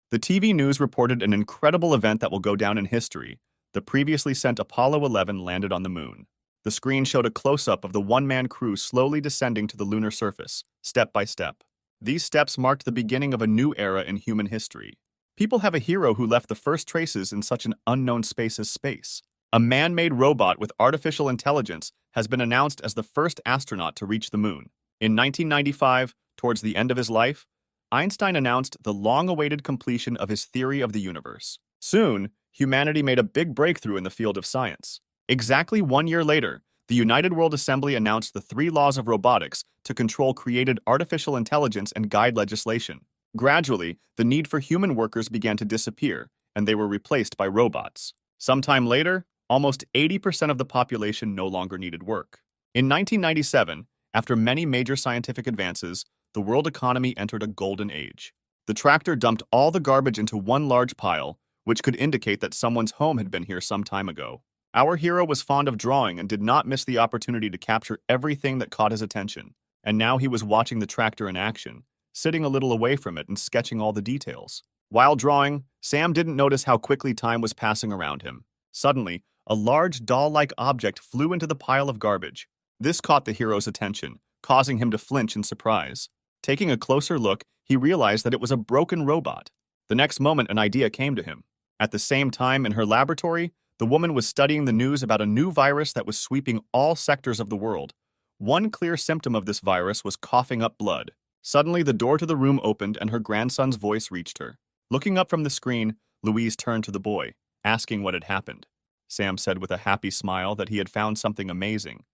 The TV news reported an incredible event that will go down in history. The previously sent Apollo 11 landed on the moon. The screen showed a close-up of the one-man crew slowly descending to the lunar surface, step by step. These steps marked the beginning of a new era in human history. People have a hero who left the first traces in such an unknown space as space. A man-made robot with artificial intelligence has been announced as the first astronaut to reach the moon. In 1995, towards the end of his life, Einstein announced the long-awaited completion of his theory of the universe. Soon, humanity made a big breakthrough in the field of science. Exactly 1 year later, the United World Assembly announced the 3 laws of robotics to control created artificial intelligence and guide legislation. Gradually, the need for human workers began to disappear, and they were replaced by robots. Sometime later, almost 80% of the population no longer needed work. In 1997, after many major scientific advances, the world economy entered a golden age. The tractor dumped all the garbage into one large pile, which could indicate that someone's home had been here some time ago. Our hero was fond of drawing and did not miss the opportunity to capture everything that caught his attention. And now he was watching the tractor in action, sitting a little away from it and sketching all the details. While drawing, Sam didn't notice how quickly time was passing around him. Suddenly, a large doll-like object flew into the pile of garbage. This caught the hero's attention, causing him to flinch in surprise. Taking a closer look, he realized that it was a broken robot. The next moment, an idea came to him. At the same time, in her laboratory, the woman was studying the news about a new virus that was sweeping all sectors of the world. One clear symptom of this virus was coughing up blood. Suddenly, the door to the room opened and her grandson's voice reached her. Looking up from the screen, Louise turned to the boy, asking what had happened. Sam said with a happy smile that he had found something amazing.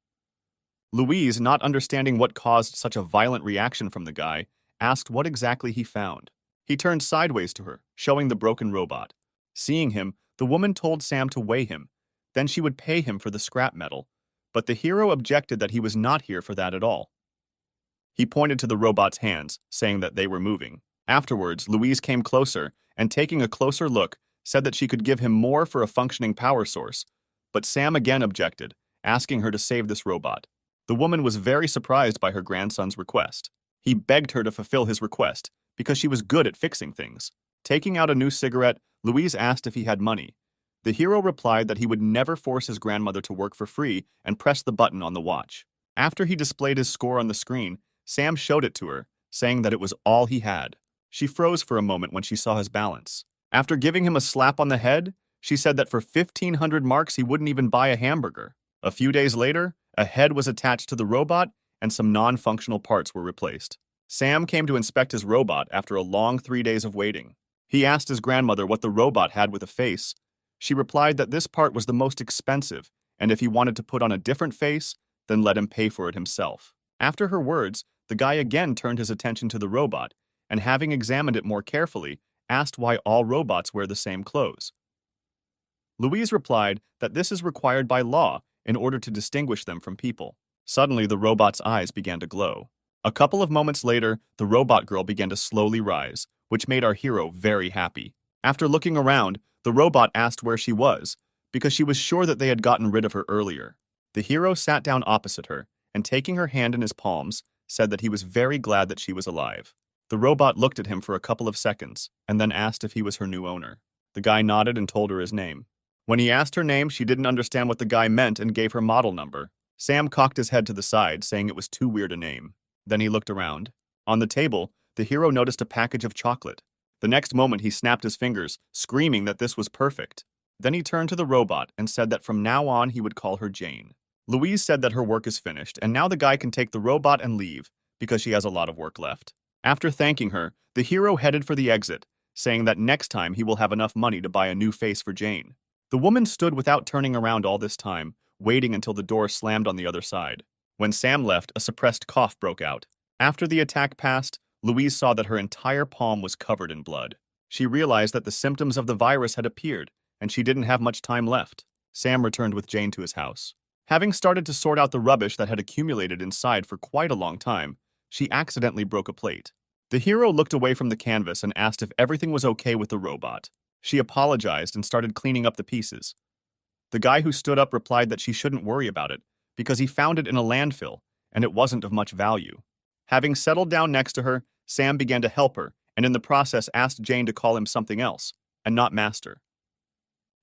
Louise, not understanding what caused such a violent reaction from the guy, asked what exactly he found. He turned sideways to her, showing the broken robot. Seeing him, the woman told Sam to weigh him. Then she would pay him for the scrap metal. But the hero objected that he was not here for that at all. He pointed to the robot's hands, saying that they were moving. Afterwards, Louise came closer and, taking a closer look, said that she could give him more for a functioning power source. But Sam again objected, asking her to save this robot. The woman was very surprised by her grandson's request. He begged her to fulfill his request because she was good at fixing things. Taking out a new cigarette, Louise asked if he had money. The hero replied that he would never force his grandmother to work for free and pressed the button on the watch. After he displayed his score on the screen, Sam showed it to her, saying that it was all he had. She froze for a moment when she saw his balance. After giving him a slap on the head, she said that for 1,500 marks he wouldn't even buy a hamburger. A few days later, a head was attached to the robot and some non-functional parts were replaced. Sam came to inspect his robot after a long 3 days of waiting. He asked his grandmother what the robot had with a face. She replied that this part was the most expensive, and if he wanted to put on a different face, then let him pay for it himself. After her words, the guy again turned his attention to the robot, and having examined it more carefully, asked why all robots wear the same clothes. Louise replied that this is required by law in order to distinguish them from people. Suddenly, the robot's eyes began to glow. A couple of moments later, the robot girl began to slowly rise, which made our hero very happy. After looking around, the robot asked where she was, because she was sure that they had gotten rid of her earlier. The hero sat down opposite her, and taking her hand in his palms, said that he was very glad that she was alive. The robot looked at him for a couple of seconds, and then asked if he was her new owner. The guy nodded and told her his name. When he asked her name, she didn't understand what the guy meant and gave her model number. Sam cocked his head to the side, saying it was too weird a name. Then he looked around. On the table, the hero noticed a package of chocolate. The next moment, he snapped his fingers, screaming that this was perfect. Then he turned to the robot and said that from now on he would call her Jane. Louise said that her work is finished, and now the guy can take the robot and leave, because she has a lot of work left. After thanking her, the hero headed for the exit, saying that next time he will have enough money to buy a new face for Jane. The woman stood without turning around all this time, waiting until the door slammed on the other side. When Sam left, a suppressed cough broke out. After the attack passed, Louise saw that her entire palm was covered in blood. She realized that the symptoms of the virus had appeared, and she didn't have much time left. Sam returned with Jane to his house. Having started to sort out the rubbish that had accumulated inside for quite a long time, she accidentally broke a plate. The hero looked away from the canvas and asked if everything was okay with the robot. She apologized and started cleaning up the pieces. The guy who stood up replied that she shouldn't worry about it, because he found it in a landfill, and it wasn't of much value. Having settled down next to her, Sam began to help her, and in the process asked Jane to call him something else, and not master.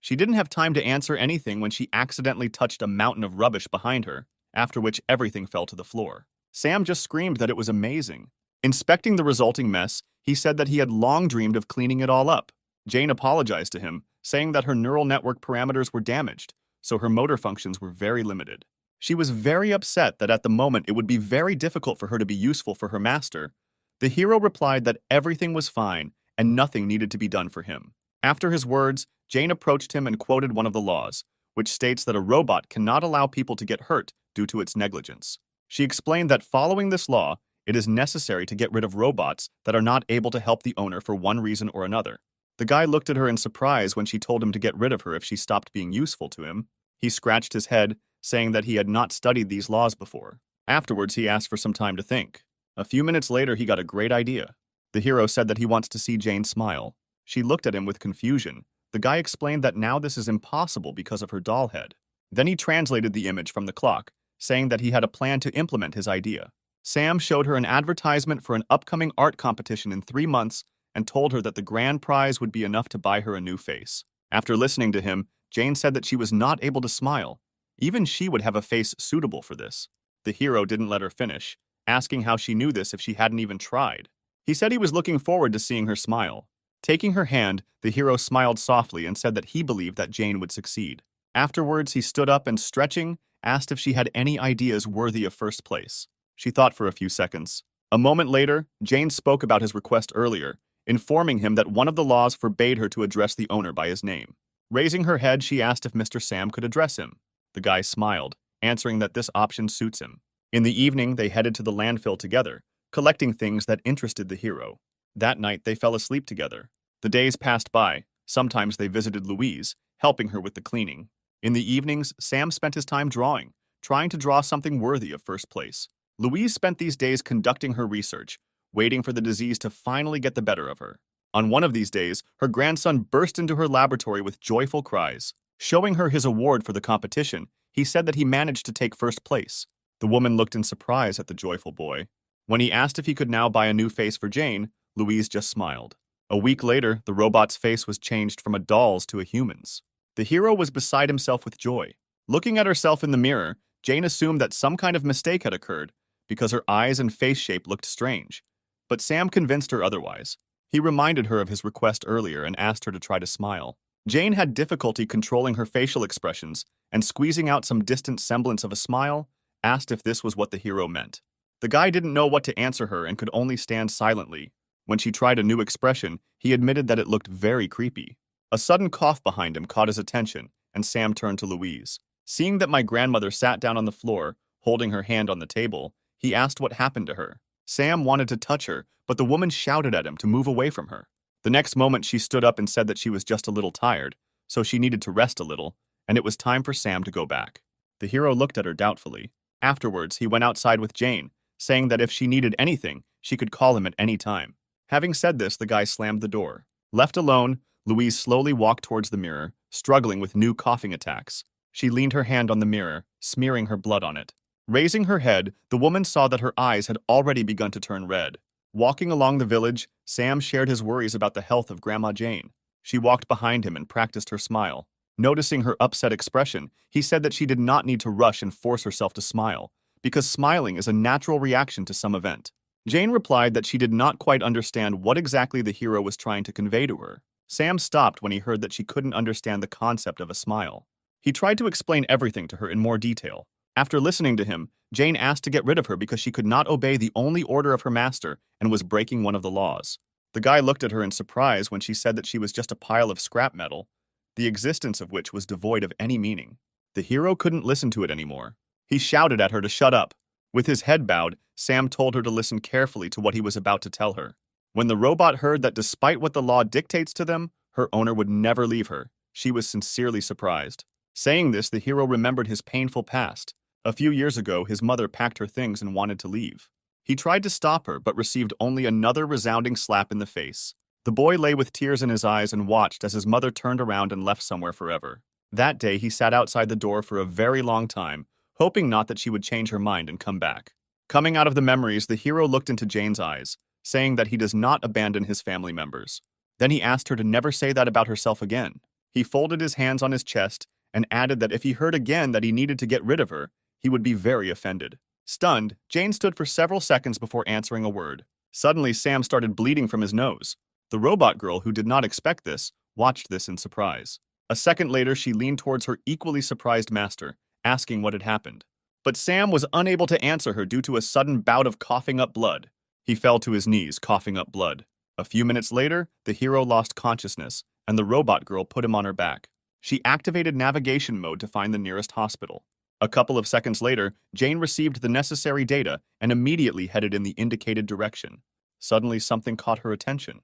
She didn't have time to answer anything when she accidentally touched a mountain of rubbish behind her, after which everything fell to the floor. Sam just screamed that it was amazing. Inspecting the resulting mess, he said that he had long dreamed of cleaning it all up. Jane apologized to him, saying that her neural network parameters were damaged, so her motor functions were very limited. She was very upset that at the moment it would be very difficult for her to be useful for her master. The hero replied that everything was fine and nothing needed to be done for him. After his words, Jane approached him and quoted one of the laws, which states that a robot cannot allow people to get hurt due to its negligence. She explained that following this law, it is necessary to get rid of robots that are not able to help the owner for one reason or another. The guy looked at her in surprise when she told him to get rid of her if she stopped being useful to him. He scratched his head, saying that he had not studied these laws before. Afterwards, he asked for some time to think. A few minutes later, he got a great idea. The hero said that he wants to see Jane smile. She looked at him with confusion. The guy explained that now this is impossible because of her doll head. Then he translated the image from the clock, saying that he had a plan to implement his idea. Sam showed her an advertisement for an upcoming art competition in 3 months and told her that the grand prize would be enough to buy her a new face. After listening to him, Jane said that she was not able to smile. Even she would have a face suitable for this. The hero didn't let her finish, asking how she knew this if she hadn't even tried. He said he was looking forward to seeing her smile. Taking her hand, the hero smiled softly and said that he believed that Jane would succeed. Afterwards, he stood up and, stretching, asked if she had any ideas worthy of first place. She thought for a few seconds. A moment later, Jane spoke about his request earlier, informing him that one of the laws forbade her to address the owner by his name. Raising her head, she asked if Mr. Sam could address him. The guy smiled, answering that this option suits him. In the evening, they headed to the landfill together, collecting things that interested the hero. That night, they fell asleep together. The days passed by. Sometimes they visited Louise, helping her with the cleaning. In the evenings, Sam spent his time drawing, trying to draw something worthy of first place. Louise spent these days conducting her research, waiting for the disease to finally get the better of her. On one of these days, her grandson burst into her laboratory with joyful cries. Showing her his award for the competition, he said that he managed to take first place. The woman looked in surprise at the joyful boy. When he asked if he could now buy a new face for Jane, Louise just smiled. A week later, the robot's face was changed from a doll's to a human's. The hero was beside himself with joy. Looking at herself in the mirror, Jane assumed that some kind of mistake had occurred because her eyes and face shape looked strange. But Sam convinced her otherwise. He reminded her of his request earlier and asked her to try to smile. Jane had difficulty controlling her facial expressions and, squeezing out some distant semblance of a smile, asked if this was what the hero meant. The guy didn't know what to answer her and could only stand silently. When she tried a new expression, he admitted that it looked very creepy. A sudden cough behind him caught his attention, and Sam turned to Louise. Seeing that my grandmother sat down on the floor, holding her hand on the table, he asked what happened to her. Sam wanted to touch her, but the woman shouted at him to move away from her. The next moment, she stood up and said that she was just a little tired, so she needed to rest a little, and it was time for Sam to go back. The hero looked at her doubtfully. Afterwards, he went outside with Jane, saying that if she needed anything, she could call him at any time. Having said this, the guy slammed the door. Left alone, Louise slowly walked towards the mirror, struggling with new coughing attacks. She leaned her hand on the mirror, smearing her blood on it. Raising her head, the woman saw that her eyes had already begun to turn red. Walking along the village, Sam shared his worries about the health of Grandma Jane. She walked behind him and practiced her smile. Noticing her upset expression, he said that she did not need to rush and force herself to smile, because smiling is a natural reaction to some event. Jane replied that she did not quite understand what exactly the hero was trying to convey to her. Sam stopped when he heard that she couldn't understand the concept of a smile. He tried to explain everything to her in more detail. After listening to him, Jane asked to get rid of her because she could not obey the only order of her master and was breaking one of the laws. The guy looked at her in surprise when she said that she was just a pile of scrap metal, the existence of which was devoid of any meaning. The hero couldn't listen to it anymore. He shouted at her to shut up. With his head bowed, Sam told her to listen carefully to what he was about to tell her. When the robot heard that despite what the law dictates to them, her owner would never leave her, she was sincerely surprised. Saying this, the hero remembered his painful past. A few years ago, his mother packed her things and wanted to leave. He tried to stop her, but received only another resounding slap in the face. The boy lay with tears in his eyes and watched as his mother turned around and left somewhere forever. That day, he sat outside the door for a very long time, hoping not that she would change her mind and come back. Coming out of the memories, the hero looked into Jane's eyes, saying that he does not abandon his family members. Then he asked her to never say that about herself again. He folded his hands on his chest and added that if he heard again that he needed to get rid of her, he would be very offended. Stunned, Jane stood for several seconds before answering a word. Suddenly, Sam started bleeding from his nose. The robot girl, who did not expect this, watched this in surprise. A second later, she leaned towards her equally surprised master, asking what had happened. But Sam was unable to answer her due to a sudden bout of coughing up blood. He fell to his knees, coughing up blood. A few minutes later, the hero lost consciousness, and the robot girl put him on her back. She activated navigation mode to find the nearest hospital. A couple of seconds later, Jane received the necessary data and immediately headed in the indicated direction. Suddenly, something caught her attention.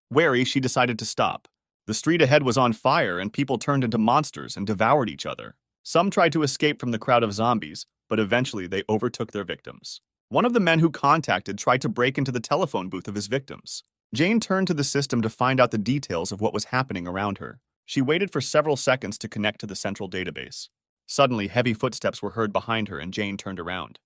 Wary, she decided to stop. The street ahead was on fire and people turned into monsters and devoured each other. Some tried to escape from the crowd of zombies, but eventually they overtook their victims. One of the men who contacted tried to break into the telephone booth of his victims. Jane turned to the system to find out the details of what was happening around her. She waited for several seconds to connect to the central database. Suddenly, heavy footsteps were heard behind her and Jane turned around.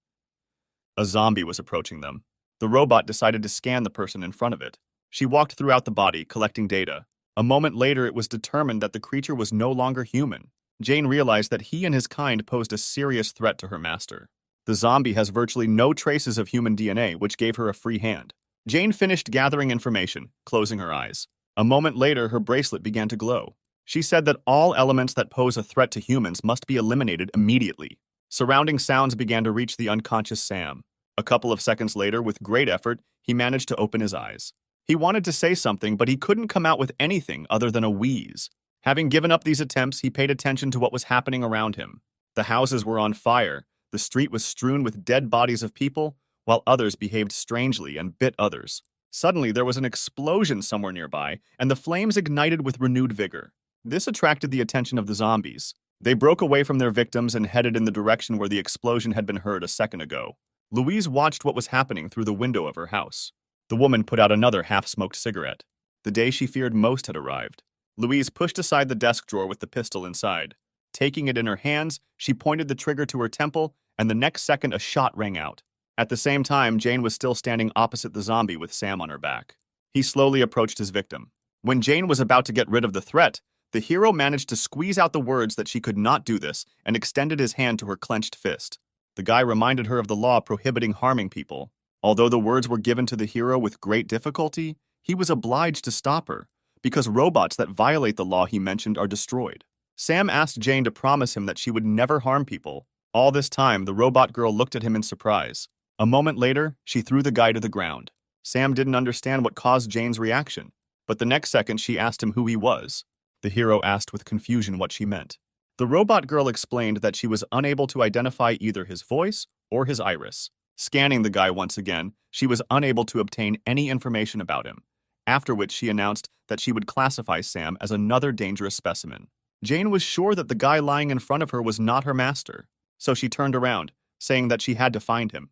A zombie was approaching them. The robot decided to scan the person in front of it. She walked throughout the body, collecting data. A moment later, it was determined that the creature was no longer human. Jane realized that he and his kind posed a serious threat to her master. The zombie has virtually no traces of human DNA, which gave her a free hand. Jane finished gathering information, closing her eyes. A moment later, her bracelet began to glow. She said that all elements that pose a threat to humans must be eliminated immediately. Surrounding sounds began to reach the unconscious Sam. A couple of seconds later, with great effort, he managed to open his eyes. He wanted to say something, but he couldn't come out with anything other than a wheeze. Having given up these attempts, he paid attention to what was happening around him. The houses were on fire, the street was strewn with dead bodies of people, while others behaved strangely and bit others. Suddenly, there was an explosion somewhere nearby, and the flames ignited with renewed vigor. This attracted the attention of the zombies. They broke away from their victims and headed in the direction where the explosion had been heard a second ago. Louise watched what was happening through the window of her house. The woman put out another half-smoked cigarette. The day she feared most had arrived. Louise pushed aside the desk drawer with the pistol inside. Taking it in her hands, she pointed the trigger to her temple, and the next second a shot rang out. At the same time, Jane was still standing opposite the zombie with Sam on her back. He slowly approached his victim. When Jane was about to get rid of the threat, the hero managed to squeeze out the words that she could not do this and extended his hand to her clenched fist. The guy reminded her of the law prohibiting harming people. Although the words were given to the hero with great difficulty, he was obliged to stop her, because robots that violate the law he mentioned are destroyed. Sam asked Jane to promise him that she would never harm people. All this time, the robot girl looked at him in surprise. A moment later, she threw the guy to the ground. Sam didn't understand what caused Jane's reaction, but the next second she asked him who he was. The hero asked with confusion what she meant. The robot girl explained that she was unable to identify either his voice or his iris. Scanning the guy once again, she was unable to obtain any information about him, after which she announced that she would classify Sam as another dangerous specimen. Jane was sure that the guy lying in front of her was not her master, so she turned around, saying that she had to find him.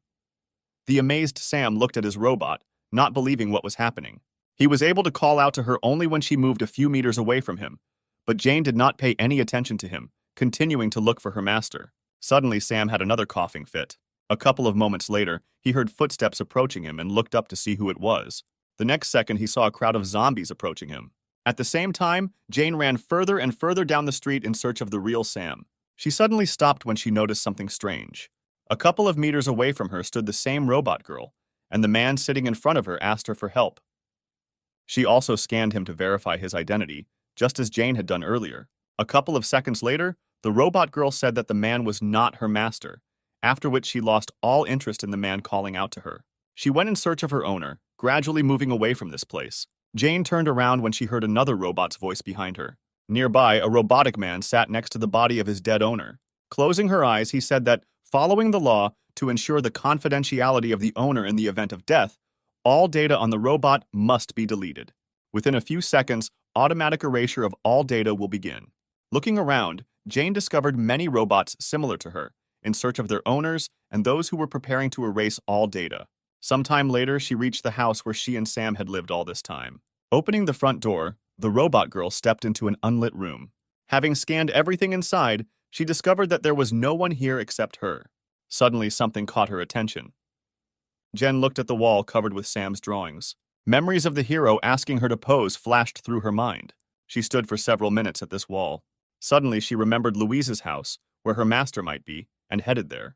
The amazed Sam looked at his robot, not believing what was happening. He was able to call out to her only when she moved a few meters away from him, but Jane did not pay any attention to him, continuing to look for her master. Suddenly, Sam had another coughing fit. A couple of moments later, he heard footsteps approaching him and looked up to see who it was. The next second, he saw a crowd of zombies approaching him. At the same time, Jane ran further and further down the street in search of the real Sam. She suddenly stopped when she noticed something strange. A couple of meters away from her stood the same robot girl, and the man sitting in front of her asked her for help. She also scanned him to verify his identity, just as Jane had done earlier. A couple of seconds later, the robot girl said that the man was not her master, after which she lost all interest in the man calling out to her. She went in search of her owner, gradually moving away from this place. Jane turned around when she heard another robot's voice behind her. Nearby, a robotic man sat next to the body of his dead owner. Closing her eyes, he said that, following the law to ensure the confidentiality of the owner in the event of death, all data on the robot must be deleted. Within a few seconds, automatic erasure of all data will begin. Looking around, Jane discovered many robots similar to her, in search of their owners and those who were preparing to erase all data. Sometime later, she reached the house where she and Sam had lived all this time. Opening the front door, the robot girl stepped into an unlit room. Having scanned everything inside, she discovered that there was no one here except her. Suddenly, something caught her attention. Jen looked at the wall covered with Sam's drawings. Memories of the hero asking her to pose flashed through her mind. She stood for several minutes at this wall. Suddenly, she remembered Louise's house, where her master might be, and headed there.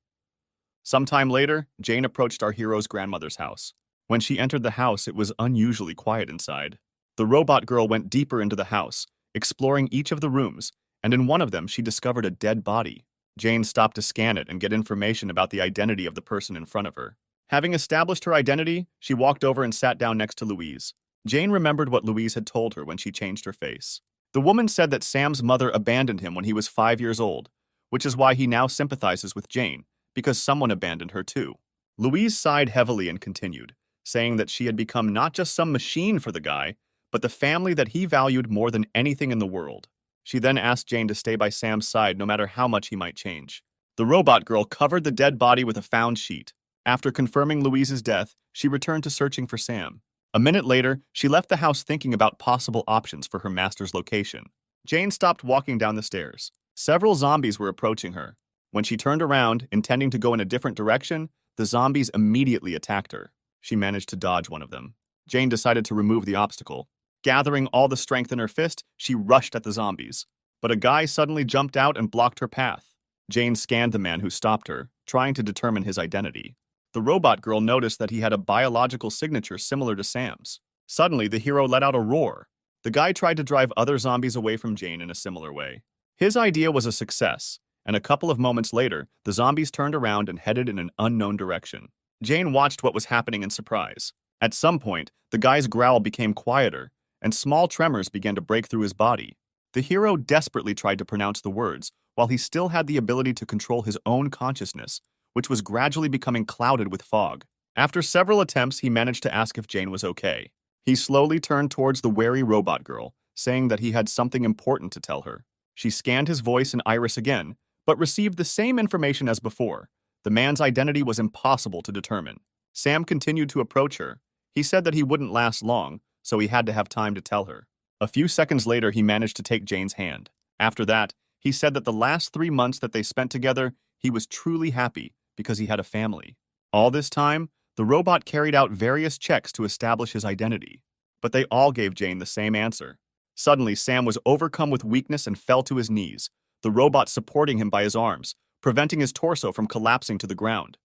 Sometime later, Jane approached our hero's grandmother's house. When she entered the house, it was unusually quiet inside. The robot girl went deeper into the house, exploring each of the rooms, and in one of them she discovered a dead body. Jane stopped to scan it and get information about the identity of the person in front of her. Having established her identity, she walked over and sat down next to Louise. Jane remembered what Louise had told her when she changed her face. The woman said that Sam's mother abandoned him when he was 5 years old, which is why he now sympathizes with Jane, because someone abandoned her too. Louise sighed heavily and continued, saying that she had become not just some machine for the guy, but the family that he valued more than anything in the world. She then asked Jane to stay by Sam's side no matter how much he might change. The robot girl covered the dead body with a found sheet. After confirming Louise's death, she returned to searching for Sam. A minute later, she left the house thinking about possible options for her master's location. Jane stopped walking down the stairs. Several zombies were approaching her. When she turned around, intending to go in a different direction, the zombies immediately attacked her. She managed to dodge one of them. Jane decided to remove the obstacle. Gathering all the strength in her fist, she rushed at the zombies. But a guy suddenly jumped out and blocked her path. Jane scanned the man who stopped her, trying to determine his identity. The robot girl noticed that he had a biological signature similar to Sam's. Suddenly, the hero let out a roar. The guy tried to drive other zombies away from Jane in a similar way. His idea was a success, and a couple of moments later, the zombies turned around and headed in an unknown direction. Jane watched what was happening in surprise. At some point, the guy's growl became quieter, and small tremors began to break through his body. The hero desperately tried to pronounce the words, while he still had the ability to control his own consciousness, which was gradually becoming clouded with fog. After several attempts, he managed to ask if Jane was okay. He slowly turned towards the wary robot girl, saying that he had something important to tell her. She scanned his voice and iris again, but received the same information as before. The man's identity was impossible to determine. Sam continued to approach her. He said that he wouldn't last long, so he had to have time to tell her. A few seconds later, he managed to take Jane's hand. After that, he said that the last 3 months that they spent together, he was truly happy because he had a family. All this time, the robot carried out various checks to establish his identity, but they all gave Jane the same answer. Suddenly, Sam was overcome with weakness and fell to his knees, the robot supporting him by his arms, preventing his torso from collapsing to the ground.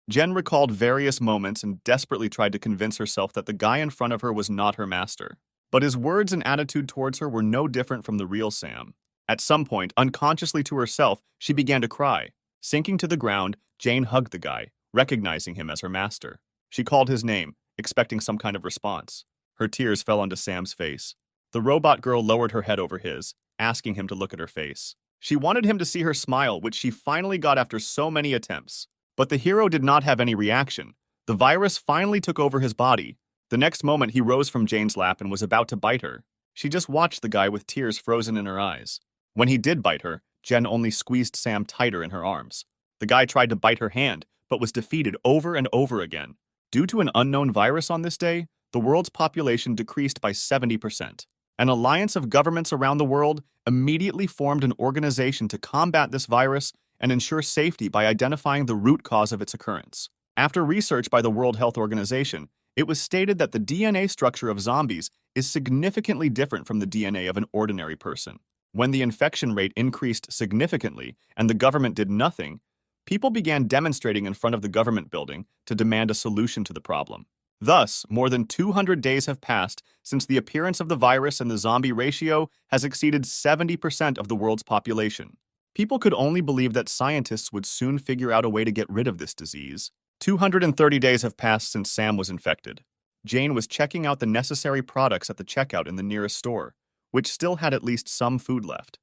Jen recalled various moments and desperately tried to convince herself that the guy in front of her was not her master. But his words and attitude towards her were no different from the real Sam. At some point, unconsciously to herself, she began to cry. Sinking to the ground, Jane hugged the guy, recognizing him as her master. She called his name, expecting some kind of response. Her tears fell onto Sam's face. The robot girl lowered her head over his, asking him to look at her face. She wanted him to see her smile, which she finally got after so many attempts. But the hero did not have any reaction. The virus finally took over his body. The next moment, he rose from Jane's lap and was about to bite her. She just watched the guy with tears frozen in her eyes. When he did bite her, Jen only squeezed Sam tighter in her arms. The guy tried to bite her hand, but was defeated over and over again. Due to an unknown virus on this day, the world's population decreased by 70%. An alliance of governments around the world immediately formed an organization to combat this virus and ensure safety by identifying the root cause of its occurrence. After research by the World Health Organization, it was stated that the DNA structure of zombies is significantly different from the DNA of an ordinary person. When the infection rate increased significantly and the government did nothing, people began demonstrating in front of the government building to demand a solution to the problem. Thus, more than 200 days have passed since the appearance of the virus, and the zombie ratio has exceeded 70% of the world's population. People could only believe that scientists would soon figure out a way to get rid of this disease. 230 days have passed since Sam was infected. Jane was checking out the necessary products at the checkout in the nearest store, which still had at least some food left.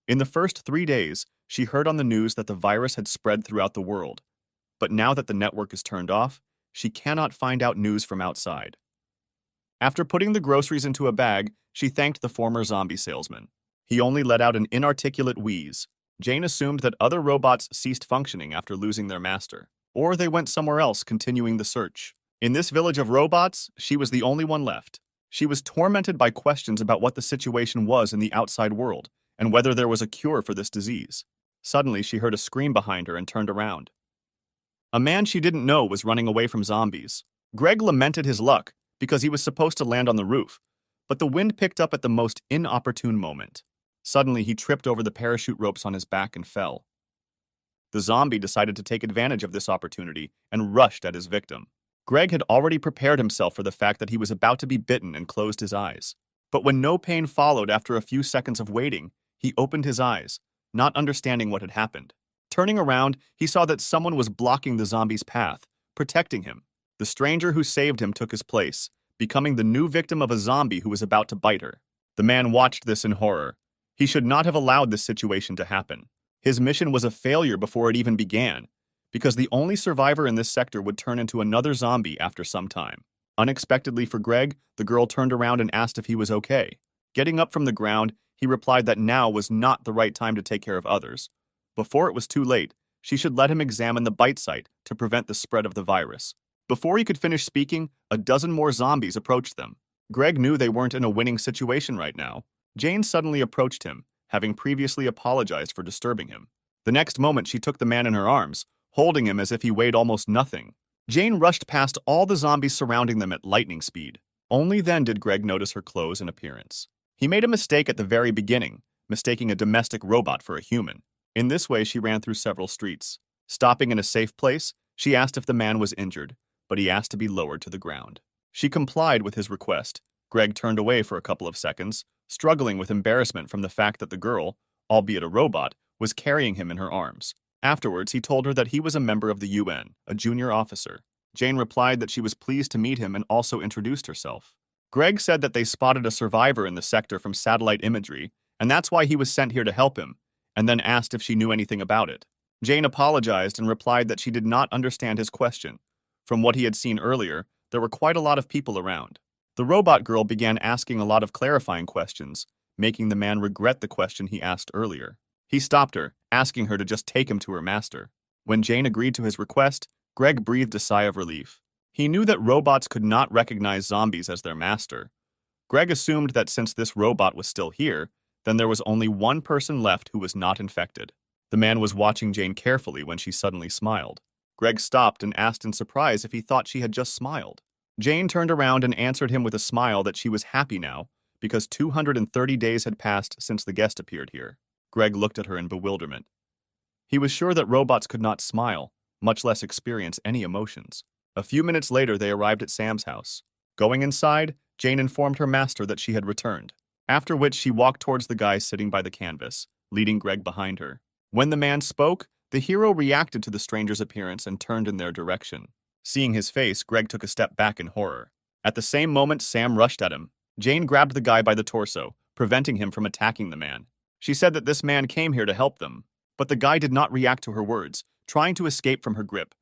In the first 3 days, she heard on the news that the virus had spread throughout the world. But now that the network is turned off, she cannot find out news from outside. After putting the groceries into a bag, she thanked the former zombie salesman. He only let out an inarticulate wheeze. Jane assumed that other robots ceased functioning after losing their master, or they went somewhere else, continuing the search. In this village of robots, she was the only one left. She was tormented by questions about what the situation was in the outside world, and whether there was a cure for this disease. Suddenly, she heard a scream behind her and turned around. A man she didn't know was running away from zombies. Greg lamented his luck because he was supposed to land on the roof, but the wind picked up at the most inopportune moment. Suddenly, he tripped over the parachute ropes on his back and fell. The zombie decided to take advantage of this opportunity and rushed at his victim. Greg had already prepared himself for the fact that he was about to be bitten and closed his eyes. But when no pain followed after a few seconds of waiting, he opened his eyes, not understanding what had happened. Turning around, he saw that someone was blocking the zombie's path, protecting him. The stranger who saved him took his place, becoming the new victim of a zombie who was about to bite her. The man watched this in horror. He should not have allowed this situation to happen. His mission was a failure before it even began, because the only survivor in this sector would turn into another zombie after some time. Unexpectedly for Greg, the girl turned around and asked if he was okay. Getting up from the ground, he replied that now was not the right time to take care of others. Before it was too late, she should let him examine the bite site to prevent the spread of the virus. Before he could finish speaking, a dozen more zombies approached them. Greg knew they weren't in a winning situation right now. Jane suddenly approached him, having previously apologized for disturbing him. The next moment, she took the man in her arms, holding him as if he weighed almost nothing. Jane rushed past all the zombies surrounding them at lightning speed. Only then did Greg notice her clothes and appearance. He made a mistake at the very beginning, mistaking a domestic robot for a human. In this way, she ran through several streets. Stopping in a safe place, she asked if the man was injured, but he asked to be lowered to the ground. She complied with his request. Greg turned away for a couple of seconds, struggling with embarrassment from the fact that the girl, albeit a robot, was carrying him in her arms. Afterwards, he told her that he was a member of the UN, a junior officer. Jane replied that she was pleased to meet him and also introduced herself. Greg said that they spotted a survivor in the sector from satellite imagery, and that's why he was sent here to help him, and then asked if she knew anything about it. Jane apologized and replied that she did not understand his question. From what he had seen earlier, there were quite a lot of people around. The robot girl began asking a lot of clarifying questions, making the man regret the question he asked earlier. He stopped her, asking her to just take him to her master. When Jane agreed to his request, Greg breathed a sigh of relief. He knew that robots could not recognize zombies as their master. Greg assumed that since this robot was still here, then there was only one person left who was not infected. The man was watching Jane carefully when she suddenly smiled. Greg stopped and asked in surprise if he thought she had just smiled. Jane turned around and answered him with a smile that she was happy now, because 230 days had passed since the guest appeared here. Greg looked at her in bewilderment. He was sure that robots could not smile, much less experience any emotions. A few minutes later, they arrived at Sam's house. Going inside, Jane informed her master that she had returned, after which she walked towards the guy sitting by the canvas, leading Greg behind her. When the man spoke, the hero reacted to the stranger's appearance and turned in their direction. Seeing his face, Greg took a step back in horror. At the same moment, Sam rushed at him. Jane grabbed the guy by the torso, preventing him from attacking the man. She said that this man came here to help them, but the guy did not react to her words, trying to escape from her grip.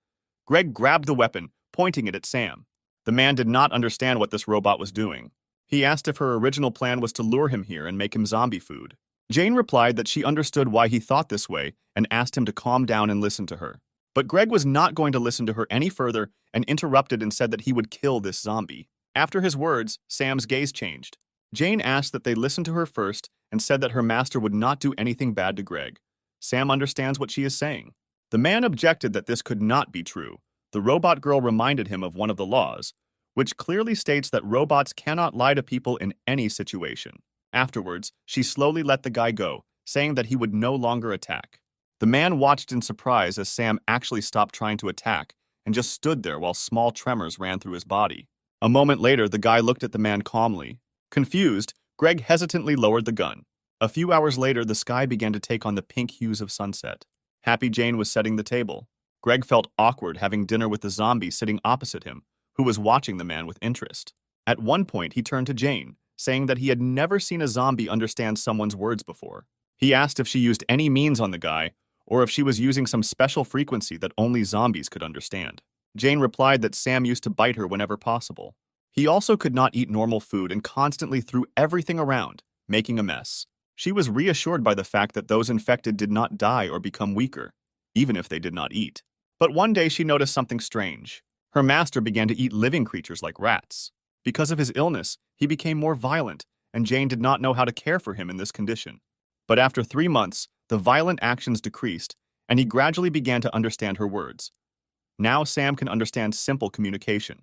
Greg grabbed the weapon, pointing it at Sam. The man did not understand what this robot was doing. He asked if her original plan was to lure him here and make him zombie food. Jane replied that she understood why he thought this way and asked him to calm down and listen to her. But Greg was not going to listen to her any further and interrupted and said that he would kill this zombie. After his words, Sam's gaze changed. Jane asked that they listen to her first and said that her master would not do anything bad to Greg. Sam understands what she is saying. The man objected that this could not be true. The robot girl reminded him of one of the laws, which clearly states that robots cannot lie to people in any situation. Afterwards, she slowly let the guy go, saying that he would no longer attack. The man watched in surprise as Sam actually stopped trying to attack and just stood there while small tremors ran through his body. A moment later, the guy looked at the man calmly. Confused, Greg hesitantly lowered the gun. A few hours later, the sky began to take on the pink hues of sunset. Happy Jane was setting the table. Greg felt awkward having dinner with the zombie sitting opposite him, who was watching the man with interest. At one point, he turned to Jane, saying that he had never seen a zombie understand someone's words before. He asked if she used any means on the guy, or if she was using some special frequency that only zombies could understand. Jane replied that Sam used to bite her whenever possible. He also could not eat normal food and constantly threw everything around, making a mess. She was reassured by the fact that those infected did not die or become weaker, even if they did not eat. But one day she noticed something strange. Her master began to eat living creatures like rats. Because of his illness, he became more violent, and Jane did not know how to care for him in this condition. But after 3 months, the violent actions decreased, and he gradually began to understand her words. Now Sam can understand simple communication.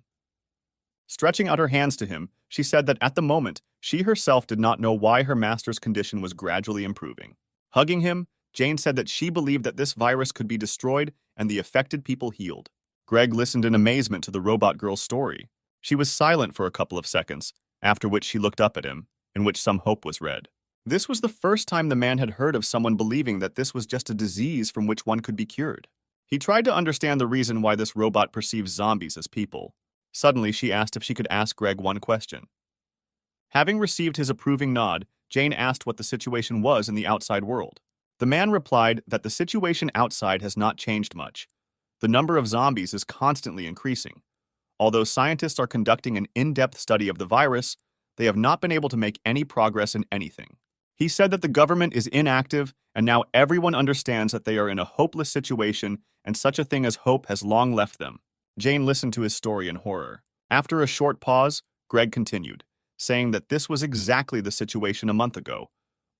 Stretching out her hands to him, she said that at the moment, she herself did not know why her master's condition was gradually improving. Hugging him, Jane said that she believed that this virus could be destroyed and the affected people healed. Greg listened in amazement to the robot girl's story. She was silent for a couple of seconds, after which she looked up at him, in which some hope was read. This was the first time the man had heard of someone believing that this was just a disease from which one could be cured. He tried to understand the reason why this robot perceives zombies as people. Suddenly, she asked if she could ask Greg one question. Having received his approving nod, Jane asked what the situation was in the outside world. The man replied that the situation outside has not changed much. The number of zombies is constantly increasing. Although scientists are conducting an in-depth study of the virus, they have not been able to make any progress in anything. He said that the government is inactive, and now everyone understands that they are in a hopeless situation, and such a thing as hope has long left them. Jane listened to his story in horror. After a short pause, Greg continued, saying that this was exactly the situation a month ago.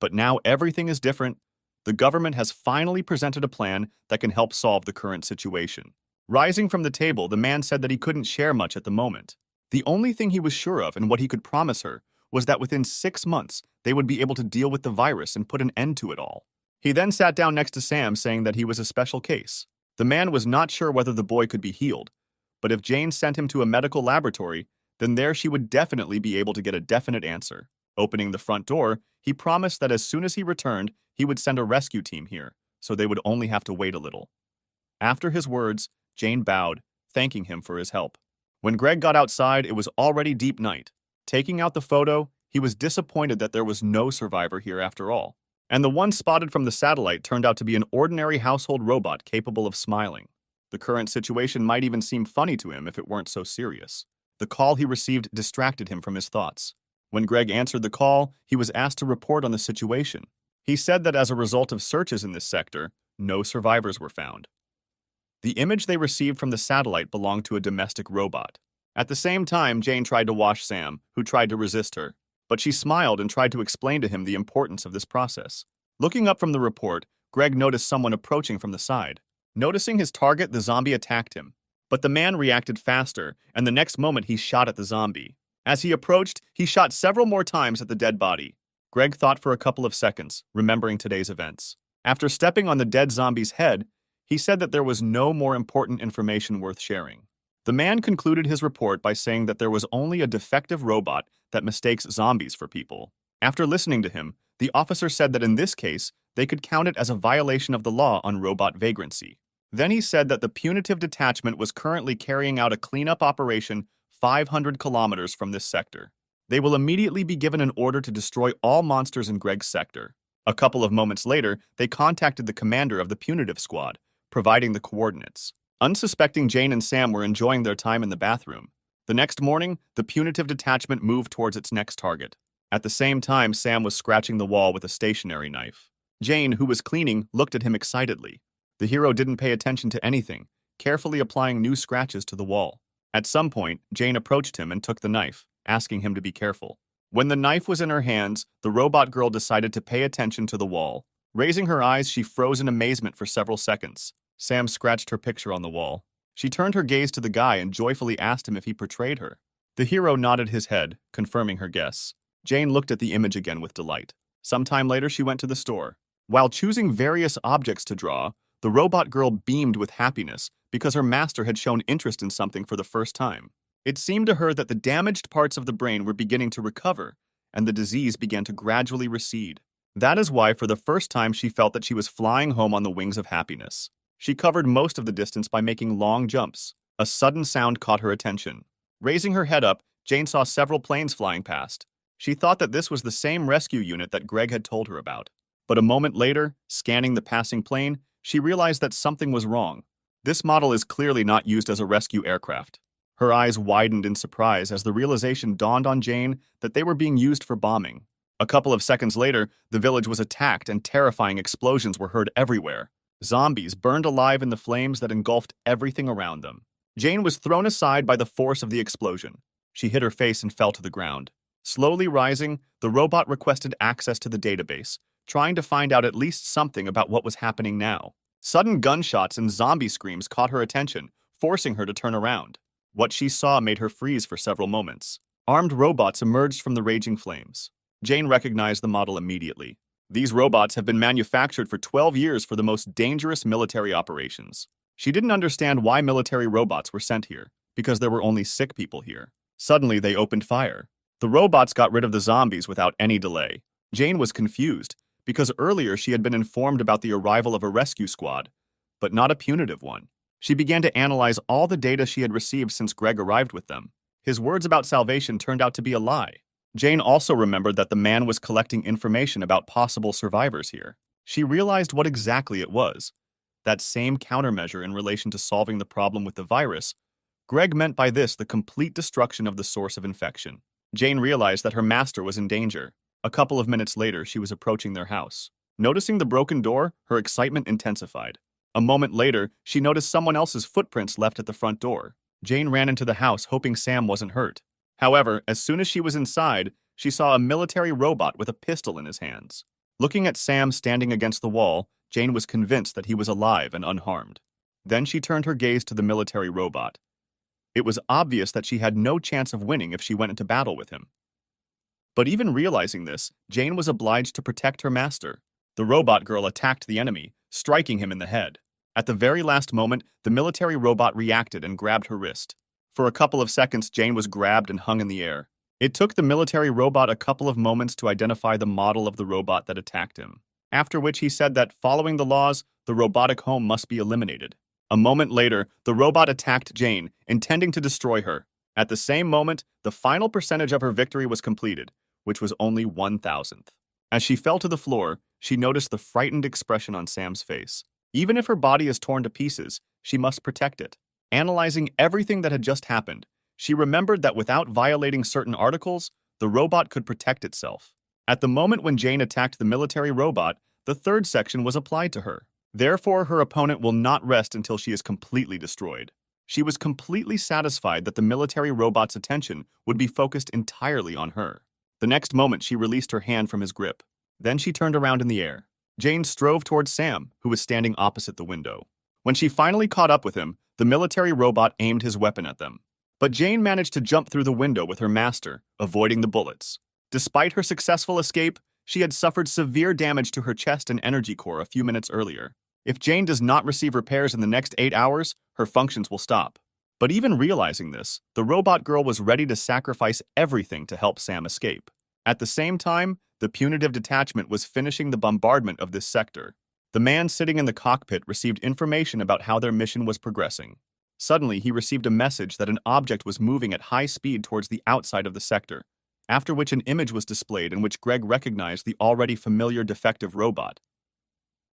But now everything is different. The government has finally presented a plan that can help solve the current situation. Rising from the table, the man said that he couldn't share much at the moment. The only thing he was sure of and what he could promise her was that within 6 months, they would be able to deal with the virus and put an end to it all. He then sat down next to Sam, saying that he was a special case. The man was not sure whether the boy could be healed, but if Jane sent him to a medical laboratory, then there she would definitely be able to get a definite answer. Opening the front door, he promised that as soon as he returned, he would send a rescue team here, so they would only have to wait a little. After his words, Jane bowed, thanking him for his help. When Greg got outside, it was already deep night. Taking out the photo, he was disappointed that there was no survivor here after all. And the one spotted from the satellite turned out to be an ordinary household robot capable of smiling. The current situation might even seem funny to him if it weren't so serious. The call he received distracted him from his thoughts. When Greg answered the call, he was asked to report on the situation. He said that as a result of searches in this sector, no survivors were found. The image they received from the satellite belonged to a domestic robot. At the same time, Jane tried to wash Sam, who tried to resist her, but she smiled and tried to explain to him the importance of this process. Looking up from the report, Greg noticed someone approaching from the side. Noticing his target, the zombie attacked him. But the man reacted faster, and the next moment he shot at the zombie. As he approached, he shot several more times at the dead body. Greg thought for a couple of seconds, remembering today's events. After stepping on the dead zombie's head, he said that there was no more important information worth sharing. The man concluded his report by saying that there was only a defective robot that mistakes zombies for people. After listening to him, the officer said that in this case, they could count it as a violation of the law on robot vagrancy. Then he said that the punitive detachment was currently carrying out a cleanup operation 500 kilometers from this sector. They will immediately be given an order to destroy all monsters in Greg's sector. A couple of moments later, they contacted the commander of the punitive squad, providing the coordinates. Unsuspecting, Jane and Sam were enjoying their time in the bathroom. The next morning, the punitive detachment moved towards its next target. At the same time, Sam was scratching the wall with a stationary knife. Jane, who was cleaning, looked at him excitedly. The hero didn't pay attention to anything, carefully applying new scratches to the wall. At some point, Jane approached him and took the knife, asking him to be careful. When the knife was in her hands, the robot girl decided to pay attention to the wall. Raising her eyes, she froze in amazement for several seconds. Sam scratched her picture on the wall. She turned her gaze to the guy and joyfully asked him if he portrayed her. The hero nodded his head, confirming her guess. Jane looked at the image again with delight. Sometime later, she went to the store. While choosing various objects to draw, the robot girl beamed with happiness because her master had shown interest in something for the first time. It seemed to her that the damaged parts of the brain were beginning to recover, and the disease began to gradually recede. That is why, for the first time, she felt that she was flying home on the wings of happiness. She covered most of the distance by making long jumps. A sudden sound caught her attention. Raising her head up, Jane saw several planes flying past. She thought that this was the same rescue unit that Greg had told her about. But a moment later, scanning the passing plane, she realized that something was wrong. This model is clearly not used as a rescue aircraft. Her eyes widened in surprise as the realization dawned on Jane that they were being used for bombing. A couple of seconds later, the village was attacked and terrifying explosions were heard everywhere. Zombies burned alive in the flames that engulfed everything around them. Jane was thrown aside by the force of the explosion. She hit her face and fell to the ground. Slowly rising, the robot requested access to the database, trying to find out at least something about what was happening now. Sudden gunshots and zombie screams caught her attention, forcing her to turn around. What she saw made her freeze for several moments. Armed robots emerged from the raging flames. Jane recognized the model immediately. These robots have been manufactured for 12 years for the most dangerous military operations. She didn't understand why military robots were sent here, because there were only sick people here. Suddenly, they opened fire. The robots got rid of the zombies without any delay. Jane was confused, because earlier she had been informed about the arrival of a rescue squad, but not a punitive one. She began to analyze all the data she had received since Greg arrived with them. His words about salvation turned out to be a lie. Jane also remembered that the man was collecting information about possible survivors here. She realized what exactly it was. That same countermeasure in relation to solving the problem with the virus. Greg meant by this the complete destruction of the source of infection. Jane realized that her master was in danger. A couple of minutes later, she was approaching their house. Noticing the broken door, her excitement intensified. A moment later, she noticed someone else's footprints left at the front door. Jane ran into the house, hoping Sam wasn't hurt. However, as soon as she was inside, she saw a military robot with a pistol in his hands. Looking at Sam standing against the wall, Jane was convinced that he was alive and unharmed. Then she turned her gaze to the military robot. It was obvious that she had no chance of winning if she went into battle with him. But even realizing this, Jane was obliged to protect her master. The robot girl attacked the enemy, striking him in the head. At the very last moment, the military robot reacted and grabbed her wrist. For a couple of seconds, Jane was grabbed and hung in the air. It took the military robot a couple of moments to identify the model of the robot that attacked him, after which he said that, following the laws, the robotic home must be eliminated. A moment later, the robot attacked Jane, intending to destroy her. At the same moment, the final percentage of her victory was completed, which was only 1,000th. As she fell to the floor, she noticed the frightened expression on Sam's face. Even if her body is torn to pieces, she must protect it. Analyzing everything that had just happened, she remembered that without violating certain articles, the robot could protect itself. At the moment when Jane attacked the military robot, the third section was applied to her. Therefore, her opponent will not rest until she is completely destroyed. She was completely satisfied that the military robot's attention would be focused entirely on her. The next moment, she released her hand from his grip. Then she turned around in the air. Jane strove towards Sam, who was standing opposite the window. When she finally caught up with him, the military robot aimed his weapon at them. But Jane managed to jump through the window with her master, avoiding the bullets. Despite her successful escape, she had suffered severe damage to her chest and energy core a few minutes earlier. If Jane does not receive repairs in the next 8 hours, her functions will stop. But even realizing this, the robot girl was ready to sacrifice everything to help Sam escape. At the same time, the punitive detachment was finishing the bombardment of this sector. The man sitting in the cockpit received information about how their mission was progressing. Suddenly, he received a message that an object was moving at high speed towards the outside of the sector, after which an image was displayed in which Greg recognized the already familiar defective robot.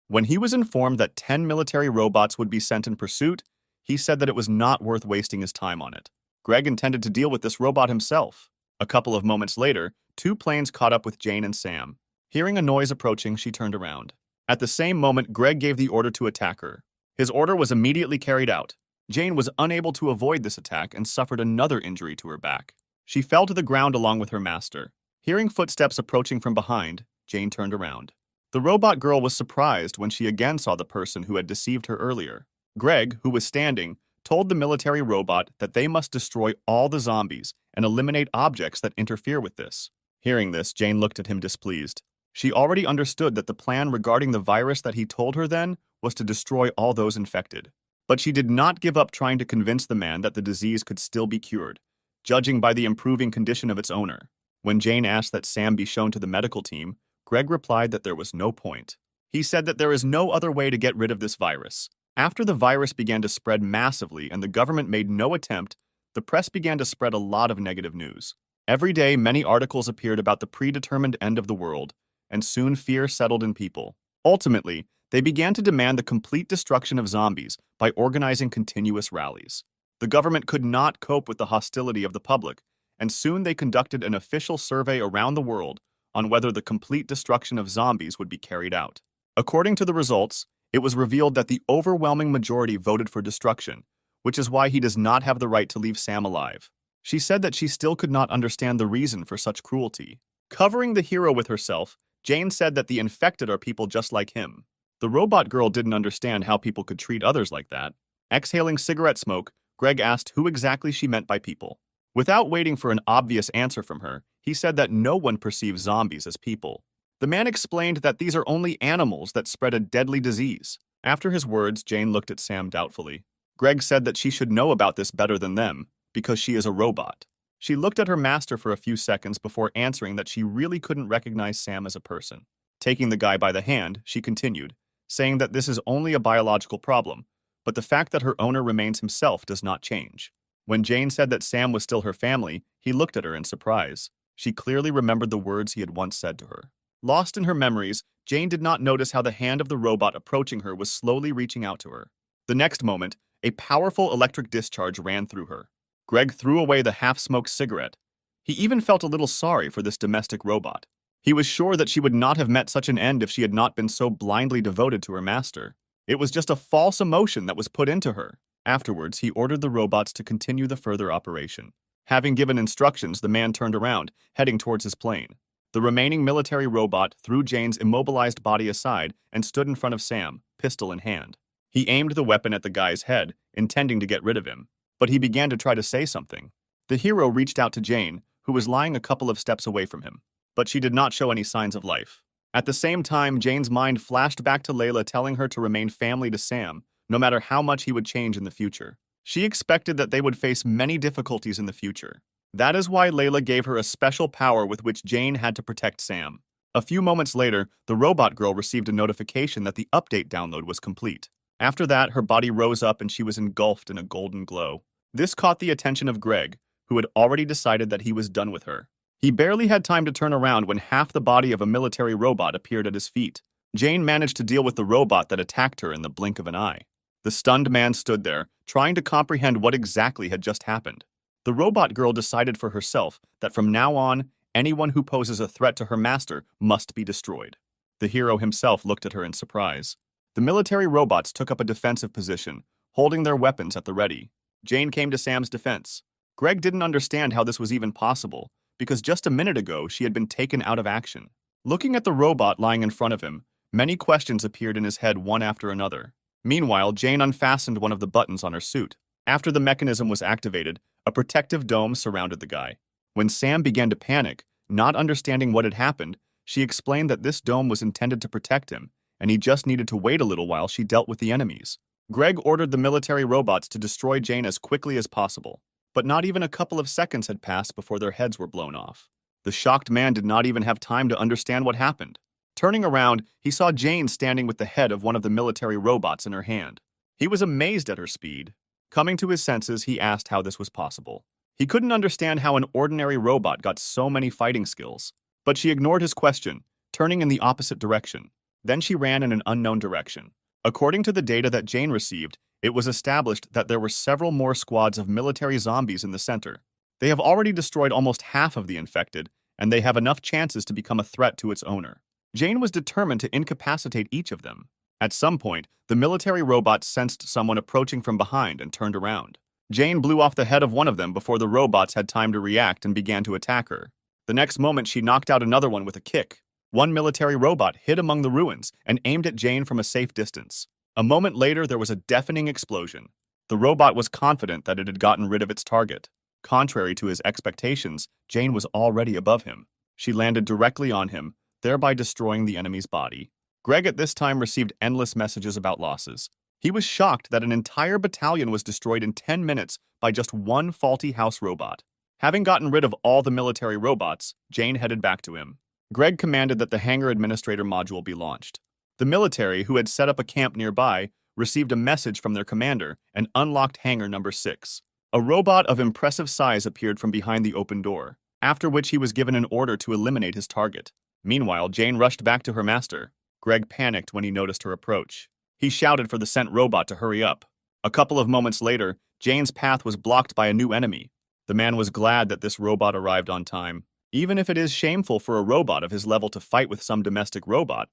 When he was informed that 10 military robots would be sent in pursuit, he said that it was not worth wasting his time on it. Greg intended to deal with this robot himself. A couple of moments later, 2 planes caught up with Jane and Sam. Hearing a noise approaching, she turned around. At the same moment, Greg gave the order to attack her. His order was immediately carried out. Jane was unable to avoid this attack and suffered another injury to her back. She fell to the ground along with her master. Hearing footsteps approaching from behind, Jane turned around. The robot girl was surprised when she again saw the person who had deceived her earlier. Greg, who was standing, told the military robot that they must destroy all the zombies and eliminate objects that interfere with this. Hearing this, Jane looked at him displeased. She already understood that the plan regarding the virus that he told her then was to destroy all those infected. But she did not give up trying to convince the man that the disease could still be cured, judging by the improving condition of its owner. When Jane asked that Sam be shown to the medical team, Greg replied that there was no point. He said that there is no other way to get rid of this virus. After the virus began to spread massively and the government made no attempt, the press began to spread a lot of negative news. Every day, many articles appeared about the predetermined end of the world, and soon fear settled in people. Ultimately, they began to demand the complete destruction of zombies by organizing continuous rallies. The government could not cope with the hostility of the public, and soon they conducted an official survey around the world on whether the complete destruction of zombies would be carried out. According to the results, it was revealed that the overwhelming majority voted for destruction, which is why he does not have the right to leave Sam alive. She said that she still could not understand the reason for such cruelty. Covering the hero with herself, Jane said that the infected are people just like him. The robot girl didn't understand how people could treat others like that. Exhaling cigarette smoke, Greg asked who exactly she meant by people. Without waiting for an obvious answer from her, he said that no one perceives zombies as people. The man explained that these are only animals that spread a deadly disease. After his words, Jane looked at Sam doubtfully. Greg said that she should know about this better than them, because she is a robot. She looked at her master for a few seconds before answering that she really couldn't recognize Sam as a person. Taking the guy by the hand, she continued, saying that this is only a biological problem, but the fact that her owner remains himself does not change. When Jane said that Sam was still her family, he looked at her in surprise. She clearly remembered the words he had once said to her. Lost in her memories, Jane did not notice how the hand of the robot approaching her was slowly reaching out to her. The next moment, a powerful electric discharge ran through her. Greg threw away the half-smoked cigarette. He even felt a little sorry for this domestic robot. He was sure that she would not have met such an end if she had not been so blindly devoted to her master. It was just a false emotion that was put into her. Afterwards, he ordered the robots to continue the further operation. Having given instructions, the man turned around, heading towards his plane. The remaining military robot threw Jane's immobilized body aside and stood in front of Sam, pistol in hand. He aimed the weapon at the guy's head, intending to get rid of him. But he began to try to say something. The hero reached out to Jane, who was lying a couple of steps away from him. But she did not show any signs of life. At the same time, Jane's mind flashed back to Layla telling her to remain family to Sam, no matter how much he would change in the future. She expected that they would face many difficulties in the future. That is why Layla gave her a special power with which Jane had to protect Sam. A few moments later, the robot girl received a notification that the update download was complete. After that, her body rose up and she was engulfed in a golden glow. This caught the attention of Greg, who had already decided that he was done with her. He barely had time to turn around when half the body of a military robot appeared at his feet. Jane managed to deal with the robot that attacked her in the blink of an eye. The stunned man stood there, trying to comprehend what exactly had just happened. The robot girl decided for herself that from now on, anyone who poses a threat to her master must be destroyed. The hero himself looked at her in surprise. The military robots took up a defensive position, holding their weapons at the ready. Jane came to Sam's defense. Greg didn't understand how this was even possible, because just a minute ago she had been taken out of action. Looking at the robot lying in front of him, many questions appeared in his head one after another. Meanwhile, Jane unfastened one of the buttons on her suit. After the mechanism was activated, a protective dome surrounded the guy. When Sam began to panic, not understanding what had happened, she explained that this dome was intended to protect him, and he just needed to wait a little while she dealt with the enemies. Greg ordered the military robots to destroy Jane as quickly as possible, but not even a couple of seconds had passed before their heads were blown off. The shocked man did not even have time to understand what happened. Turning around, he saw Jane standing with the head of one of the military robots in her hand. He was amazed at her speed. Coming to his senses, he asked how this was possible. He couldn't understand how an ordinary robot got so many fighting skills. But she ignored his question, turning in the opposite direction. Then she ran in an unknown direction. According to the data that Jane received, it was established that there were several more squads of military zombies in the center. They have already destroyed almost half of the infected, and they have enough chances to become a threat to its owner. Jane was determined to incapacitate each of them. At some point, the military robot sensed someone approaching from behind and turned around. Jane blew off the head of one of them before the robots had time to react and began to attack her. The next moment, she knocked out another one with a kick. One military robot hid among the ruins and aimed at Jane from a safe distance. A moment later, there was a deafening explosion. The robot was confident that it had gotten rid of its target. Contrary to his expectations, Jane was already above him. She landed directly on him, thereby destroying the enemy's body. Greg at this time received endless messages about losses. He was shocked that an entire battalion was destroyed in 10 minutes by just one faulty house robot. Having gotten rid of all the military robots, Jane headed back to him. Greg commanded that the hangar administrator module be launched. The military, who had set up a camp nearby, received a message from their commander and unlocked hangar number 6. A robot of impressive size appeared from behind the open door, after which he was given an order to eliminate his target. Meanwhile, Jane rushed back to her master. Greg panicked when he noticed her approach. He shouted for the sent robot to hurry up. A couple of moments later, Jane's path was blocked by a new enemy. The man was glad that this robot arrived on time. Even if it is shameful for a robot of his level to fight with some domestic robot,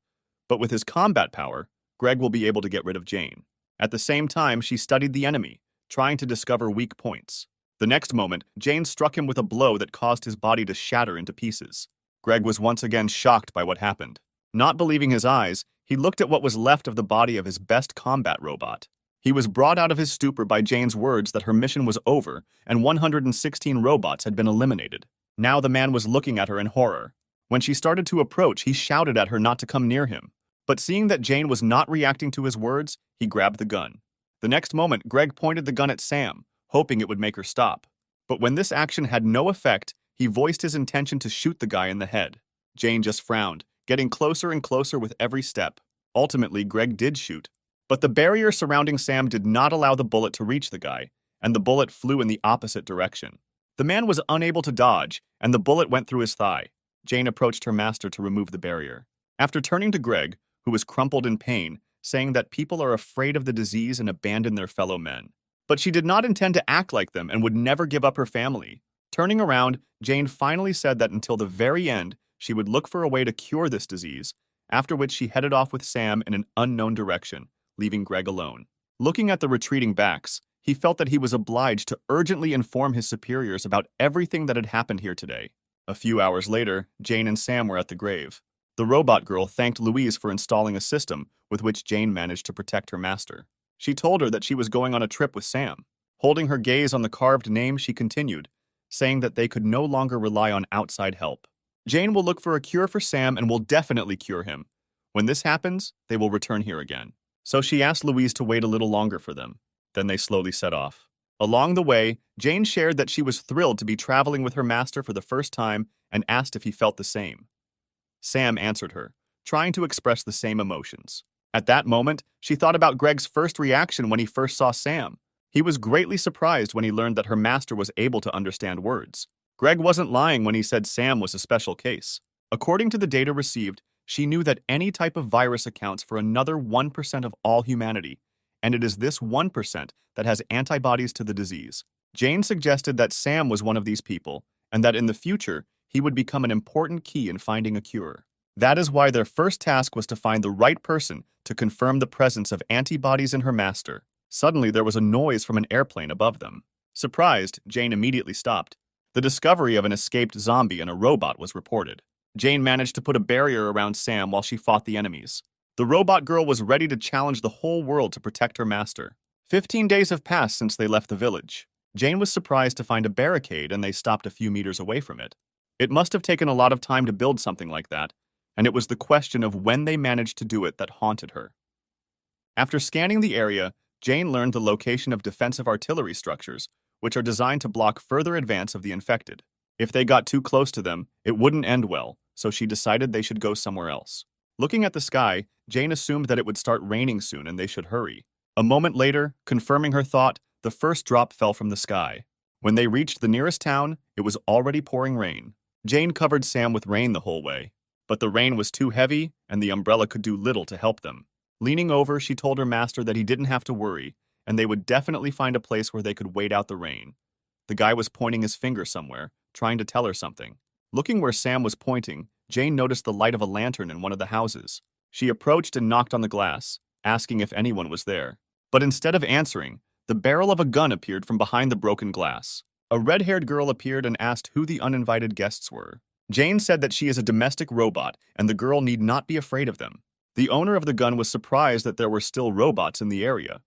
but with his combat power, Greg will be able to get rid of Jane. At the same time, she studied the enemy, trying to discover weak points. The next moment, Jane struck him with a blow that caused his body to shatter into pieces. Greg was once again shocked by what happened. Not believing his eyes, he looked at what was left of the body of his best combat robot. He was brought out of his stupor by Jane's words that her mission was over and 116 robots had been eliminated. Now the man was looking at her in horror. When she started to approach, he shouted at her not to come near him. But seeing that Jane was not reacting to his words, he grabbed the gun. The next moment, Greg pointed the gun at Sam, hoping it would make her stop. But when this action had no effect, he voiced his intention to shoot the guy in the head. Jane just frowned, getting closer and closer with every step. Ultimately, Greg did shoot. But the barrier surrounding Sam did not allow the bullet to reach the guy, and the bullet flew in the opposite direction. The man was unable to dodge, and the bullet went through his thigh. Jane approached her master to remove the barrier. After turning to Greg, who was crumpled in pain, saying that people are afraid of the disease and abandon their fellow men. But she did not intend to act like them and would never give up her family. Turning around, Jane finally said that until the very end, she would look for a way to cure this disease, after which she headed off with Sam in an unknown direction, leaving Greg alone. Looking at the retreating backs, he felt that he was obliged to urgently inform his superiors about everything that had happened here today. A few hours later, Jane and Sam were at the grave. The robot girl thanked Louise for installing a system with which Jane managed to protect her master. She told her that she was going on a trip with Sam. Holding her gaze on the carved name, she continued, saying that they could no longer rely on outside help. Jane will look for a cure for Sam and will definitely cure him. When this happens, they will return here again. So she asked Louise to wait a little longer for them. Then they slowly set off. Along the way, Jane shared that she was thrilled to be traveling with her master for the first time and asked if he felt the same. Sam answered her, trying to express the same emotions. At that moment, she thought about Greg's first reaction when he first saw Sam. He was greatly surprised when he learned that her master was able to understand words. Greg wasn't lying when he said Sam was a special case. According to the data received, she knew that any type of virus accounts for another 1% of all humanity, and it is this 1% that has antibodies to the disease. Jane suggested that Sam was one of these people, and that in the future, he would become an important key in finding a cure. That is why their first task was to find the right person to confirm the presence of antibodies in her master. Suddenly, there was a noise from an airplane above them. Surprised, Jane immediately stopped. The discovery of an escaped zombie and a robot was reported. Jane managed to put a barrier around Sam while she fought the enemies. The robot girl was ready to challenge the whole world to protect her master. 15 days have passed since they left the village. Jane was surprised to find a barricade and they stopped a few meters away from it. It must have taken a lot of time to build something like that, and it was the question of when they managed to do it that haunted her. After scanning the area, Jane learned the location of defensive artillery structures, which are designed to block further advance of the infected. If they got too close to them, it wouldn't end well, so she decided they should go somewhere else. Looking at the sky, Jane assumed that it would start raining soon and they should hurry. A moment later, confirming her thought, the first drop fell from the sky. When they reached the nearest town, it was already pouring rain. Jane covered Sam with rain the whole way, but the rain was too heavy and the umbrella could do little to help them. Leaning over, she told her master that he didn't have to worry, and they would definitely find a place where they could wait out the rain. The guy was pointing his finger somewhere, trying to tell her something. Looking where Sam was pointing, Jane noticed the light of a lantern in one of the houses. She approached and knocked on the glass, asking if anyone was there. But instead of answering, the barrel of a gun appeared from behind the broken glass. A red-haired girl appeared and asked who the uninvited guests were. Jane said that she is a domestic robot and the girl need not be afraid of them. The owner of the gun was surprised that there were still robots in the area.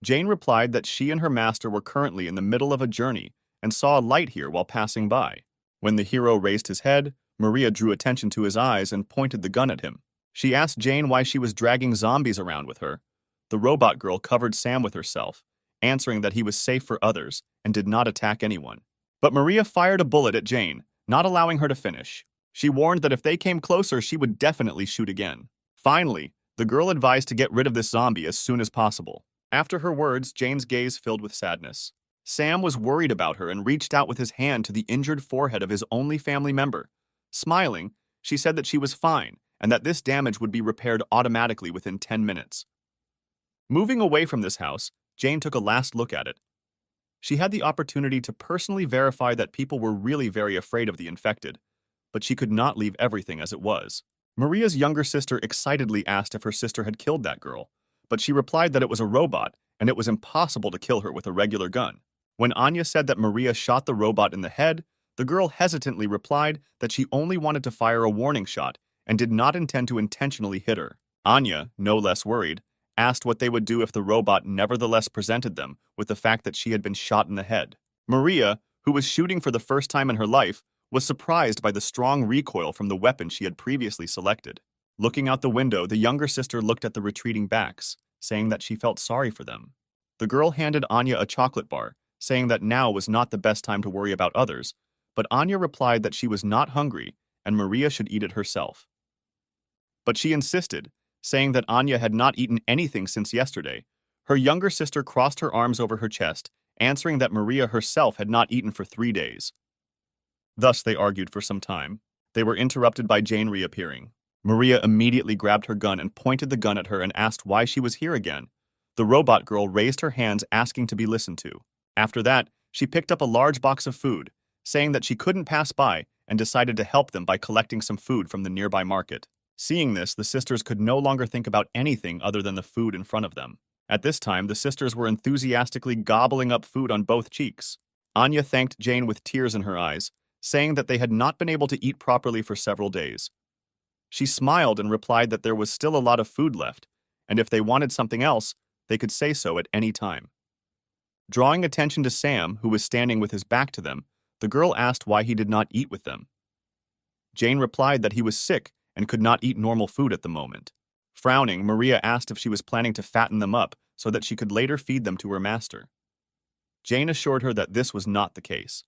Jane replied that she and her master were currently in the middle of a journey and saw a light here while passing by. When the hero raised his head, Maria drew attention to his eyes and pointed the gun at him. She asked Jane why she was dragging zombies around with her. The robot girl covered Sam with herself, answering that he was safe for others and did not attack anyone. But Maria fired a bullet at Jane, not allowing her to finish. She warned that if they came closer, she would definitely shoot again. Finally, the girl advised to get rid of this zombie as soon as possible. After her words, Jane's gaze filled with sadness. Sam was worried about her and reached out with his hand to the injured forehead of his only family member. Smiling, she said that she was fine and that this damage would be repaired automatically within 10 minutes. Moving away from this house, Jane took a last look at it. She had the opportunity to personally verify that people were really very afraid of the infected, but she could not leave everything as it was. Maria's younger sister excitedly asked if her sister had killed that girl, but she replied that it was a robot and it was impossible to kill her with a regular gun. When Anya said that Maria shot the robot in the head, the girl hesitantly replied that she only wanted to fire a warning shot and did not intend to intentionally hit her. Anya, no less worried, asked what they would do if the robot nevertheless presented them with the fact that she had been shot in the head. Maria, who was shooting for the first time in her life, was surprised by the strong recoil from the weapon she had previously selected. Looking out the window, the younger sister looked at the retreating backs, saying that she felt sorry for them. The girl handed Anya a chocolate bar, saying that now was not the best time to worry about others, but Anya replied that she was not hungry and Maria should eat it herself. But she insisted, saying that Anya had not eaten anything since yesterday. Her younger sister crossed her arms over her chest, answering that Maria herself had not eaten for 3 days. Thus they argued for some time. They were interrupted by Jane reappearing. Maria immediately grabbed her gun and pointed the gun at her and asked why she was here again. The robot girl raised her hands asking to be listened to. After that, she picked up a large box of food, saying that she couldn't pass by and decided to help them by collecting some food from the nearby market. Seeing this, the sisters could no longer think about anything other than the food in front of them. At this time, the sisters were enthusiastically gobbling up food on both cheeks. Anya thanked Jane with tears in her eyes, saying that they had not been able to eat properly for several days. She smiled and replied that there was still a lot of food left, and if they wanted something else, they could say so at any time. Drawing attention to Sam, who was standing with his back to them, the girl asked why he did not eat with them. Jane replied that he was sick and could not eat normal food at the moment. Frowning, Maria asked if she was planning to fatten them up so that she could later feed them to her master. Jane assured her that this was not the case.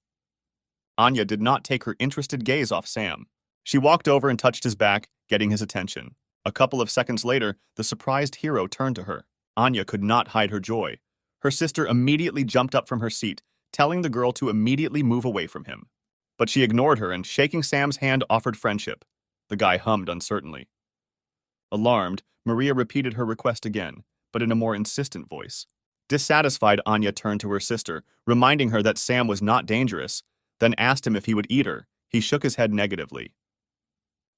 Anya did not take her interested gaze off Sam. She walked over and touched his back, getting his attention. A couple of seconds later, the surprised hero turned to her. Anya could not hide her joy. Her sister immediately jumped up from her seat, telling the girl to immediately move away from him. But she ignored her and, shaking Sam's hand, offered friendship. The guy hummed uncertainly. Alarmed, Maria repeated her request again, but in a more insistent voice. Dissatisfied, Anya turned to her sister, reminding her that Sam was not dangerous, then asked him if he would eat her. He shook his head negatively.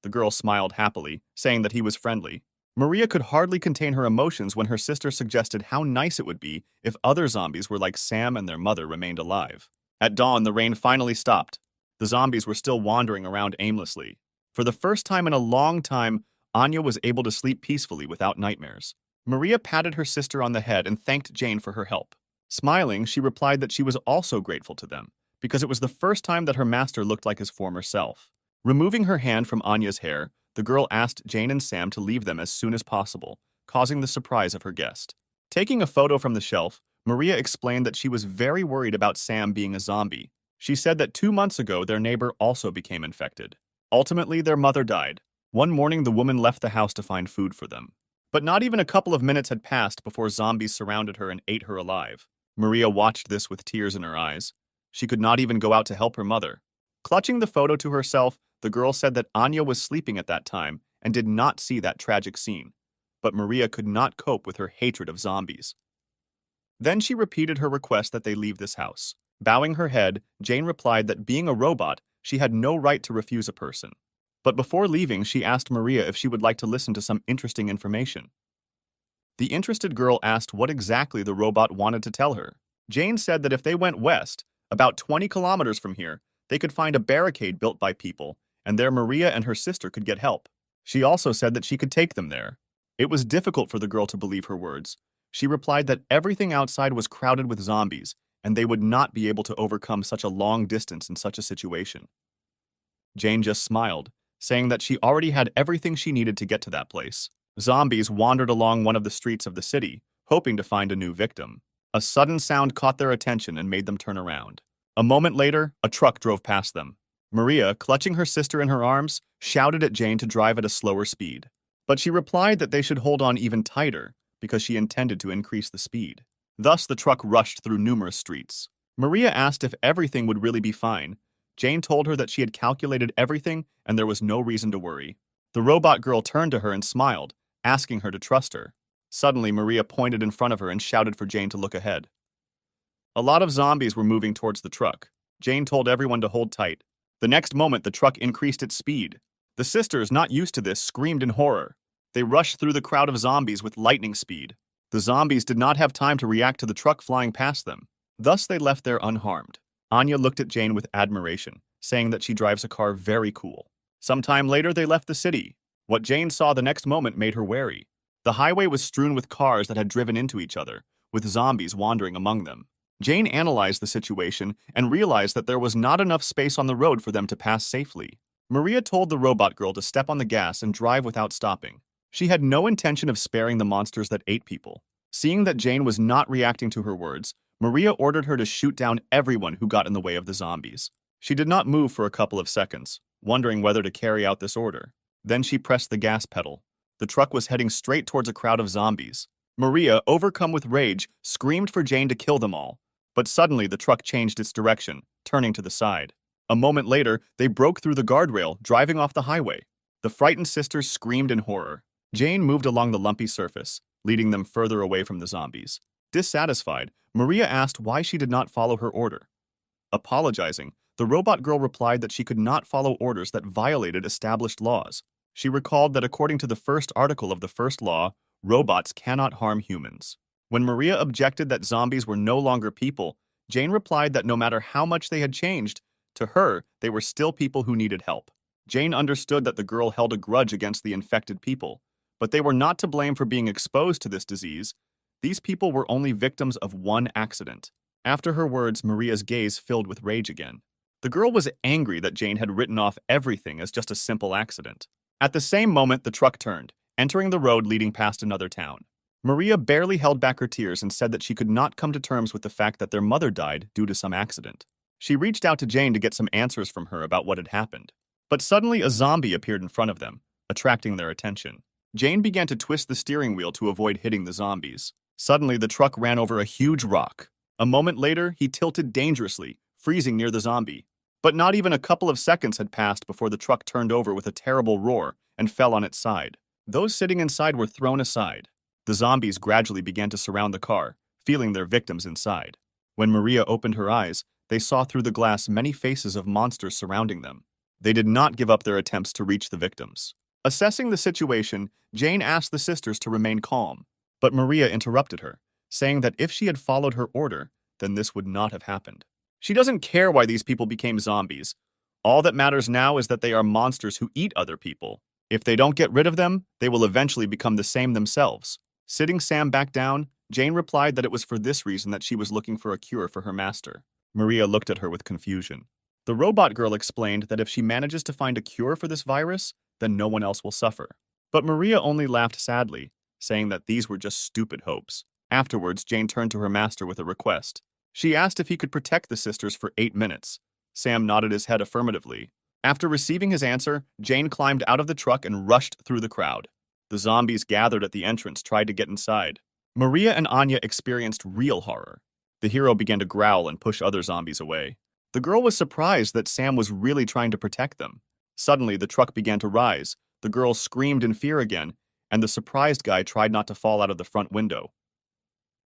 The girl smiled happily, saying that he was friendly. Maria could hardly contain her emotions when her sister suggested how nice it would be if other zombies were like Sam and their mother remained alive. At dawn, the rain finally stopped. The zombies were still wandering around aimlessly. For the first time in a long time, Anya was able to sleep peacefully without nightmares. Maria patted her sister on the head and thanked Jane for her help. Smiling, she replied that she was also grateful to them, because it was the first time that her master looked like his former self. Removing her hand from Anya's hair, the girl asked Jane and Sam to leave them as soon as possible, causing the surprise of her guest. Taking a photo from the shelf, Maria explained that she was very worried about Sam being a zombie. She said that 2 months ago their neighbor also became infected. Ultimately, their mother died. One morning, the woman left the house to find food for them. But not even a couple of minutes had passed before zombies surrounded her and ate her alive. Maria watched this with tears in her eyes. She could not even go out to help her mother. Clutching the photo to herself, the girl said that Anya was sleeping at that time and did not see that tragic scene. But Maria could not cope with her hatred of zombies. Then she repeated her request that they leave this house. Bowing her head, Jane replied that being a robot, she had no right to refuse a person. But before leaving, she asked Maria if she would like to listen to some interesting information. The interested girl asked what exactly the robot wanted to tell her. Jane said that if they went west, about 20 kilometers from here, they could find a barricade built by people, and there Maria and her sister could get help. She also said that she could take them there. It was difficult for the girl to believe her words. She replied that everything outside was crowded with zombies, and they would not be able to overcome such a long distance in such a situation. Jane just smiled, saying that she already had everything she needed to get to that place. Zombies wandered along one of the streets of the city, hoping to find a new victim. A sudden sound caught their attention and made them turn around. A moment later, a truck drove past them. Maria, clutching her sister in her arms, shouted at Jane to drive at a slower speed. But she replied that they should hold on even tighter, because she intended to increase the speed. Thus, the truck rushed through numerous streets. Maria asked if everything would really be fine. Jane told her that she had calculated everything and there was no reason to worry. The robot girl turned to her and smiled, asking her to trust her. Suddenly, Maria pointed in front of her and shouted for Jane to look ahead. A lot of zombies were moving towards the truck. Jane told everyone to hold tight. The next moment, the truck increased its speed. The sisters, not used to this, screamed in horror. They rushed through the crowd of zombies with lightning speed. The zombies did not have time to react to the truck flying past them. Thus, they left there unharmed. Anya looked at Jane with admiration, saying that she drives a car very cool. Sometime later, they left the city. What Jane saw the next moment made her wary. The highway was strewn with cars that had driven into each other, with zombies wandering among them. Jane analyzed the situation and realized that there was not enough space on the road for them to pass safely. Maria told the robot girl to step on the gas and drive without stopping. She had no intention of sparing the monsters that ate people. Seeing that Jane was not reacting to her words, Maria ordered her to shoot down everyone who got in the way of the zombies. She did not move for a couple of seconds, wondering whether to carry out this order. Then she pressed the gas pedal. The truck was heading straight towards a crowd of zombies. Maria, overcome with rage, screamed for Jane to kill them all. But suddenly the truck changed its direction, turning to the side. A moment later, they broke through the guardrail, driving off the highway. The frightened sisters screamed in horror. Jane moved along the lumpy surface, leading them further away from the zombies. Dissatisfied, Maria asked why she did not follow her order. Apologizing, the robot girl replied that she could not follow orders that violated established laws. She recalled that according to the first article of the first law, robots cannot harm humans. When Maria objected that zombies were no longer people, Jane replied that no matter how much they had changed, to her, they were still people who needed help. Jane understood that the girl held a grudge against the infected people, but they were not to blame for being exposed to this disease. These people were only victims of one accident. After her words, Maria's gaze filled with rage again. The girl was angry that Jane had written off everything as just a simple accident. At the same moment, the truck turned, entering the road leading past another town. Maria barely held back her tears and said that she could not come to terms with the fact that their mother died due to some accident. She reached out to Jane to get some answers from her about what had happened. But suddenly a zombie appeared in front of them, attracting their attention. Jane began to twist the steering wheel to avoid hitting the zombies. Suddenly, the truck ran over a huge rock. A moment later, he tilted dangerously, freezing near the zombie. But not even a couple of seconds had passed before the truck turned over with a terrible roar and fell on its side. Those sitting inside were thrown aside. The zombies gradually began to surround the car, feeling their victims inside. When Maria opened her eyes, they saw through the glass many faces of monsters surrounding them. They did not give up their attempts to reach the victims. Assessing the situation, Jane asked the sisters to remain calm, but Maria interrupted her, saying that if she had followed her order, then this would not have happened. She doesn't care why these people became zombies. All that matters now is that they are monsters who eat other people. If they don't get rid of them, they will eventually become the same themselves. Sitting Sam back down, Jane replied that it was for this reason that she was looking for a cure for her master. Maria looked at her with confusion. The robot girl explained that if she manages to find a cure for this virus, then no one else will suffer. But Maria only laughed sadly, saying that these were just stupid hopes. Afterwards, Jane turned to her master with a request. She asked if he could protect the sisters for 8 minutes. Sam nodded his head affirmatively. After receiving his answer, Jane climbed out of the truck and rushed through the crowd. The zombies gathered at the entrance tried to get inside. Maria and Anya experienced real horror. The hero began to growl and push other zombies away. The girl was surprised that Sam was really trying to protect them. Suddenly, the truck began to rise. The girl screamed in fear again, and the surprised guy tried not to fall out of the front window.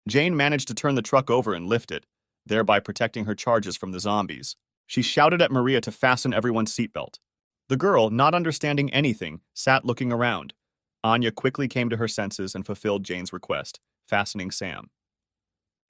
Jane managed to turn the truck over and lift it, thereby protecting her charges from the zombies. She shouted at Maria to fasten everyone's seatbelt. The girl, not understanding anything, sat looking around. Anya quickly came to her senses and fulfilled Jane's request, fastening Sam.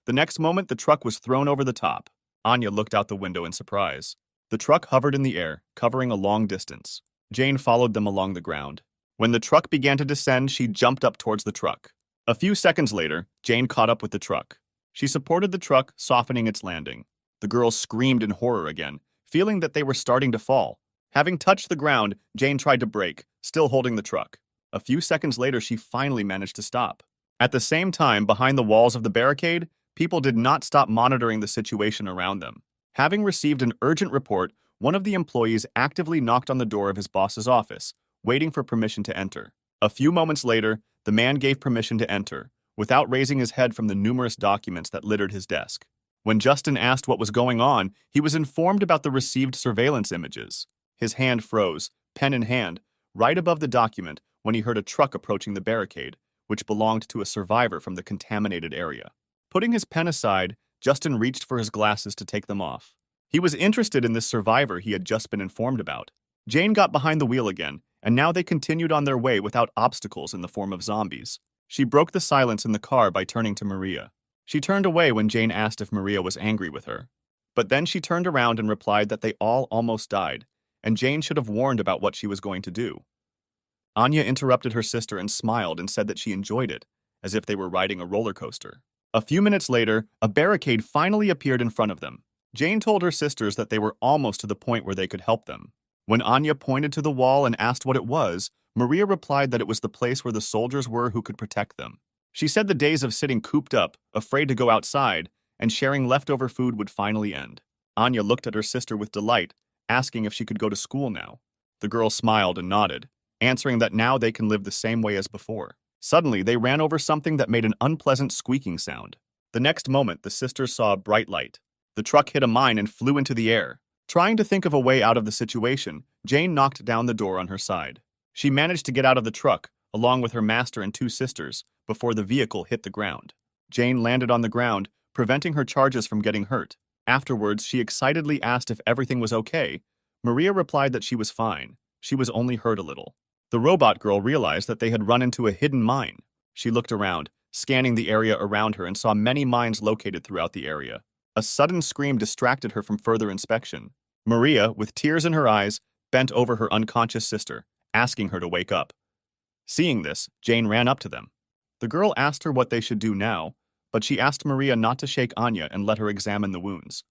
The next moment, the truck was thrown over the top. Anya looked out the window in surprise. The truck hovered in the air, covering a long distance. Jane followed them along the ground. When the truck began to descend, she jumped up towards the truck. A few seconds later, Jane caught up with the truck. She supported the truck, softening its landing. The girls screamed in horror again, feeling that they were starting to fall. Having touched the ground, Jane tried to brake, still holding the truck. A few seconds later, she finally managed to stop. At the same time, behind the walls of the barricade, people did not stop monitoring the situation around them. Having received an urgent report, one of the employees actively knocked on the door of his boss's office, waiting for permission to enter. A few moments later, the man gave permission to enter, without raising his head from the numerous documents that littered his desk. When Justin asked what was going on, he was informed about the received surveillance images. His hand froze, pen in hand, right above the document when he heard a truck approaching the barricade, which belonged to a survivor from the contaminated area. Putting his pen aside, Justin reached for his glasses to take them off. He was interested in this survivor he had just been informed about. Jane got behind the wheel again, and now they continued on their way without obstacles in the form of zombies. She broke the silence in the car by turning to Maria. She turned away when Jane asked if Maria was angry with her. But then she turned around and replied that they all almost died, and Jane should have warned about what she was going to do. Anya interrupted her sister and smiled and said that she enjoyed it, as if they were riding a roller coaster. A few minutes later, a barricade finally appeared in front of them. Jane told her sisters that they were almost to the point where they could help them. When Anya pointed to the wall and asked what it was, Maria replied that it was the place where the soldiers were who could protect them. She said the days of sitting cooped up, afraid to go outside, and sharing leftover food would finally end. Anya looked at her sister with delight, asking if she could go to school now. The girl smiled and nodded, answering that now they can live the same way as before. Suddenly, they ran over something that made an unpleasant squeaking sound. The next moment, the sisters saw a bright light. The truck hit a mine and flew into the air. Trying to think of a way out of the situation, Jane knocked down the door on her side. She managed to get out of the truck, along with her master and two sisters, before the vehicle hit the ground. Jane landed on the ground, preventing her charges from getting hurt. Afterwards, she excitedly asked if everything was okay. Maria replied that she was fine. She was only hurt a little. The robot girl realized that they had run into a hidden mine. She looked around, scanning the area around her, and saw many mines located throughout the area. A sudden scream distracted her from further inspection. Maria, with tears in her eyes, bent over her unconscious sister, asking her to wake up. Seeing this, Jane ran up to them. The girl asked her what they should do now, but she asked Maria not to shake Anya and let her examine the wounds.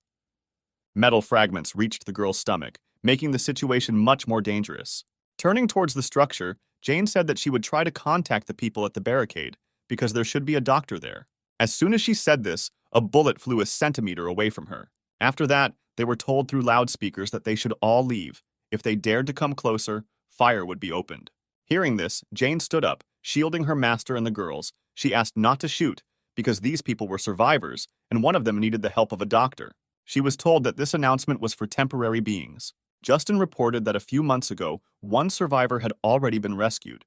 Metal fragments reached the girl's stomach, making the situation much more dangerous. Turning towards the structure, Jane said that she would try to contact the people at the barricade, because there should be a doctor there. As soon as she said this, a bullet flew a centimeter away from her. After that, they were told through loudspeakers that they should all leave. If they dared to come closer, fire would be opened. Hearing this, Jane stood up, shielding her master and the girls. She asked not to shoot, because these people were survivors, and one of them needed the help of a doctor. She was told that this announcement was for temporary beings. Justin reported that a few months ago, one survivor had already been rescued,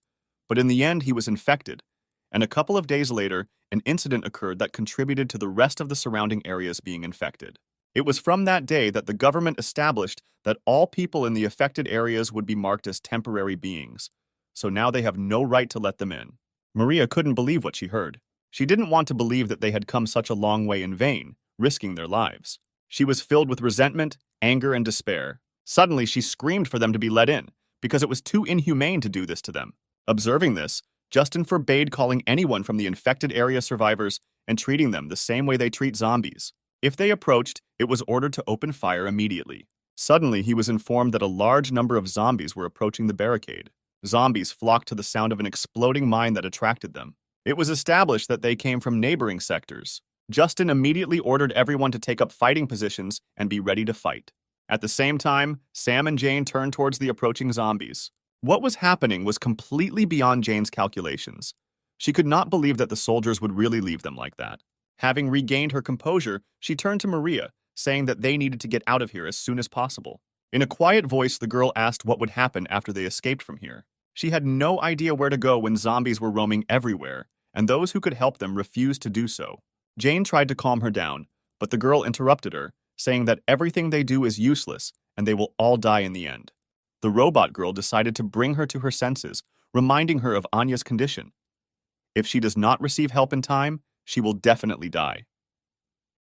but in the end he was infected, and a couple of days later, an incident occurred that contributed to the rest of the surrounding areas being infected. It was from that day that the government established that all people in the affected areas would be marked as temporary beings, so now they have no right to let them in. Maria couldn't believe what she heard. She didn't want to believe that they had come such a long way in vain, risking their lives. She was filled with resentment, anger, and despair. Suddenly, she screamed for them to be let in, because it was too inhumane to do this to them. Observing this, Justin forbade calling anyone from the infected area survivors and treating them the same way they treat zombies. If they approached, it was ordered to open fire immediately. Suddenly, he was informed that a large number of zombies were approaching the barricade. Zombies flocked to the sound of an exploding mine that attracted them. It was established that they came from neighboring sectors. Justin immediately ordered everyone to take up fighting positions and be ready to fight. At the same time, Sam and Jane turned towards the approaching zombies. What was happening was completely beyond Jane's calculations. She could not believe that the soldiers would really leave them like that. Having regained her composure, she turned to Maria, saying that they needed to get out of here as soon as possible. In a quiet voice, the girl asked what would happen after they escaped from here. She had no idea where to go when zombies were roaming everywhere, and those who could help them refused to do so. Jane tried to calm her down, but the girl interrupted her, saying that everything they do is useless and they will all die in the end. The robot girl decided to bring her to her senses, reminding her of Anya's condition. If she does not receive help in time, she will definitely die.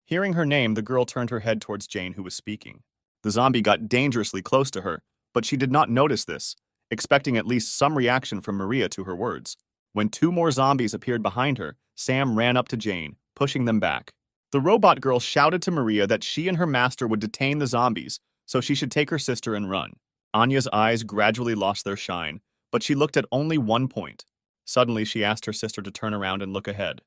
Hearing her name, the girl turned her head towards Jane, who was speaking. The zombie got dangerously close to her, but she did not notice this, expecting at least some reaction from Maria to her words. When two more zombies appeared behind her, Sam ran up to Jane, pushing them back. The robot girl shouted to Maria that she and her master would detain the zombies, so she should take her sister and run. Anya's eyes gradually lost their shine, but she looked at only one point. Suddenly, she asked her sister to turn around and look ahead.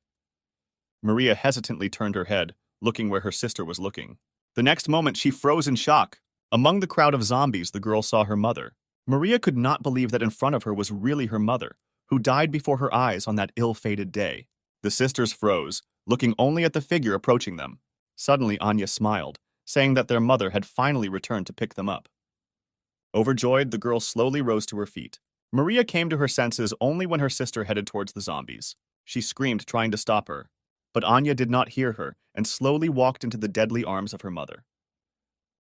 Maria hesitantly turned her head, looking where her sister was looking. The next moment, she froze in shock. Among the crowd of zombies, the girl saw her mother. Maria could not believe that in front of her was really her mother, who died before her eyes on that ill-fated day. The sisters froze, looking only at the figure approaching them. Suddenly, Anya smiled, saying that their mother had finally returned to pick them up. Overjoyed, the girl slowly rose to her feet. Maria came to her senses only when her sister headed towards the zombies. She screamed, trying to stop her, but Anya did not hear her and slowly walked into the deadly arms of her mother.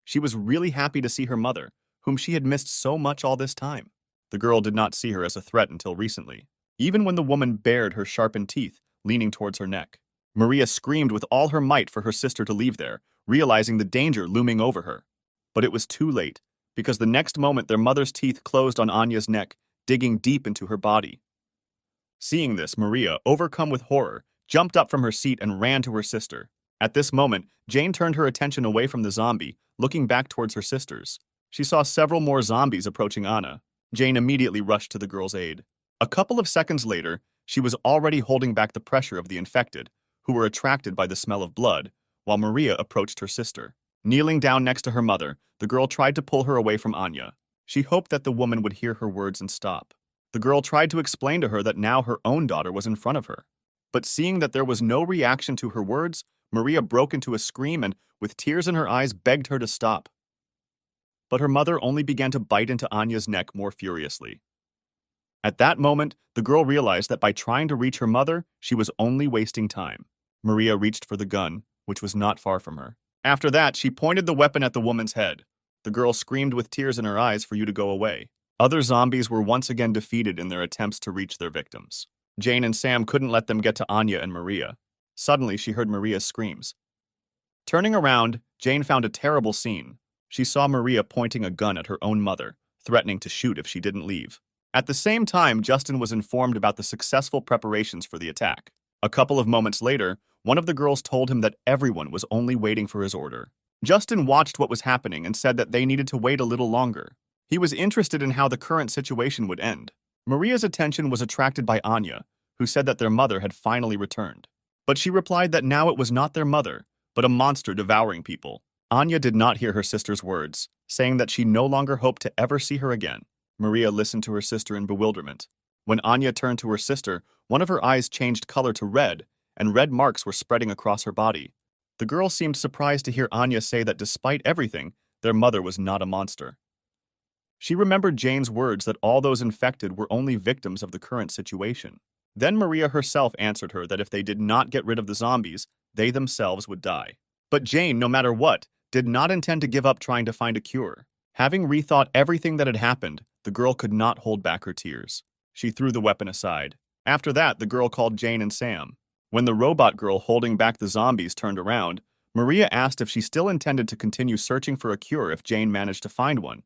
She was really happy to see her mother, whom she had missed so much all this time. The girl did not see her as a threat until recently, even when the woman bared her sharpened teeth, leaning towards her neck. Maria screamed with all her might for her sister to leave there, realizing the danger looming over her. But it was too late, because the next moment their mother's teeth closed on Anya's neck, digging deep into her body. Seeing this, Maria, overcome with horror, jumped up from her seat and ran to her sister. At this moment, Jane turned her attention away from the zombie, looking back towards her sisters. She saw several more zombies approaching Anna. Jane immediately rushed to the girl's aid. A couple of seconds later, she was already holding back the pressure of the infected, who were attracted by the smell of blood, while Maria approached her sister. Kneeling down next to her mother, the girl tried to pull her away from Anya. She hoped that the woman would hear her words and stop. The girl tried to explain to her that now her own daughter was in front of her. But seeing that there was no reaction to her words, Maria broke into a scream and, with tears in her eyes, begged her to stop. But her mother only began to bite into Anya's neck more furiously. At that moment, the girl realized that by trying to reach her mother, she was only wasting time. Maria reached for the gun, which was not far from her. After that, she pointed the weapon at the woman's head. The girl screamed with tears in her eyes for you to go away. Other zombies were once again defeated in their attempts to reach their victims. Jane and Sam couldn't let them get to Anya and Maria. Suddenly, she heard Maria's screams. Turning around, Jane found a terrible scene. She saw Maria pointing a gun at her own mother, threatening to shoot if she didn't leave. At the same time, Justin was informed about the successful preparations for the attack. A couple of moments later, one of the girls told him that everyone was only waiting for his order. Justin watched what was happening and said that they needed to wait a little longer. He was interested in how the current situation would end. Maria's attention was attracted by Anya, who said that their mother had finally returned. But she replied that now it was not their mother, but a monster devouring people. Anya did not hear her sister's words, saying that she no longer hoped to ever see her again. Maria listened to her sister in bewilderment. When Anya turned to her sister, one of her eyes changed color to red, and red marks were spreading across her body. The girl seemed surprised to hear Anya say that despite everything, their mother was not a monster. She remembered Jane's words that all those infected were only victims of the current situation. Then Maria herself answered her that if they did not get rid of the zombies, they themselves would die. But Jane, no matter what, did not intend to give up trying to find a cure. Having rethought everything that had happened, the girl could not hold back her tears. She threw the weapon aside. After that, the girl called Jane and Sam. When the robot girl holding back the zombies turned around, Maria asked if she still intended to continue searching for a cure if Jane managed to find one.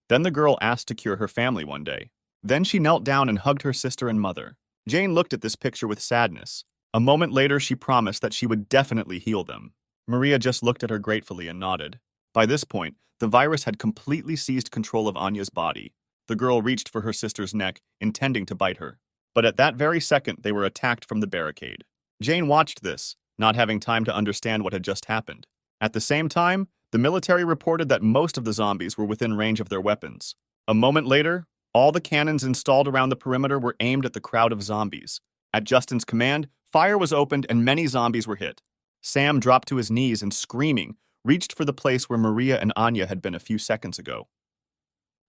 Then the girl asked to cure her family one day. Then she knelt down and hugged her sister and mother. Jane looked at this picture with sadness. A moment later, she promised that she would definitely heal them. Maria just looked at her gratefully and nodded. By this point, the virus had completely seized control of Anya's body. The girl reached for her sister's neck, intending to bite her. But at that very second, they were attacked from the barricade. Jane watched this, not having time to understand what had just happened. At the same time, the military reported that most of the zombies were within range of their weapons. A moment later, all the cannons installed around the perimeter were aimed at the crowd of zombies. At Justin's command, fire was opened and many zombies were hit. Sam dropped to his knees and, screaming, reached for the place where Maria and Anya had been a few seconds ago.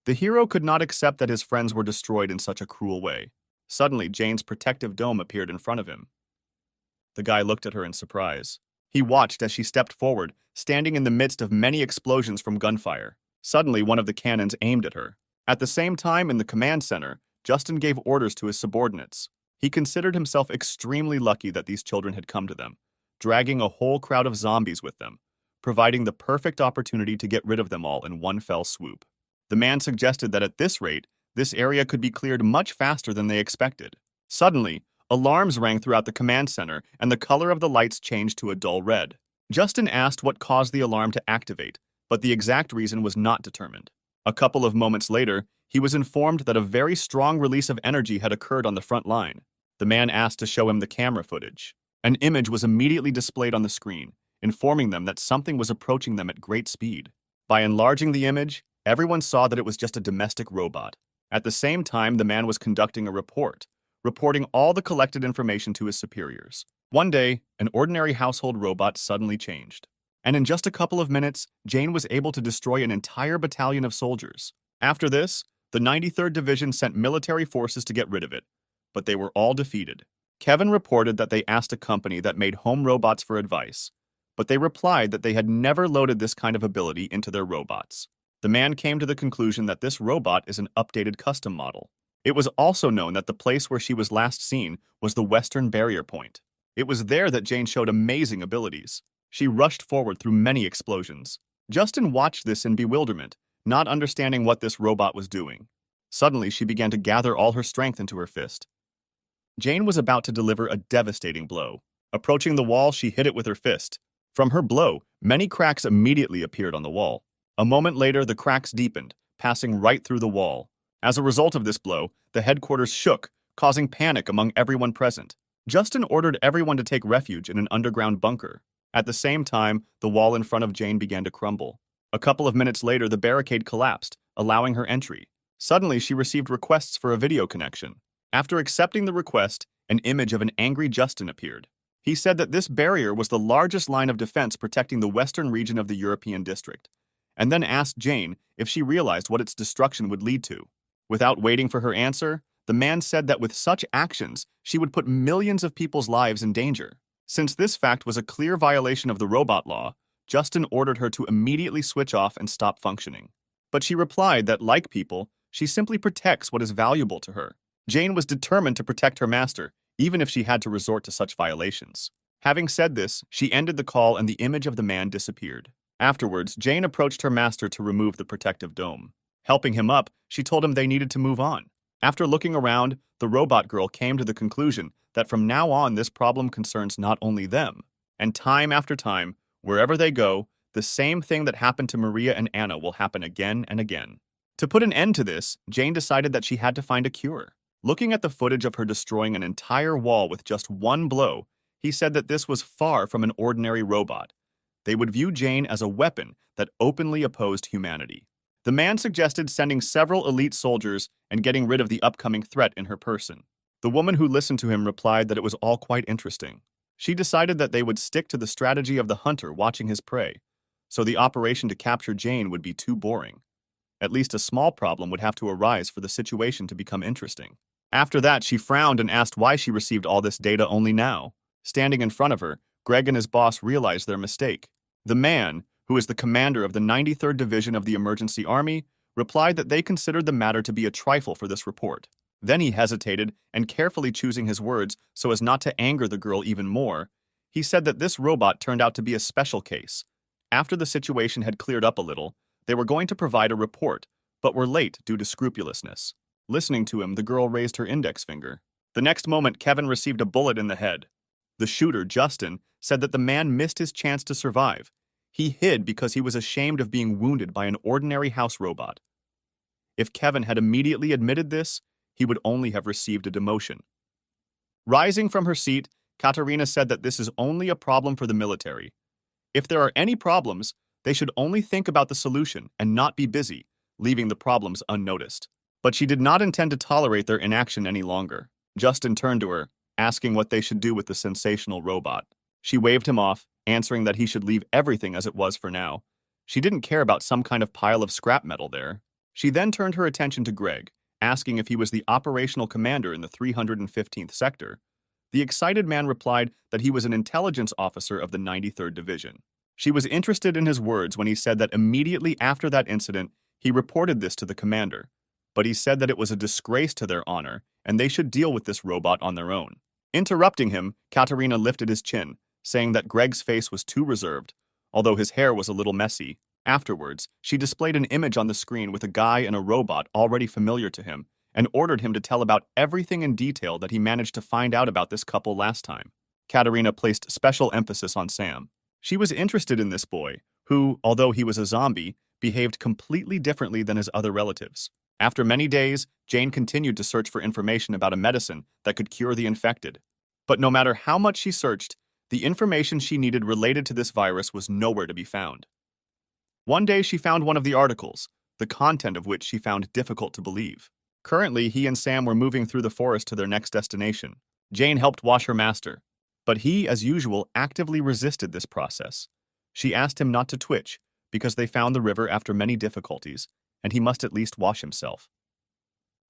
The hero could not accept that his friends were destroyed in such a cruel way. Suddenly, Jane's protective dome appeared in front of him. The guy looked at her in surprise. He watched as she stepped forward, standing in the midst of many explosions from gunfire. Suddenly, one of the cannons aimed at her. At the same time, in the command center, Justin gave orders to his subordinates. He considered himself extremely lucky that these children had come to them, dragging a whole crowd of zombies with them, providing the perfect opportunity to get rid of them all in one fell swoop. The man suggested that at this rate, this area could be cleared much faster than they expected. Suddenly, alarms rang throughout the command center, and the color of the lights changed to a dull red. Justin asked what caused the alarm to activate, but the exact reason was not determined. A couple of moments later, he was informed that a very strong release of energy had occurred on the front line. The man asked to show him the camera footage. An image was immediately displayed on the screen, informing them that something was approaching them at great speed. By enlarging the image, everyone saw that it was just a domestic robot. At the same time, the man was conducting a report, reporting all the collected information to his superiors. One day, an ordinary household robot suddenly changed. And in just a couple of minutes, Jane was able to destroy an entire battalion of soldiers. After this, the 93rd Division sent military forces to get rid of it, but they were all defeated. Kevin reported that they asked a company that made home robots for advice, but they replied that they had never loaded this kind of ability into their robots. The man came to the conclusion that this robot is an updated custom model. It was also known that the place where she was last seen was the Western Barrier Point. It was there that Jane showed amazing abilities. She rushed forward through many explosions. Justin watched this in bewilderment, not understanding what this robot was doing. Suddenly, she began to gather all her strength into her fist. Jane was about to deliver a devastating blow. Approaching the wall, she hit it with her fist. From her blow, many cracks immediately appeared on the wall. A moment later, the cracks deepened, passing right through the wall. As a result of this blow, the headquarters shook, causing panic among everyone present. Justin ordered everyone to take refuge in an underground bunker. At the same time, the wall in front of Jane began to crumble. A couple of minutes later, the barricade collapsed, allowing her entry. Suddenly, she received requests for a video connection. After accepting the request, an image of an angry Justin appeared. He said that this barrier was the largest line of defense protecting the western region of the European district, and then asked Jane if she realized what its destruction would lead to. Without waiting for her answer, the man said that with such actions, she would put millions of people's lives in danger. Since this fact was a clear violation of the robot law, Justin ordered her to immediately switch off and stop functioning. But she replied that, like people, she simply protects what is valuable to her. Jane was determined to protect her master, even if she had to resort to such violations. Having said this, she ended the call and the image of the man disappeared. Afterwards, Jane approached her master to remove the protective dome. Helping him up, she told him they needed to move on. After looking around, the robot girl came to the conclusion that from now on this problem concerns not only them. And time after time, wherever they go, the same thing that happened to Maria and Anna will happen again and again. To put an end to this, Jane decided that she had to find a cure. Looking at the footage of her destroying an entire wall with just one blow, he said that this was far from an ordinary robot. They would view Jane as a weapon that openly opposed humanity. The man suggested sending several elite soldiers and getting rid of the upcoming threat in her person. The woman who listened to him replied that it was all quite interesting. She decided that they would stick to the strategy of the hunter watching his prey, so the operation to capture Jane would be too boring. At least a small problem would have to arise for the situation to become interesting. After that, she frowned and asked why she received all this data only now. Standing in front of her, Greg and his boss realized their mistake. The man, who is the commander of the 93rd Division of the Emergency Army, replied that they considered the matter to be a trifle for this report. Then he hesitated, and carefully choosing his words so as not to anger the girl even more, he said that this robot turned out to be a special case. After the situation had cleared up a little, they were going to provide a report, but were late due to scrupulousness. Listening to him, the girl raised her index finger. The next moment, Kevin received a bullet in the head. The shooter, Justin, said that the man missed his chance to survive. He hid because he was ashamed of being wounded by an ordinary house robot. If Kevin had immediately admitted this, he would only have received a demotion. Rising from her seat, Katarina said that this is only a problem for the military. If there are any problems, they should only think about the solution and not be busy, leaving the problems unnoticed. But she did not intend to tolerate their inaction any longer. Justin turned to her, asking what they should do with the sensational robot. She waved him off, answering that he should leave everything as it was for now. She didn't care about some kind of pile of scrap metal there. She then turned her attention to Greg, asking if he was the operational commander in the 315th sector. The excited man replied that he was an intelligence officer of the 93rd Division. She was interested in his words when he said that immediately after that incident, he reported this to the commander. But he said that it was a disgrace to their honor, and they should deal with this robot on their own. Interrupting him, Katarina lifted his chin, saying that Greg's face was too reserved, although his hair was a little messy. Afterwards, she displayed an image on the screen with a guy and a robot already familiar to him, and ordered him to tell about everything in detail that he managed to find out about this couple last time. Katarina placed special emphasis on Sam. She was interested in this boy, who, although he was a zombie, behaved completely differently than his other relatives. After many days, Jane continued to search for information about a medicine that could cure the infected. But no matter how much she searched, the information she needed related to this virus was nowhere to be found. One day she found one of the articles, the content of which she found difficult to believe. Currently, he and Sam were moving through the forest to their next destination. Jane helped wash her master, but he, as usual, actively resisted this process. She asked him not to twitch, because they found the river after many difficulties, and he must at least wash himself.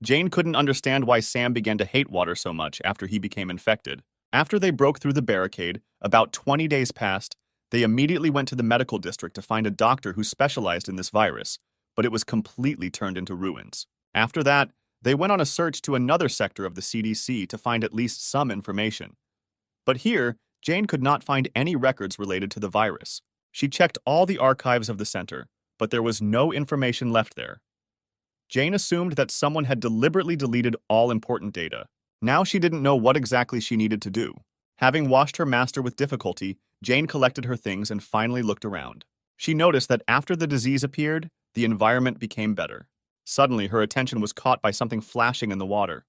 Jane couldn't understand why Sam began to hate water so much after he became infected. After they broke through the barricade, about 20 days passed. They immediately went to the medical district to find a doctor who specialized in this virus, but it was completely turned into ruins. After that, they went on a search to another sector of the CDC to find at least some information. But here, Jane could not find any records related to the virus. She checked all the archives of the center, but there was no information left there. Jane assumed that someone had deliberately deleted all important data. Now she didn't know what exactly she needed to do. Having washed her master with difficulty, Jane collected her things and finally looked around. She noticed that after the disease appeared, the environment became better. Suddenly, her attention was caught by something flashing in the water.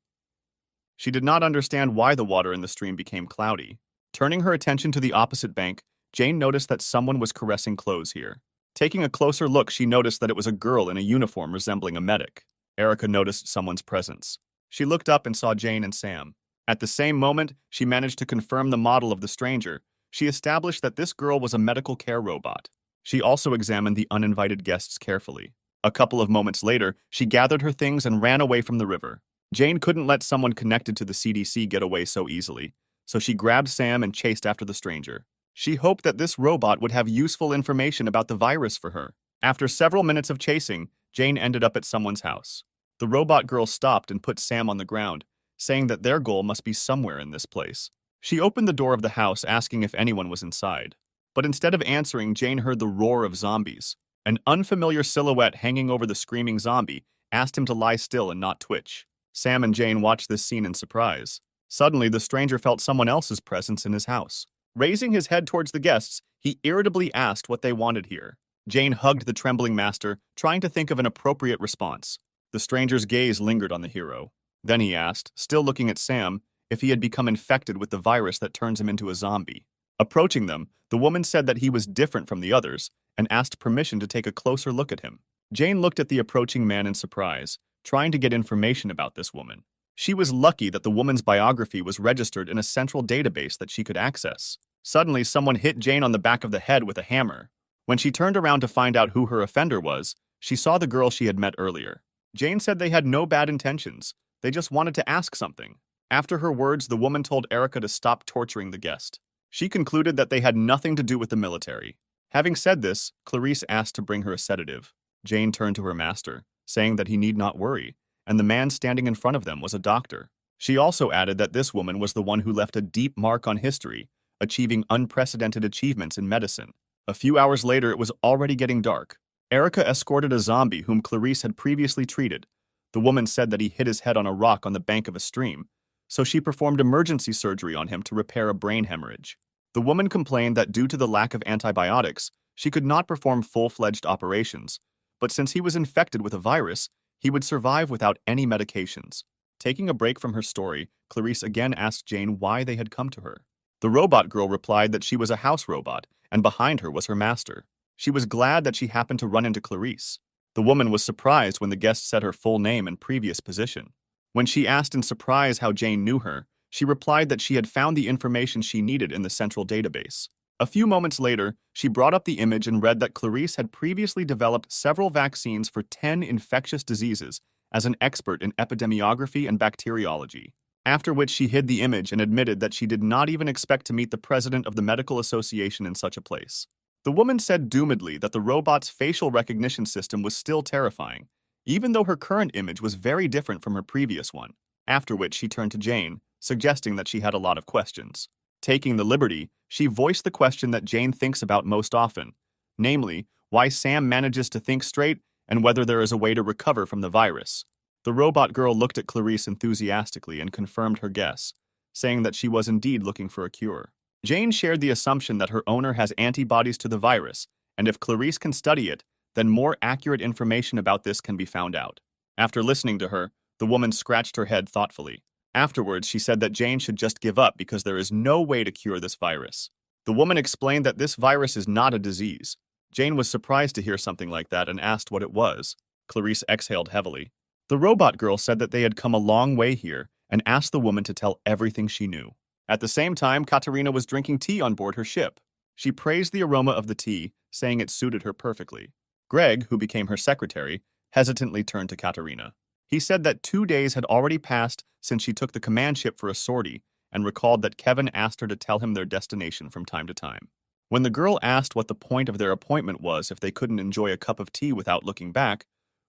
She did not understand why the water in the stream became cloudy. Turning her attention to the opposite bank, Jane noticed that someone was caressing clothes here. Taking a closer look, she noticed that it was a girl in a uniform resembling a medic. Erica noticed someone's presence. She looked up and saw Jane and Sam. At the same moment, she managed to confirm the model of the stranger. She established that this girl was a medical care robot. She also examined the uninvited guests carefully. A couple of moments later, she gathered her things and ran away from the river. Jane couldn't let someone connected to the CDC get away so easily, so she grabbed Sam and chased after the stranger. She hoped that this robot would have useful information about the virus for her. After several minutes of chasing, Jane ended up at someone's house. The robot girl stopped and put Sam on the ground, saying that their goal must be somewhere in this place. She opened the door of the house, asking if anyone was inside. But instead of answering, Jane heard the roar of zombies. An unfamiliar silhouette hanging over the screaming zombie asked him to lie still and not twitch. Sam and Jane watched this scene in surprise. Suddenly, the stranger felt someone else's presence in his house. Raising his head towards the guests, he irritably asked what they wanted here. Jane hugged the trembling master, trying to think of an appropriate response. The stranger's gaze lingered on the hero. Then he asked, still looking at Sam, if he had become infected with the virus that turns him into a zombie. Approaching them, the woman said that he was different from the others and asked permission to take a closer look at him. Jane looked at the approaching man in surprise, trying to get information about this woman. She was lucky that the woman's biography was registered in a central database that she could access. Suddenly, someone hit Jane on the back of the head with a hammer. When she turned around to find out who her offender was, she saw the girl she had met earlier. Jane said they had no bad intentions. They just wanted to ask something. After her words, the woman told Erica to stop torturing the guest. She concluded that they had nothing to do with the military. Having said this, Clarice asked to bring her a sedative. Jane turned to her master, saying that he need not worry, and the man standing in front of them was a doctor. She also added that this woman was the one who left a deep mark on history, achieving unprecedented achievements in medicine. A few hours later, it was already getting dark. Erica escorted a zombie whom Clarice had previously treated. The woman said that he hit his head on a rock on the bank of a stream, so she performed emergency surgery on him to repair a brain hemorrhage. The woman complained that due to the lack of antibiotics, she could not perform full-fledged operations, but since he was infected with a virus, he would survive without any medications. Taking a break from her story, Clarice again asked Jane why they had come to her. The robot girl replied that she was a house robot, and behind her was her master. She was glad that she happened to run into Clarice. The woman was surprised when the guest said her full name and previous position. When she asked in surprise how Jane knew her, she replied that she had found the information she needed in the central database. A few moments later, she brought up the image and read that Clarice had previously developed several vaccines for 10 infectious diseases as an expert in epidemiography and bacteriology. After which she hid the image and admitted that she did not even expect to meet the president of the medical association in such a place. The woman said doomedly that the robot's facial recognition system was still terrifying, even though her current image was very different from her previous one. After which she turned to Jane, suggesting that she had a lot of questions. Taking the liberty, she voiced the question that Jane thinks about most often, namely, why Sam manages to think straight and whether there is a way to recover from the virus. The robot girl looked at Clarice enthusiastically and confirmed her guess, saying that she was indeed looking for a cure. Jane shared the assumption that her owner has antibodies to the virus, and if Clarice can study it, then more accurate information about this can be found out. After listening to her, the woman scratched her head thoughtfully. Afterwards, she said that Jane should just give up because there is no way to cure this virus. The woman explained that this virus is not a disease. Jane was surprised to hear something like that and asked what it was. Clarice exhaled heavily. The robot girl said that they had come a long way here and asked the woman to tell everything she knew. At the same time, Katerina was drinking tea on board her ship. She praised the aroma of the tea, saying it suited her perfectly. Greg, who became her secretary, hesitantly turned to Katerina. He said that 2 days had already passed since she took the command ship for a sortie and recalled that Kevin asked her to tell him their destination from time to time. When the girl asked what the point of their appointment was if they couldn't enjoy a cup of tea without looking back,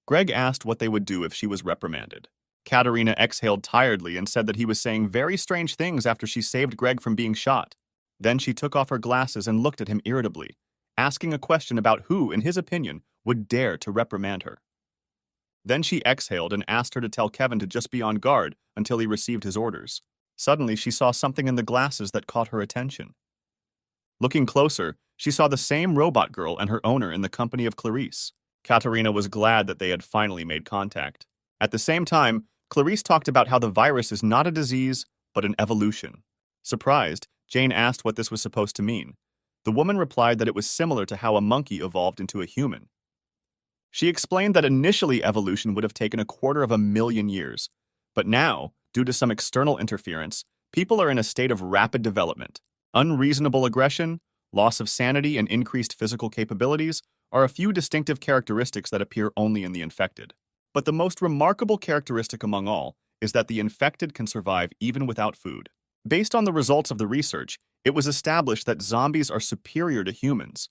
Greg asked what they would do if she was reprimanded. Katerina exhaled tiredly and said that he was saying very strange things after she saved Greg from being shot. Then she took off her glasses and looked at him irritably, asking a question about who, in his opinion, would dare to reprimand her. Then she exhaled and asked her to tell Kevin to just be on guard until he received his orders. Suddenly, she saw something in the glasses that caught her attention. Looking closer, she saw the same robot girl and her owner in the company of Clarice. Katerina was glad that they had finally made contact. At the same time, Clarice talked about how the virus is not a disease, but an evolution. Surprised, Jane asked what this was supposed to mean. The woman replied that it was similar to how a monkey evolved into a human. She explained that initially evolution would have taken 250,000 years, but now, due to some external interference, people are in a state of rapid development. Unreasonable aggression, loss of sanity, and increased physical capabilities are a few distinctive characteristics that appear only in the infected. But the most remarkable characteristic among all is that the infected can survive even without food. Based on the results of the research, it was established that zombies are superior to humans.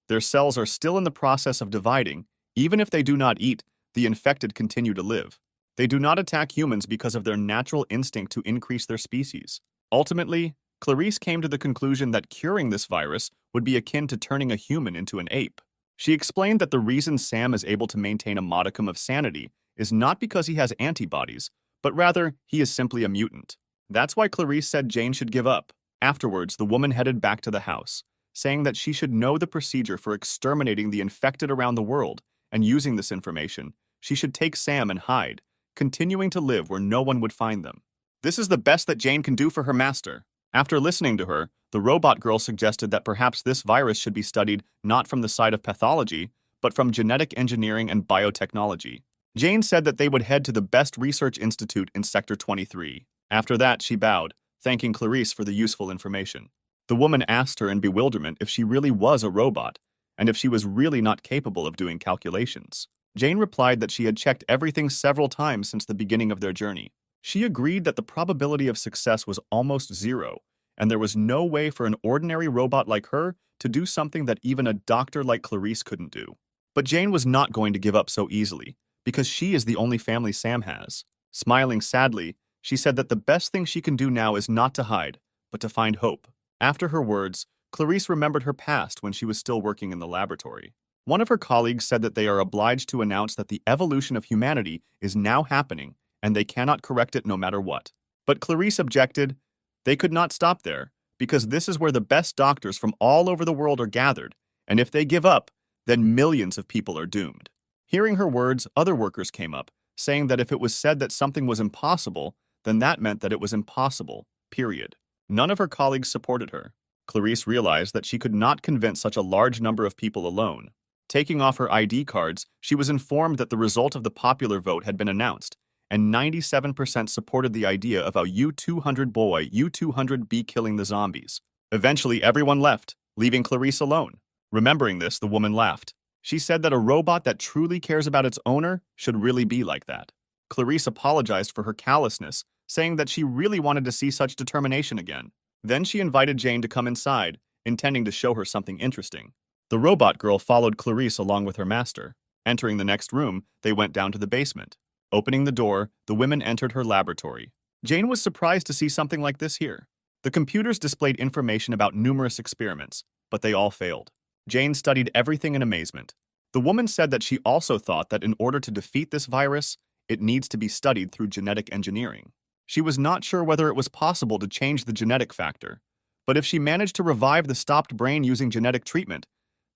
Their cells are still in the process of dividing. Even if they do not eat, the infected continue to live. They do not attack humans because of their natural instinct to increase their species. Ultimately, Clarice came to the conclusion that curing this virus would be akin to turning a human into an ape. She explained that the reason Sam is able to maintain a modicum of sanity is not because he has antibodies, but rather he is simply a mutant. That's why Clarice said Jane should give up. Afterwards, the woman headed back to the house, saying that she should know the procedure for exterminating the infected around the world, and using this information, she should take Sam and hide, continuing to live where no one would find them. This is the best that Jane can do for her master. After listening to her, the robot girl suggested that perhaps this virus should be studied not from the side of pathology, but from genetic engineering and biotechnology. Jane said that they would head to the best research institute in Sector 23. After that, she bowed, thanking Clarice for the useful information. The woman asked her in bewilderment if she really was a robot, and if she was really not capable of doing calculations. Jane replied that she had checked everything several times since the beginning of their journey. She agreed that the probability of success was almost zero, and there was no way for an ordinary robot like her to do something that even a doctor like Clarice couldn't do. But Jane was not going to give up so easily, because she is the only family Sam has. Smiling sadly, she said that the best thing she can do now is not to hide, but to find hope. After her words, Clarice remembered her past when she was still working in the laboratory. One of her colleagues said that they are obliged to announce that the evolution of humanity is now happening, and they cannot correct it no matter what. But Clarice objected. They could not stop there, because this is where the best doctors from all over the world are gathered, and if they give up, then millions of people are doomed. Hearing her words, other workers came up, saying that if it was said that something was impossible, then that meant that it was impossible, period. None of her colleagues supported her. Clarice realized that she could not convince such a large number of people alone. Taking off her ID cards, she was informed that the result of the popular vote had been announced, and 97% supported the idea of a U-200 boy, U-200 be killing the zombies. Eventually, everyone left, leaving Clarice alone. Remembering this, the woman laughed. She said that a robot that truly cares about its owner should really be like that. Clarice apologized for her callousness, saying that she really wanted to see such determination again. Then she invited Jane to come inside, intending to show her something interesting. The robot girl followed Clarice along with her master. Entering the next room, they went down to the basement. Opening the door, the women entered her laboratory. Jane was surprised to see something like this here. The computers displayed information about numerous experiments, but they all failed. Jane studied everything in amazement. The woman said that she also thought that in order to defeat this virus, it needs to be studied through genetic engineering. She was not sure whether it was possible to change the genetic factor, but if she managed to revive the stopped brain using genetic treatment,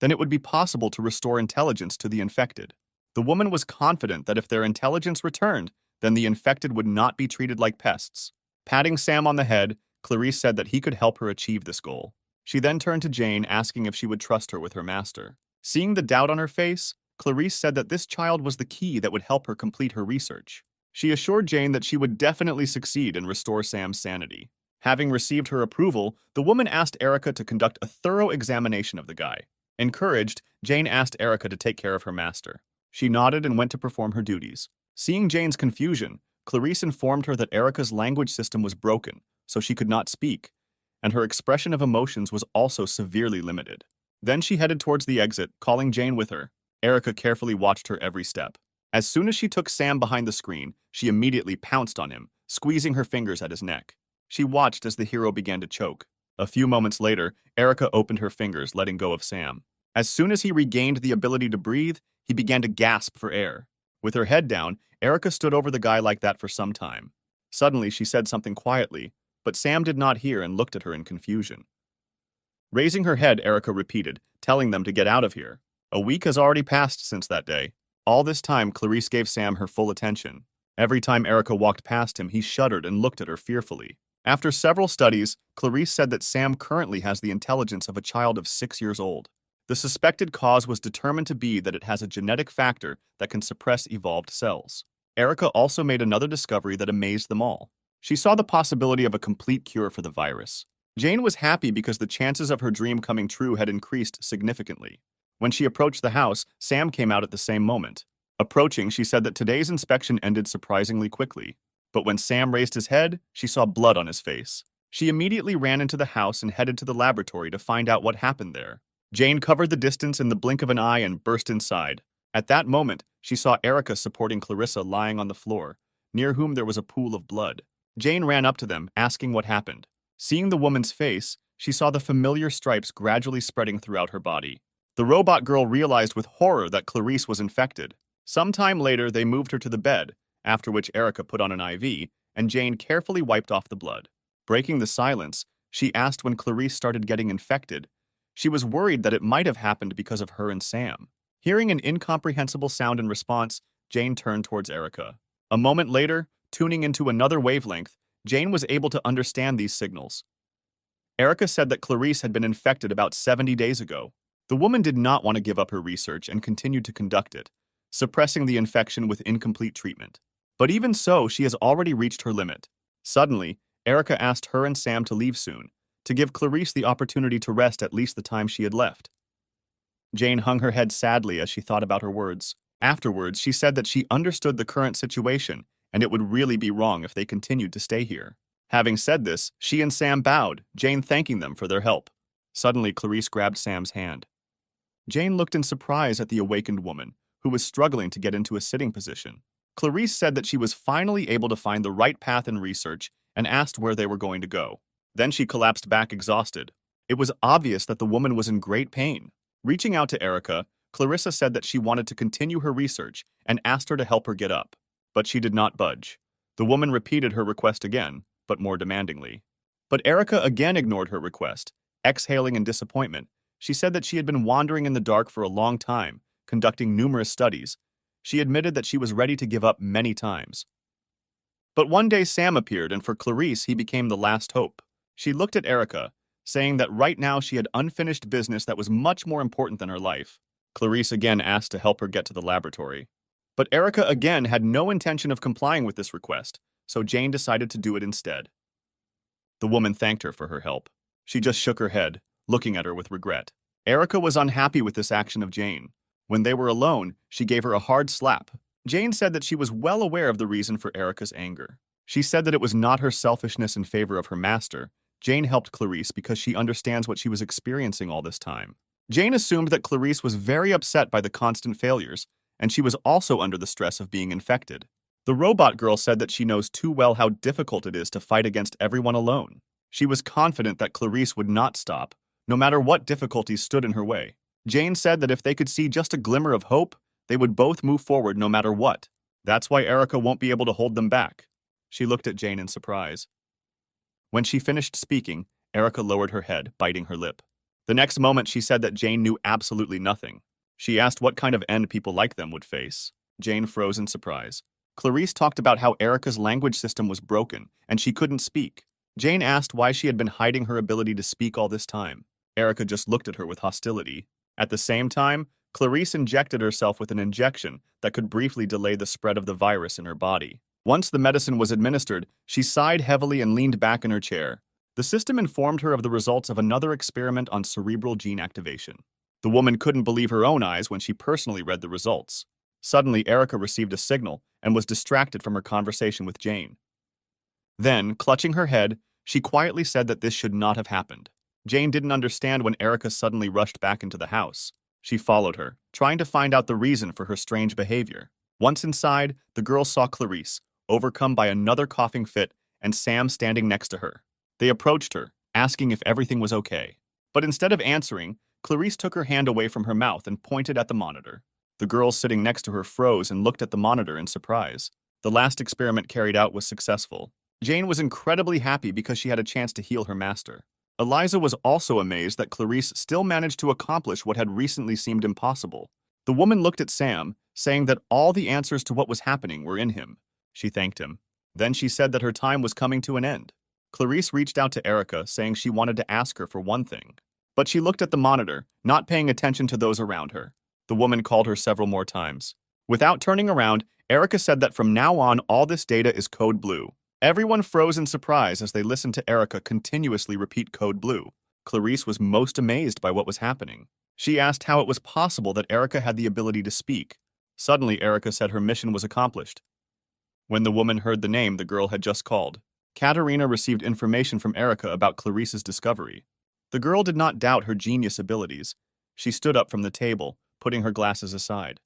then it would be possible to restore intelligence to the infected. The woman was confident that if their intelligence returned, then the infected would not be treated like pests. Patting Sam on the head, Clarice said that he could help her achieve this goal. She then turned to Jane, asking if she would trust her with her master. Seeing the doubt on her face, Clarice said that this child was the key that would help her complete her research. She assured Jane that she would definitely succeed and restore Sam's sanity. Having received her approval, the woman asked Erica to conduct a thorough examination of the guy. Encouraged, Jane asked Erica to take care of her master. She nodded and went to perform her duties. Seeing Jane's confusion, Clarice informed her that Erica's language system was broken, so she could not speak, and her expression of emotions was also severely limited. Then she headed towards the exit, calling Jane with her. Erica carefully watched her every step. As soon as she took Sam behind the screen, she immediately pounced on him, squeezing her fingers at his neck. She watched as the hero began to choke. A few moments later, Erica opened her fingers, letting go of Sam. As soon as he regained the ability to breathe, he began to gasp for air. With her head down, Erica stood over the guy like that for some time. Suddenly, she said something quietly, but Sam did not hear and looked at her in confusion. Raising her head, Erica repeated, telling them to get out of here. A week has already passed since that day. All this time, Clarice gave Sam her full attention. Every time Erica walked past him, he shuddered and looked at her fearfully. After several studies, Clarice said that Sam currently has the intelligence of a child of 6 years old. The suspected cause was determined to be that it has a genetic factor that can suppress evolved cells. Erica also made another discovery that amazed them all. She saw the possibility of a complete cure for the virus. Jane was happy because the chances of her dream coming true had increased significantly. When she approached the house, Sam came out at the same moment. Approaching, she said that today's inspection ended surprisingly quickly. But when Sam raised his head, she saw blood on his face. She immediately ran into the house and headed to the laboratory to find out what happened there. Jane covered the distance in the blink of an eye and burst inside. At that moment, she saw Erica supporting Clarissa lying on the floor, near whom there was a pool of blood. Jane ran up to them, asking what happened. Seeing the woman's face, she saw the familiar stripes gradually spreading throughout her body. The robot girl realized with horror that Clarice was infected. Sometime later, they moved her to the bed, after which Erica put on an IV, and Jane carefully wiped off the blood. Breaking the silence, she asked when Clarice started getting infected. She was worried that it might have happened because of her and Sam. Hearing an incomprehensible sound in response, Jane turned towards Erica. A moment later, tuning into another wavelength, Jane was able to understand these signals. Erica said that Clarice had been infected about 70 days ago. The woman did not want to give up her research and continued to conduct it, suppressing the infection with incomplete treatment. But even so, she has already reached her limit. Suddenly, Erica asked her and Sam to leave soon, to give Clarice the opportunity to rest at least the time she had left. Jane hung her head sadly as she thought about her words. Afterwards, she said that she understood the current situation, and it would really be wrong if they continued to stay here. Having said this, she and Sam bowed, Jane thanking them for their help. Suddenly, Clarice grabbed Sam's hand. Jane looked in surprise at the awakened woman, who was struggling to get into a sitting position. Clarice said that she was finally able to find the right path in research and asked where they were going to go. Then she collapsed back exhausted. It was obvious that the woman was in great pain. Reaching out to Erica, Clarissa said that she wanted to continue her research and asked her to help her get up. But she did not budge. The woman repeated her request again, but more demandingly. But Erica again ignored her request. Exhaling in disappointment, she said that she had been wandering in the dark for a long time, conducting numerous studies. She admitted that she was ready to give up many times. But one day Sam appeared, and for Clarice, he became the last hope. She looked at Erica, saying that right now she had unfinished business that was much more important than her life. Clarice again asked to help her get to the laboratory. But Erica again had no intention of complying with this request, so Jane decided to do it instead. The woman thanked her for her help. She just shook her head, looking at her with regret. Erica was unhappy with this action of Jane. When they were alone, she gave her a hard slap. Jane said that she was well aware of the reason for Erica's anger. She said that it was not her selfishness in favor of her master. Jane helped Clarice because she understands what she was experiencing all this time. Jane assumed that Clarice was very upset by the constant failures, and she was also under the stress of being infected. The robot girl said that she knows too well how difficult it is to fight against everyone alone. She was confident that Clarice would not stop, no matter what difficulties stood in her way. Jane said that if they could see just a glimmer of hope, they would both move forward no matter what. That's why Erica won't be able to hold them back. She looked at Jane in surprise. When she finished speaking, Erica lowered her head, biting her lip. The next moment, she said that Jane knew absolutely nothing. She asked what kind of end people like them would face. Jane froze in surprise. Clarice talked about how Erica's language system was broken, and she couldn't speak. Jane asked why she had been hiding her ability to speak all this time. Erica just looked at her with hostility. At the same time, Clarice injected herself with an injection that could briefly delay the spread of the virus in her body. Once the medicine was administered, she sighed heavily and leaned back in her chair. The system informed her of the results of another experiment on cerebral gene activation. The woman couldn't believe her own eyes when she personally read the results. Suddenly, Erica received a signal and was distracted from her conversation with Jane. Then, clutching her head, she quietly said that this should not have happened. Jane didn't understand when Erica suddenly rushed back into the house. She followed her, trying to find out the reason for her strange behavior. Once inside, the girl saw Clarice, overcome by another coughing fit, and Sam standing next to her. They approached her, asking if everything was okay. But instead of answering, Clarice took her hand away from her mouth and pointed at the monitor. The girl sitting next to her froze and looked at the monitor in surprise. The last experiment carried out was successful. Jane was incredibly happy because she had a chance to heal her master. Eliza was also amazed that Clarice still managed to accomplish what had recently seemed impossible. The woman looked at Sam, saying that all the answers to what was happening were in him. She thanked him. Then she said that her time was coming to an end. Clarice reached out to Erica, saying she wanted to ask her for one thing. But she looked at the monitor, not paying attention to those around her. The woman called her several more times. Without turning around, Erica said that from now on all this data is code blue. Everyone froze in surprise as they listened to Erica continuously repeat code blue. Clarice was most amazed by what was happening. She asked how it was possible that Erica had the ability to speak. Suddenly, Erica said her mission was accomplished. When the woman heard the name the girl had just called, Katerina received information from Erica about Clarice's discovery. The girl did not doubt her genius abilities. She stood up from the table, putting her glasses aside.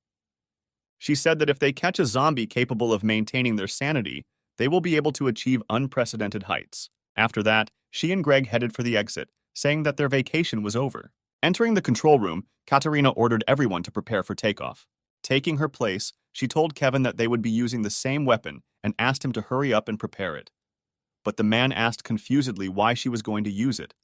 She said that if they catch a zombie capable of maintaining their sanity, they will be able to achieve unprecedented heights. After that, she and Greg headed for the exit, saying that their vacation was over. Entering the control room, Katerina ordered everyone to prepare for takeoff. Taking her place, she told Kevin that they would be using the same weapon and asked him to hurry up and prepare it. But the man asked confusedly why she was going to use it.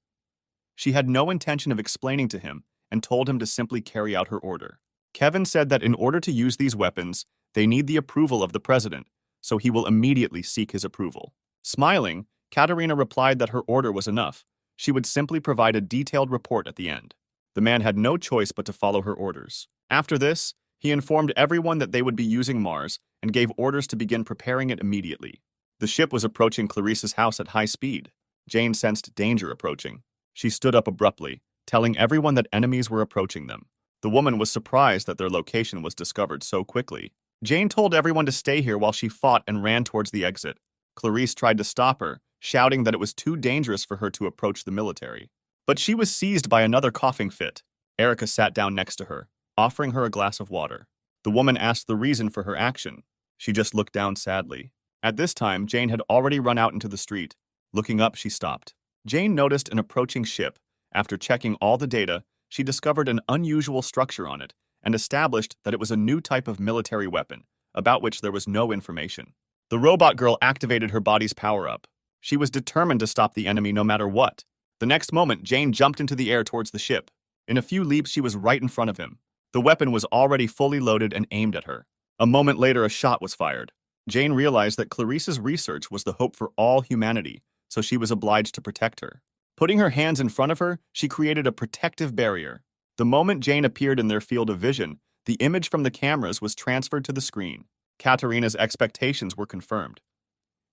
She had no intention of explaining to him and told him to simply carry out her order. Kevin said that in order to use these weapons, they need the approval of the president, so he will immediately seek his approval. Smiling, Katerina replied that her order was enough. She would simply provide a detailed report at the end. The man had no choice but to follow her orders. After this, he informed everyone that they would be using Mars and gave orders to begin preparing it immediately. The ship was approaching Clarice's house at high speed. Jane sensed danger approaching. She stood up abruptly, telling everyone that enemies were approaching them. The woman was surprised that their location was discovered so quickly. Jane told everyone to stay here while she fought and ran towards the exit. Clarice tried to stop her, shouting that it was too dangerous for her to approach the military. But she was seized by another coughing fit. Erica sat down next to her, offering her a glass of water. The woman asked the reason for her action. She just looked down sadly. At this time, Jane had already run out into the street. Looking up, she stopped. Jane noticed an approaching ship. After checking all the data, she discovered an unusual structure on it and established that it was a new type of military weapon, about which there was no information. The robot girl activated her body's power-up. She was determined to stop the enemy no matter what. The next moment, Jane jumped into the air towards the ship. In a few leaps, she was right in front of him. The weapon was already fully loaded and aimed at her. A moment later, a shot was fired. Jane realized that Clarice's research was the hope for all humanity, so she was obliged to protect her. Putting her hands in front of her, she created a protective barrier. The moment Jane appeared in their field of vision, the image from the cameras was transferred to the screen. Katerina's expectations were confirmed.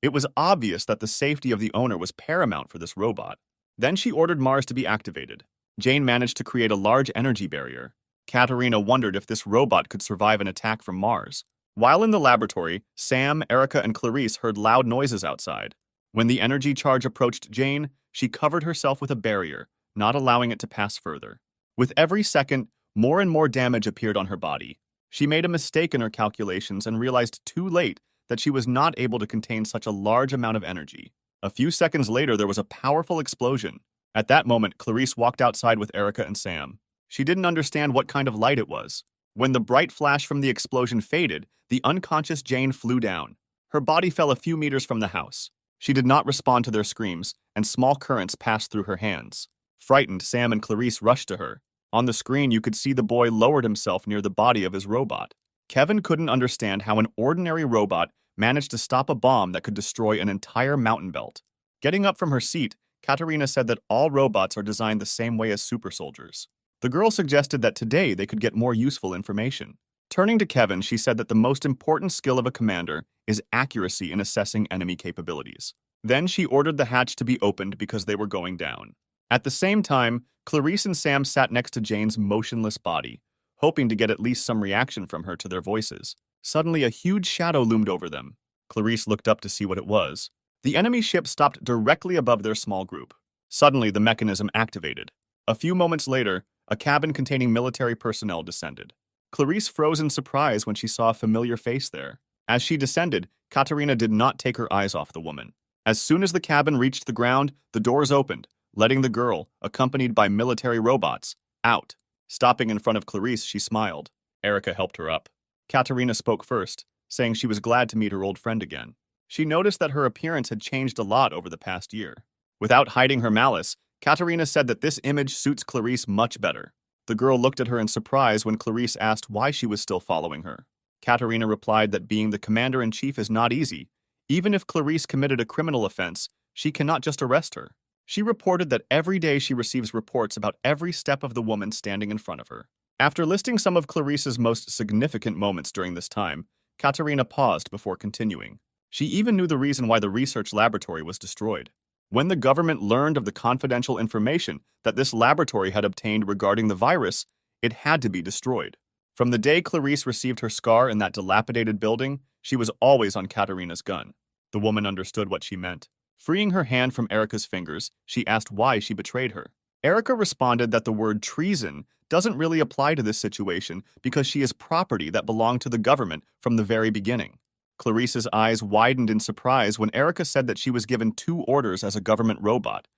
It was obvious that the safety of the owner was paramount for this robot. Then she ordered Mars to be activated. Jane managed to create a large energy barrier. Katerina wondered if this robot could survive an attack from Mars. While in the laboratory, Sam, Erica, and Clarice heard loud noises outside. When the energy charge approached Jane, she covered herself with a barrier, not allowing it to pass further. With every second, more and more damage appeared on her body. She made a mistake in her calculations and realized too late that she was not able to contain such a large amount of energy. A few seconds later, there was a powerful explosion. At that moment, Clarice walked outside with Erica and Sam. She didn't understand what kind of light it was. When the bright flash from the explosion faded, the unconscious Jane flew down. Her body fell a few meters from the house. She did not respond to their screams, and small currents passed through her hands. Frightened, Sam and Clarice rushed to her. On the screen, you could see the boy lowered himself near the body of his robot. Kevin couldn't understand how an ordinary robot managed to stop a bomb that could destroy an entire mountain belt. Getting up from her seat, Katerina said that all robots are designed the same way as super soldiers. The girl suggested that today they could get more useful information. Turning to Kevin, she said that the most important skill of a commander is accuracy in assessing enemy capabilities. Then she ordered the hatch to be opened because they were going down. At the same time, Clarice and Sam sat next to Jane's motionless body, hoping to get at least some reaction from her to their voices. Suddenly, a huge shadow loomed over them. Clarice looked up to see what it was. The enemy ship stopped directly above their small group. Suddenly, the mechanism activated. A few moments later, a cabin containing military personnel descended. Clarice froze in surprise when she saw a familiar face there. As she descended, Katerina did not take her eyes off the woman. As soon as the cabin reached the ground, the doors opened, letting the girl, accompanied by military robots, out. Stopping in front of Clarice, she smiled. Erica helped her up. Katerina spoke first, saying she was glad to meet her old friend again. She noticed that her appearance had changed a lot over the past year. Without hiding her malice, Katerina said that this image suits Clarice much better. The girl looked at her in surprise when Clarice asked why she was still following her. Katerina replied that being the commander-in-chief is not easy. Even if Clarice committed a criminal offense, she cannot just arrest her. She reported that every day she receives reports about every step of the woman standing in front of her. After listing some of Clarice's most significant moments during this time, Katerina paused before continuing. She even knew the reason why the research laboratory was destroyed. When the government learned of the confidential information that this laboratory had obtained regarding the virus, it had to be destroyed. From the day Clarice received her scar in that dilapidated building, she was always on Katerina's gun. The woman understood what she meant. Freeing her hand from Erica's fingers, she asked why she betrayed her. Erica responded that the word treason doesn't really apply to this situation because she is property that belonged to the government from the very beginning. Clarice's eyes widened in surprise when Erica said that she was given 2 orders as a government robot,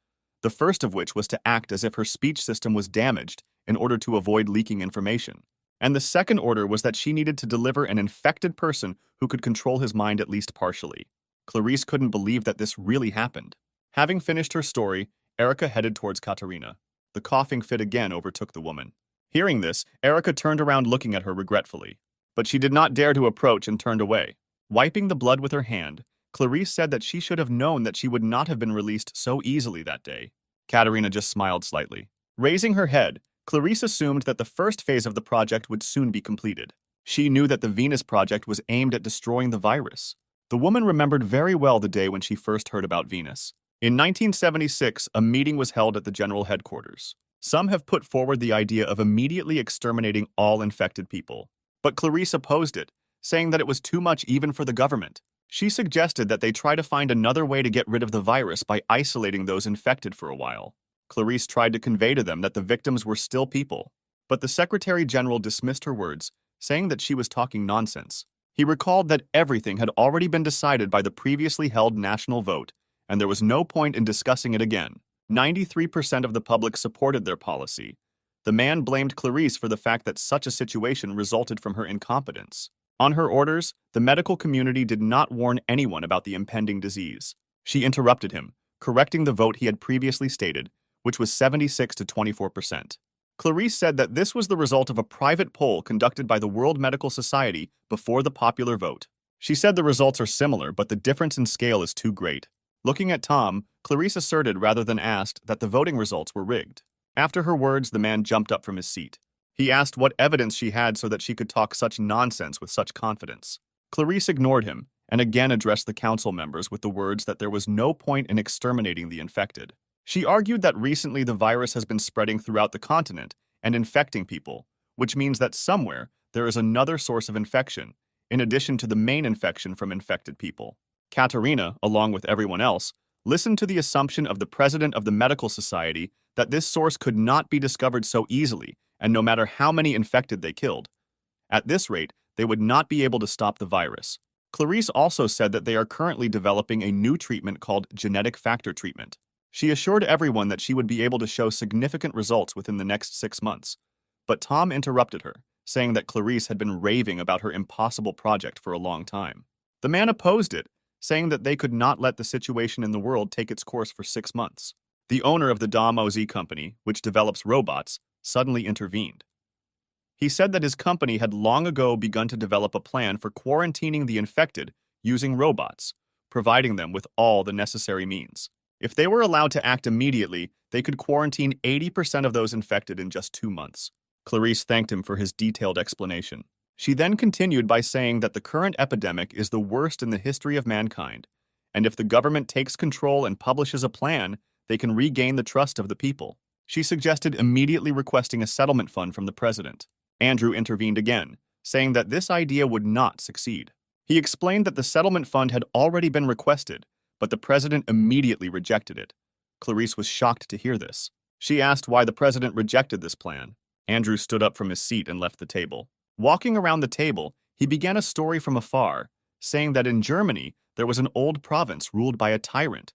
the first of which was to act as if her speech system was damaged in order to avoid leaking information. And the second order was that she needed to deliver an infected person who could control his mind at least partially. Clarice couldn't believe that this really happened. Having finished her story, Erica headed towards Katerina. The coughing fit again overtook the woman. Hearing this, Erica turned around looking at her regretfully. But she did not dare to approach and turned away. Wiping the blood with her hand, Clarice said that she should have known that she would not have been released so easily that day. Katerina just smiled slightly. Raising her head, Clarice assumed that the first phase of the project would soon be completed. She knew that the Venus project was aimed at destroying the virus. The woman remembered very well the day when she first heard about Venus. In 1976, a meeting was held at the general headquarters. Some have put forward the idea of immediately exterminating all infected people. But Clarice opposed it, saying that it was too much even for the government. She suggested that they try to find another way to get rid of the virus by isolating those infected for a while. Clarice tried to convey to them that the victims were still people. But the Secretary General dismissed her words, saying that she was talking nonsense. He recalled that everything had already been decided by the previously held national vote, and there was no point in discussing it again. 93% of the public supported their policy. The man blamed Clarice for the fact that such a situation resulted from her incompetence. On her orders, the medical community did not warn anyone about the impending disease. She interrupted him, correcting the vote he had previously stated, which was 76 to 24%. Clarice said that this was the result of a private poll conducted by the World Medical Society before the popular vote. She said the results are similar, but the difference in scale is too great. Looking at Tom, Clarice asserted rather than asked that the voting results were rigged. After her words, the man jumped up from his seat. He asked what evidence she had so that she could talk such nonsense with such confidence. Clarice ignored him and again addressed the council members with the words that there was no point in exterminating the infected. She argued that recently the virus has been spreading throughout the continent and infecting people, which means that somewhere there is another source of infection, in addition to the main infection from infected people. Katerina, along with everyone else, listened to the assumption of the president of the medical society that this source could not be discovered so easily, and no matter how many infected they killed. At this rate, they would not be able to stop the virus. Clarice also said that they are currently developing a new treatment called genetic factor treatment. She assured everyone that she would be able to show significant results within the next 6 months. But Tom interrupted her, saying that Clarice had been raving about her impossible project for a long time. The man opposed it, saying that they could not let the situation in the world take its course for 6 months. The owner of the Dom OZ company, which develops robots, suddenly intervened. He said that his company had long ago begun to develop a plan for quarantining the infected using robots, providing them with all the necessary means. If they were allowed to act immediately, they could quarantine 80% of those infected in just 2 months. Clarice thanked him for his detailed explanation. She then continued by saying that the current epidemic is the worst in the history of mankind, and if the government takes control and publishes a plan, they can regain the trust of the people. She suggested immediately requesting a settlement fund from the president. Andrew intervened again, saying that this idea would not succeed. He explained that the settlement fund had already been requested, but the president immediately rejected it. Clarice was shocked to hear this. She asked why the president rejected this plan. Andrew stood up from his seat and left the table. Walking around the table, he began a story from afar, saying that in Germany there was an old province ruled by a tyrant,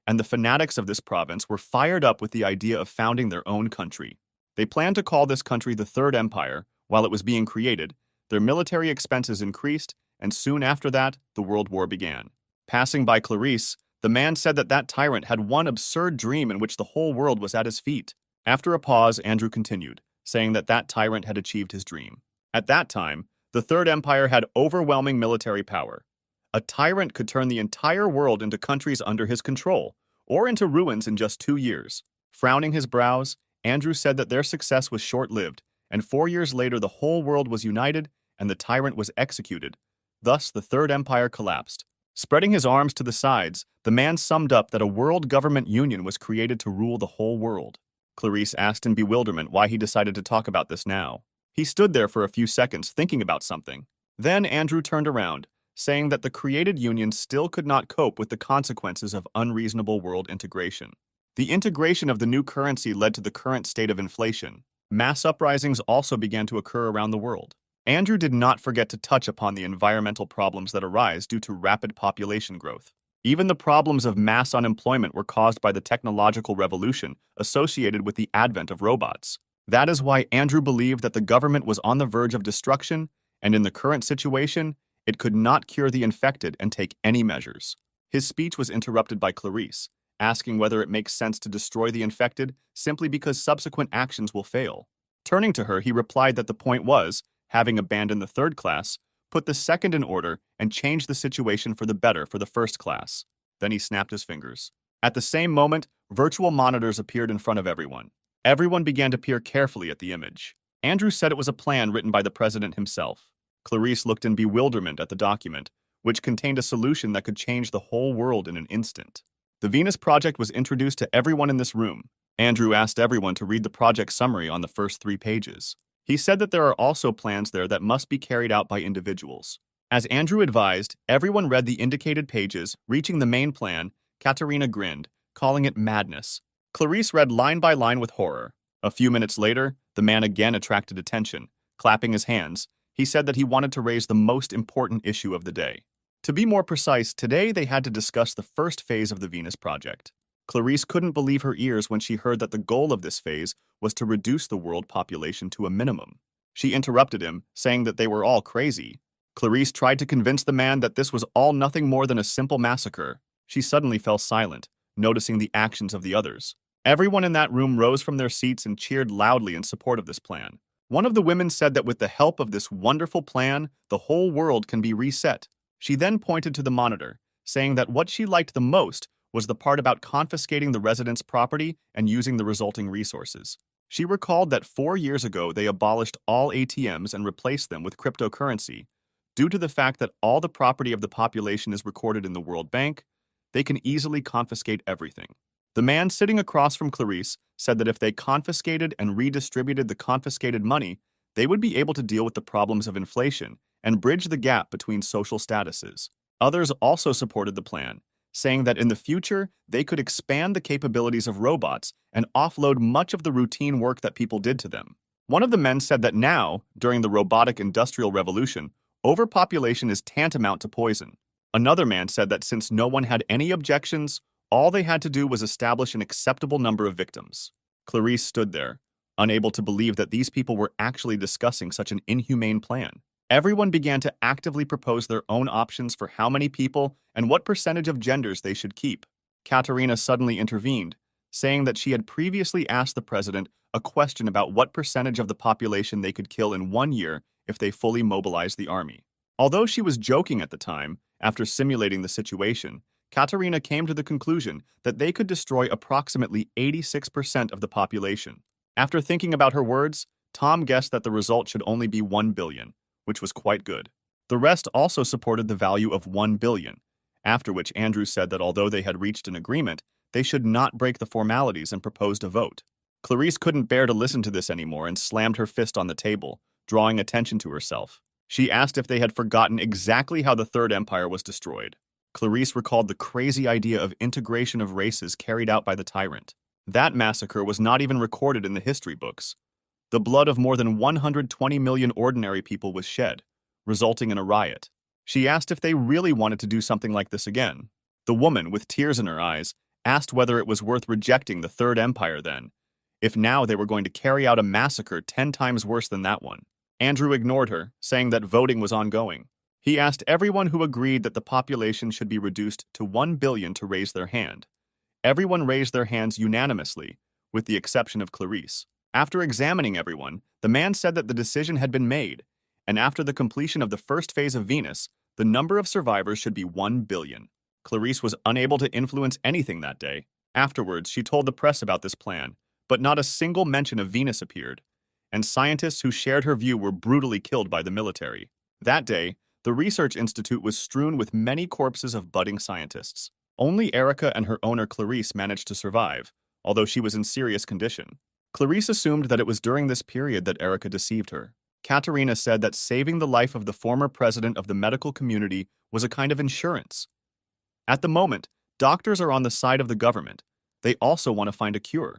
and the fanatics of this province were fired up with the idea of founding their own country. They planned to call this country the Third Empire, While it was being created, their military expenses increased, and soon after that, the World War began. Passing by Clarice, the man said that that tyrant had one absurd dream in which the whole world was at his feet. After a pause, Andrew continued, saying that that tyrant had achieved his dream. At that time, the Third Empire had overwhelming military power. A tyrant could turn the entire world into countries under his control, or into ruins in just 2 years. Frowning his brows, Andrew said that their success was short-lived, and 4 years later the whole world was united and the tyrant was executed. Thus, the Third Empire collapsed. Spreading his arms to the sides, the man summed up that a world government union was created to rule the whole world. Clarice asked in bewilderment why he decided to talk about this now. He stood there for a few seconds thinking about something. Then Andrew turned around, saying that the created union still could not cope with the consequences of unreasonable world integration. The integration of the new currency led to the current state of inflation. Mass uprisings also began to occur around the world. Andrew did not forget to touch upon the environmental problems that arise due to rapid population growth. Even the problems of mass unemployment were caused by the technological revolution associated with the advent of robots. That is why Andrew believed that the government was on the verge of destruction, and in the current situation, it could not cure the infected and take any measures. His speech was interrupted by Clarice, asking whether it makes sense to destroy the infected simply because subsequent actions will fail. Turning to her, he replied that the point was, having abandoned the third class, put the second in order and change the situation for the better for the first class. Then he snapped his fingers. At the same moment, virtual monitors appeared in front of everyone. Everyone began to peer carefully at the image. Andrew said it was a plan written by the president himself. Clarice looked in bewilderment at the document, which contained a solution that could change the whole world in an instant. The Venus Project was introduced to everyone in this room. Andrew asked everyone to read the project summary on the first 3 pages. He said that there are also plans there that must be carried out by individuals. As Andrew advised, everyone read the indicated pages. Reaching the main plan, Katerina grinned, calling it madness. Clarice read line by line with horror. A few minutes later, the man again attracted attention. Clapping his hands, he said that he wanted to raise the most important issue of the day. To be more precise, today they had to discuss the first phase of the Venus Project. Clarice couldn't believe her ears when she heard that the goal of this phase was to reduce the world population to a minimum. She interrupted him, saying that they were all crazy. Clarice tried to convince the man that this was all nothing more than a simple massacre. She suddenly fell silent, noticing the actions of the others. Everyone in that room rose from their seats and cheered loudly in support of this plan. One of the women said that with the help of this wonderful plan, the whole world can be reset. She then pointed to the monitor, saying that what she liked the most was the part about confiscating the residents' property and using the resulting resources. She recalled that 4 years ago they abolished all ATMs and replaced them with cryptocurrency. Due to the fact that all the property of the population is recorded in the World Bank, they can easily confiscate everything. The man sitting across from Clarice said that if they confiscated and redistributed the confiscated money, they would be able to deal with the problems of inflation and bridge the gap between social statuses. Others also supported the plan, saying that in the future, they could expand the capabilities of robots and offload much of the routine work that people did to them. One of the men said that now, during the robotic industrial revolution, overpopulation is tantamount to poison. Another man said that since no one had any objections, all they had to do was establish an acceptable number of victims. Clarice stood there, unable to believe that these people were actually discussing such an inhumane plan. Everyone began to actively propose their own options for how many people and what percentage of genders they should keep. Katerina suddenly intervened, saying that she had previously asked the president a question about what percentage of the population they could kill in 1 year if they fully mobilized the army. Although she was joking at the time, after simulating the situation, Katerina came to the conclusion that they could destroy approximately 86% of the population. After thinking about her words, Tom guessed that the result should only be 1 billion, which was quite good. The rest also supported the value of 1 billion, after which Andrew said that although they had reached an agreement, they should not break the formalities and proposed a vote. Clarice couldn't bear to listen to this anymore and slammed her fist on the table, drawing attention to herself. She asked if they had forgotten exactly how the Third Empire was destroyed. Clarice recalled the crazy idea of integration of races carried out by the tyrant. That massacre was not even recorded in the history books. The blood of more than 120 million ordinary people was shed, resulting in a riot. She asked if they really wanted to do something like this again. The woman, with tears in her eyes, asked whether it was worth rejecting the Third Empire then, if now they were going to carry out a massacre 10 times worse than that one. Andrew ignored her, saying that voting was ongoing. He asked everyone who agreed that the population should be reduced to 1 billion to raise their hand. Everyone raised their hands unanimously, with the exception of Clarice. After examining everyone, the man said that the decision had been made, and after the completion of the first phase of Venus, the number of survivors should be 1 billion. Clarice was unable to influence anything that day. Afterwards, she told the press about this plan, but not a single mention of Venus appeared, and scientists who shared her view were brutally killed by the military. That day, the research institute was strewn with many corpses of budding scientists. Only Erica and her owner Clarice managed to survive, although she was in serious condition. Clarice assumed that it was during this period that Erica deceived her. Katerina said that saving the life of the former president of the medical community was a kind of insurance. At the moment, doctors are on the side of the government. They also want to find a cure,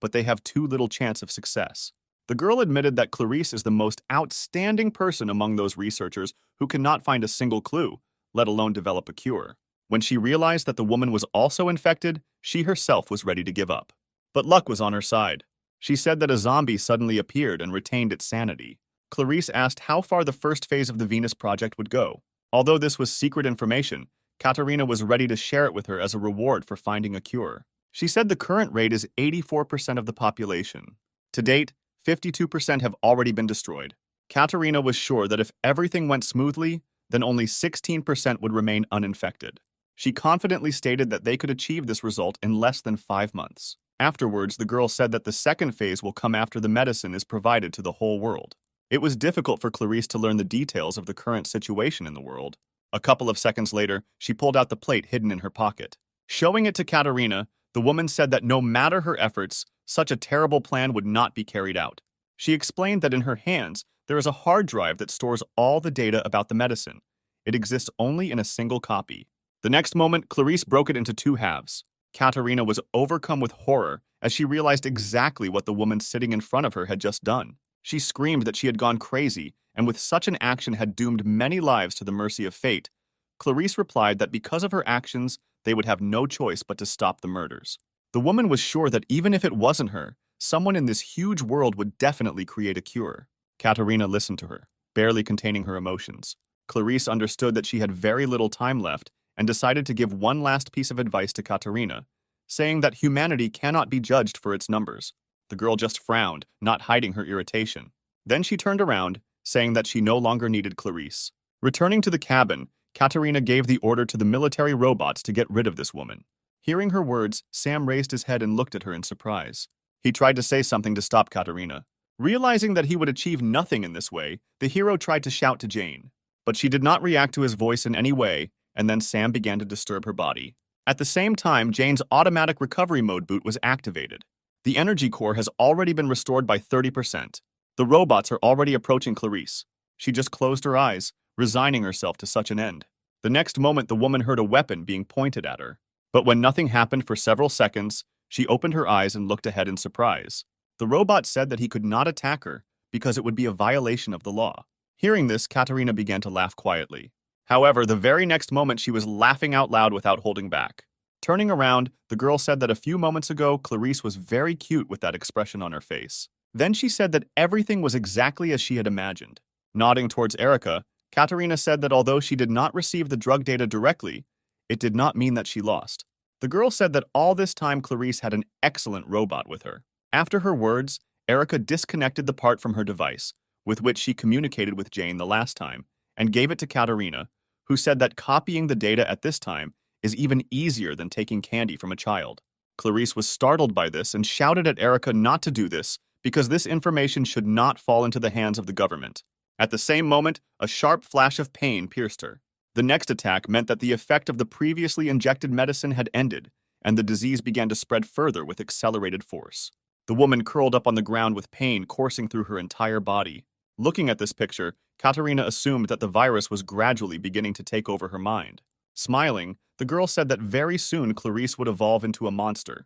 but they have too little chance of success. The girl admitted that Clarice is the most outstanding person among those researchers who cannot find a single clue, let alone develop a cure. When she realized that the woman was also infected, she herself was ready to give up. But luck was on her side. She said that a zombie suddenly appeared and retained its sanity. Clarice asked how far the first phase of the Venus project would go. Although this was secret information, Katerina was ready to share it with her as a reward for finding a cure. She said the current rate is 84% of the population. To date, 52% have already been destroyed. Katerina was sure that if everything went smoothly, then only 16% would remain uninfected. She confidently stated that they could achieve this result in less than 5 months. Afterwards, the girl said that the second phase will come after the medicine is provided to the whole world. It was difficult for Clarice to learn the details of the current situation in the world. A couple of seconds later, she pulled out the plate hidden in her pocket. Showing it to Katerina, the woman said that no matter her efforts, such a terrible plan would not be carried out. She explained that in her hands, there is a hard drive that stores all the data about the medicine. It exists only in a single copy. The next moment, Clarice broke it into 2 halves. Katerina was overcome with horror as she realized exactly what the woman sitting in front of her had just done. She screamed that she had gone crazy, and with such an action had doomed many lives to the mercy of fate. Clarice replied that because of her actions, they would have no choice but to stop the murders. The woman was sure that even if it wasn't her, someone in this huge world would definitely create a cure. Katerina listened to her, barely containing her emotions. Clarice understood that she had very little time left and decided to give one last piece of advice to Katerina, saying that humanity cannot be judged for its numbers. The girl just frowned, not hiding her irritation. Then she turned around, saying that she no longer needed Clarice. Returning to the cabin, Katerina gave the order to the military robots to get rid of this woman. Hearing her words, Sam raised his head and looked at her in surprise. He tried to say something to stop Katerina. Realizing that he would achieve nothing in this way, the hero tried to shout to Jane. But she did not react to his voice in any way, and then Sam began to disturb her body. At the same time, Jane's automatic recovery mode boot was activated. The energy core has already been restored by 30%. The robots are already approaching Clarice. She just closed her eyes, resigning herself to such an end. The next moment, the woman heard a weapon being pointed at her. But when nothing happened for several seconds, she opened her eyes and looked ahead in surprise. The robot said that he could not attack her because it would be a violation of the law. Hearing this, Katerina began to laugh quietly. However, the very next moment she was laughing out loud without holding back. Turning around, the girl said that a few moments ago, Clarice was very cute with that expression on her face. Then she said that everything was exactly as she had imagined. Nodding towards Erica, Katerina said that although she did not receive the drug data directly, it did not mean that she lost. The girl said that all this time Clarice had an excellent robot with her. After her words, Erica disconnected the part from her device, with which she communicated with Jane the last time, and gave it to Katerina, who said that copying the data at this time is even easier than taking candy from a child. Clarice was startled by this and shouted at Erica not to do this because this information should not fall into the hands of the government. At the same moment, a sharp flash of pain pierced her. The next attack meant that the effect of the previously injected medicine had ended, and the disease began to spread further with accelerated force. The woman curled up on the ground with pain coursing through her entire body. Looking at this picture, Katerina assumed that the virus was gradually beginning to take over her mind. Smiling, the girl said that very soon Clarice would evolve into a monster.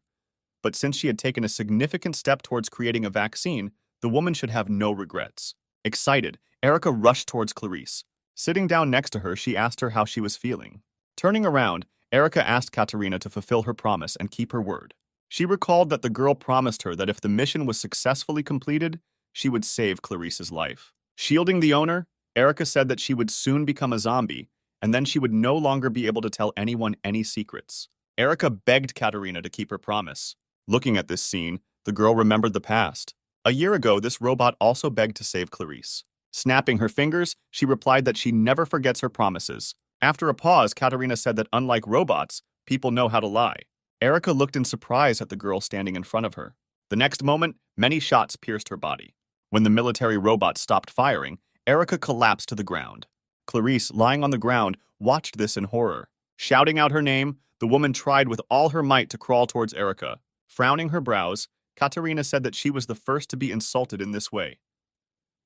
But since she had taken a significant step towards creating a vaccine, the woman should have no regrets. Excited, Erica rushed towards Clarice. Sitting down next to her, she asked her how she was feeling. Turning around, Erica asked Katerina to fulfill her promise and keep her word. She recalled that the girl promised her that if the mission was successfully completed, she would save Clarice's life. Shielding the owner, Erica said that she would soon become a zombie, and then she would no longer be able to tell anyone any secrets. Erica begged Katerina to keep her promise. Looking at this scene, the girl remembered the past. A year ago, this robot also begged to save Clarice. Snapping her fingers, she replied that she never forgets her promises. After a pause, Katerina said that unlike robots, people know how to lie. Erica looked in surprise at the girl standing in front of her. The next moment, many shots pierced her body. When the military robot stopped firing, Erica collapsed to the ground. Clarice, lying on the ground, watched this in horror. Shouting out her name, the woman tried with all her might to crawl towards Erica. Frowning her brows, Katerina said that she was the first to be insulted in this way.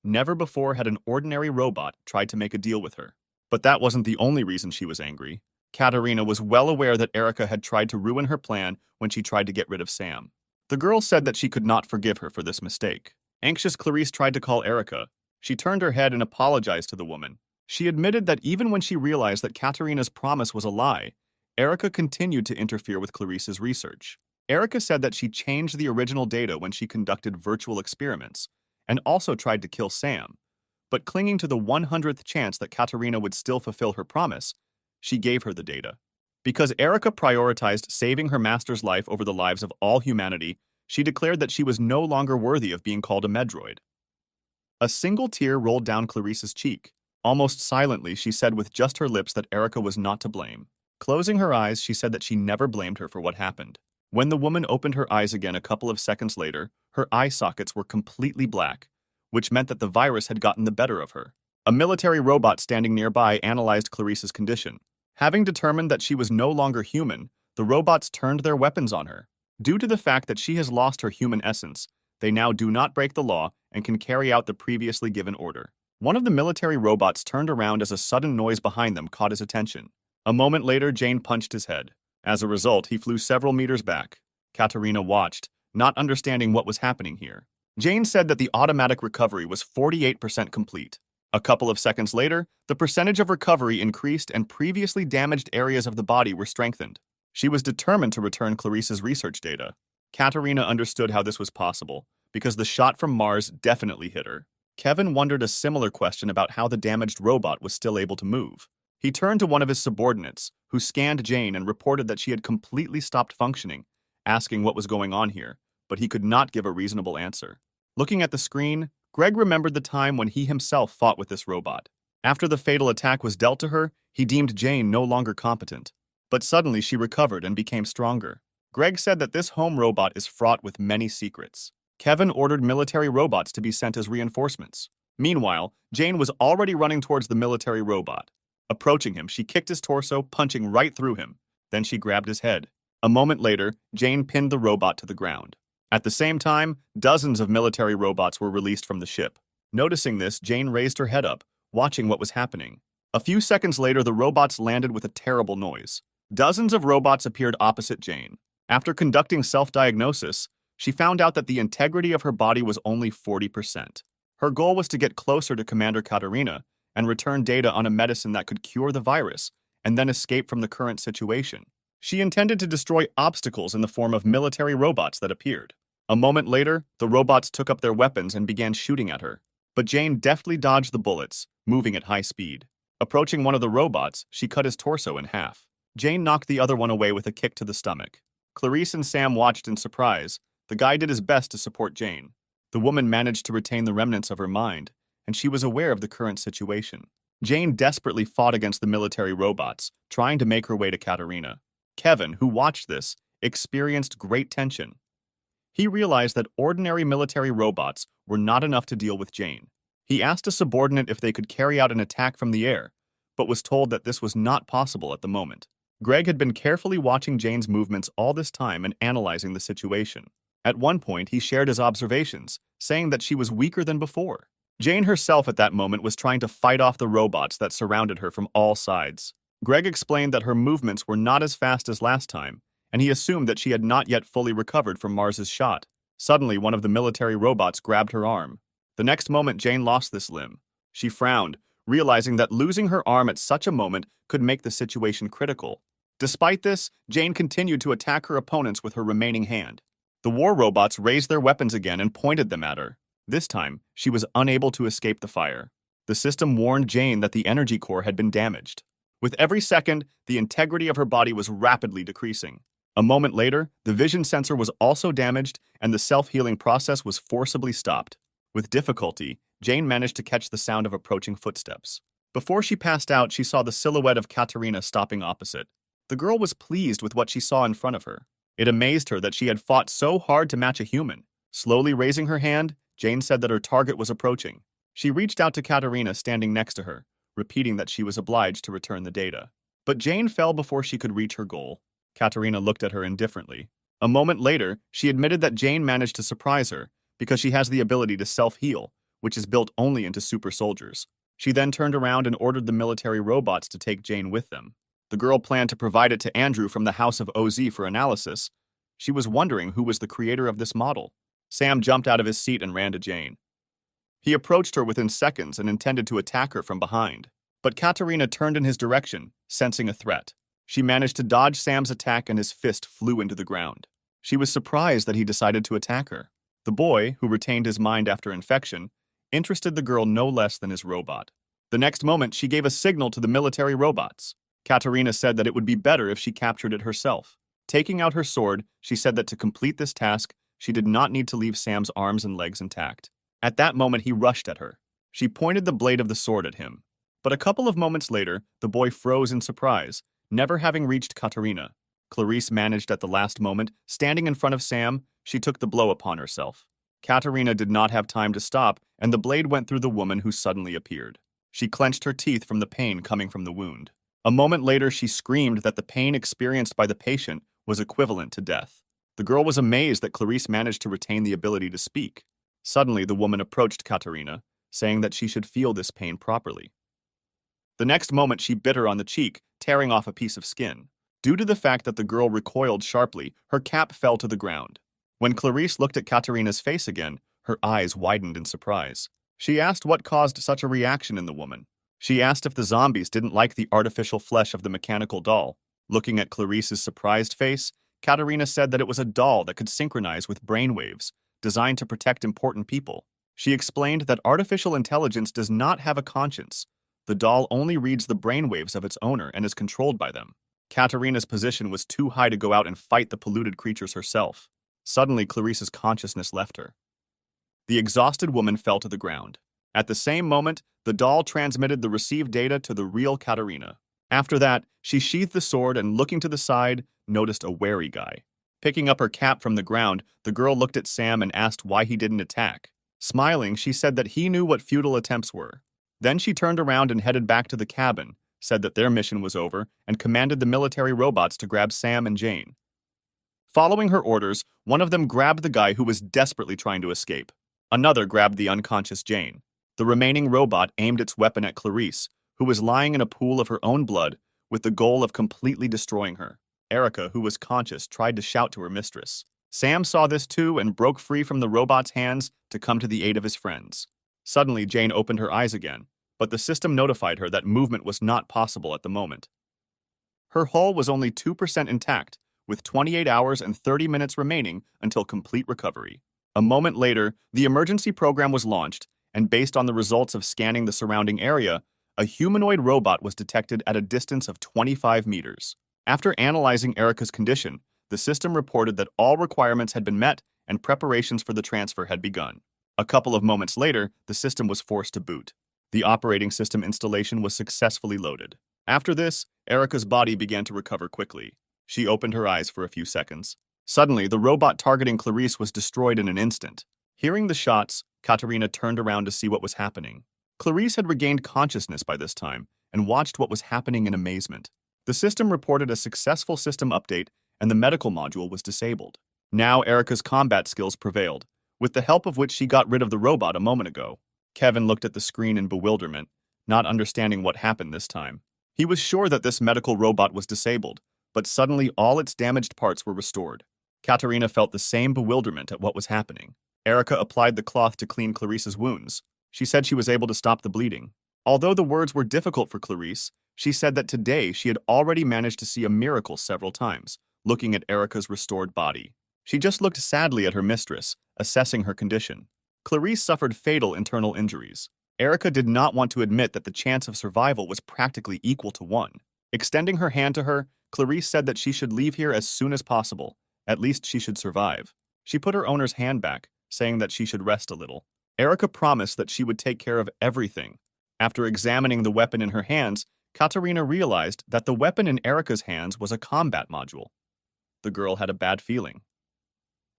Never before had an ordinary robot tried to make a deal with her. But that wasn't the only reason she was angry. Katerina was well aware that Erica had tried to ruin her plan when she tried to get rid of Sam. The girl said that she could not forgive her for this mistake. Anxious, Clarice tried to call Erica. She turned her head and apologized to the woman. She admitted that even when she realized that Katerina's promise was a lie, Erica continued to interfere with Clarice's research. Erica said that she changed the original data when she conducted virtual experiments, and also tried to kill Sam. But clinging to the 100th chance that Katerina would still fulfill her promise, she gave her the data. Because Erica prioritized saving her master's life over the lives of all humanity, she declared that she was no longer worthy of being called a Medroid. A single tear rolled down Clarice's cheek. Almost silently, she said with just her lips that Erica was not to blame. Closing her eyes, she said that she never blamed her for what happened. When the woman opened her eyes again a couple of seconds later, her eye sockets were completely black, which meant that the virus had gotten the better of her. A military robot standing nearby analyzed Clarice's condition. Having determined that she was no longer human, the robots turned their weapons on her. Due to the fact that she has lost her human essence, they now do not break the law and can carry out the previously given order. One of the military robots turned around as a sudden noise behind them caught his attention. A moment later, Jane punched his head. As a result, he flew several meters back. Katerina watched, not understanding what was happening here. Jane said that the automatic recovery was 48% complete. A couple of seconds later, the percentage of recovery increased and previously damaged areas of the body were strengthened. She was determined to return Clarice's research data. Katerina understood how this was possible, because the shot from Mars definitely hit her. Kevin wondered a similar question about how the damaged robot was still able to move. He turned to one of his subordinates, who scanned Jane and reported that she had completely stopped functioning, asking what was going on here, but he could not give a reasonable answer. Looking at the screen, Greg remembered the time when he himself fought with this robot. After the fatal attack was dealt to her, he deemed Jane no longer competent. But suddenly she recovered and became stronger. Greg said that this home robot is fraught with many secrets. Kevin ordered military robots to be sent as reinforcements. Meanwhile, Jane was already running towards the military robot. Approaching him, she kicked his torso, punching right through him. Then she grabbed his head. A moment later, Jane pinned the robot to the ground. At the same time, dozens of military robots were released from the ship. Noticing this, Jane raised her head up, watching what was happening. A few seconds later, the robots landed with a terrible noise. Dozens of robots appeared opposite Jane. After conducting self-diagnosis, she found out that the integrity of her body was only 40%. Her goal was to get closer to Commander Katerina and return data on a medicine that could cure the virus, and then escape from the current situation. She intended to destroy obstacles in the form of military robots that appeared. A moment later, the robots took up their weapons and began shooting at her. But Jane deftly dodged the bullets, moving at high speed. Approaching one of the robots, she cut his torso in half. Jane knocked the other one away with a kick to the stomach. Clarice and Sam watched in surprise. The guy did his best to support Jane. The woman managed to retain the remnants of her mind, and she was aware of the current situation. Jane desperately fought against the military robots, trying to make her way to Katerina. Kevin, who watched this, experienced great tension. He realized that ordinary military robots were not enough to deal with Jane. He asked a subordinate if they could carry out an attack from the air, but was told that this was not possible at the moment. Greg had been carefully watching Jane's movements all this time and analyzing the situation. At one point, he shared his observations, saying that she was weaker than before. Jane herself at that moment was trying to fight off the robots that surrounded her from all sides. Greg explained that her movements were not as fast as last time, and he assumed that she had not yet fully recovered from Mars's shot. Suddenly, one of the military robots grabbed her arm. The next moment, Jane lost this limb. She frowned, realizing that losing her arm at such a moment could make the situation critical. Despite this, Jane continued to attack her opponents with her remaining hand. The war robots raised their weapons again and pointed them at her. This time, she was unable to escape the fire. The system warned Jane that the energy core had been damaged. With every second, the integrity of her body was rapidly decreasing. A moment later, the vision sensor was also damaged and the self-healing process was forcibly stopped. With difficulty, Jane managed to catch the sound of approaching footsteps. Before she passed out, she saw the silhouette of Katerina stopping opposite. The girl was pleased with what she saw in front of her. It amazed her that she had fought so hard to match a human. Slowly raising her hand, Jane said that her target was approaching. She reached out to Katerina standing next to her, repeating that she was obliged to return the data. But Jane fell before she could reach her goal. Katerina looked at her indifferently. A moment later, she admitted that Jane managed to surprise her because she has the ability to self-heal, which is built only into super soldiers. She then turned around and ordered the military robots to take Jane with them. The girl planned to provide it to Andrew from the House of OZ for analysis. She was wondering who was the creator of this model. Sam jumped out of his seat and ran to Jane. He approached her within seconds and intended to attack her from behind. But Katerina turned in his direction, sensing a threat. She managed to dodge Sam's attack and his fist flew into the ground. She was surprised that he decided to attack her. The boy, who retained his mind after infection, interested the girl no less than his robot. The next moment, she gave a signal to the military robots. Katerina said that it would be better if she captured it herself. Taking out her sword, she said that to complete this task, she did not need to leave Sam's arms and legs intact. At that moment, he rushed at her. She pointed the blade of the sword at him. But a couple of moments later, the boy froze in surprise, never having reached Katerina. Clarice managed at the last moment. Standing in front of Sam, she took the blow upon herself. Katerina did not have time to stop, and the blade went through the woman who suddenly appeared. She clenched her teeth from the pain coming from the wound. A moment later, she screamed that the pain experienced by the patient was equivalent to death. The girl was amazed that Clarice managed to retain the ability to speak. Suddenly, the woman approached Katerina, saying that she should feel this pain properly. The next moment, she bit her on the cheek, tearing off a piece of skin. Due to the fact that the girl recoiled sharply, her cap fell to the ground. When Clarice looked at Katerina's face again, her eyes widened in surprise. She asked what caused such a reaction in the woman. She asked if the zombies didn't like the artificial flesh of the mechanical doll. Looking at Clarice's surprised face, Katerina said that it was a doll that could synchronize with brainwaves, designed to protect important people. She explained that artificial intelligence does not have a conscience. The doll only reads the brainwaves of its owner and is controlled by them. Katerina's position was too high to go out and fight the polluted creatures herself. Suddenly, Clarice's consciousness left her. The exhausted woman fell to the ground. At the same moment, the doll transmitted the received data to the real Katerina. After that, she sheathed the sword and, looking to the side, noticed a wary guy. Picking up her cap from the ground, the girl looked at Sam and asked why he didn't attack. Smiling, she said that he knew what futile attempts were. Then she turned around and headed back to the cabin, said that their mission was over, and commanded the military robots to grab Sam and Jane. Following her orders, one of them grabbed the guy who was desperately trying to escape. Another grabbed the unconscious Jane. The remaining robot aimed its weapon at Clarice, who was lying in a pool of her own blood, with the goal of completely destroying her. Erica, who was conscious, tried to shout to her mistress. Sam saw this too and broke free from the robot's hands to come to the aid of his friends. Suddenly, Jane opened her eyes again, but the system notified her that movement was not possible at the moment. Her hull was only 2% intact, with 28 hours and 30 minutes remaining until complete recovery. A moment later, the emergency program was launched, and based on the results of scanning the surrounding area, a humanoid robot was detected at a distance of 25 meters. After analyzing Erica's condition, the system reported that all requirements had been met and preparations for the transfer had begun. A couple of moments later, the system was forced to boot. The operating system installation was successfully loaded. After this, Erica's body began to recover quickly. She opened her eyes for a few seconds. Suddenly, the robot targeting Clarice was destroyed in an instant. Hearing the shots, Katerina turned around to see what was happening. Clarice had regained consciousness by this time and watched what was happening in amazement. The system reported a successful system update and the medical module was disabled. Now Erica's combat skills prevailed, with the help of which she got rid of the robot a moment ago. Kevin looked at the screen in bewilderment, not understanding what happened this time. He was sure that this medical robot was disabled, but suddenly all its damaged parts were restored. Katerina felt the same bewilderment at what was happening. Erica applied the cloth to clean Clarice's wounds. She said she was able to stop the bleeding. Although the words were difficult for Clarice, she said that today she had already managed to see a miracle several times, looking at Erica's restored body. She just looked sadly at her mistress, assessing her condition. Clarice suffered fatal internal injuries. Erica did not want to admit that the chance of survival was practically equal to 1. Extending her hand to her, Clarice said that she should leave here as soon as possible. At least she should survive. She put her owner's hand back, saying that she should rest a little. Erica promised that she would take care of everything. After examining the weapon in her hands, Katarina realized that the weapon in Erica's hands was a combat module. The girl had a bad feeling.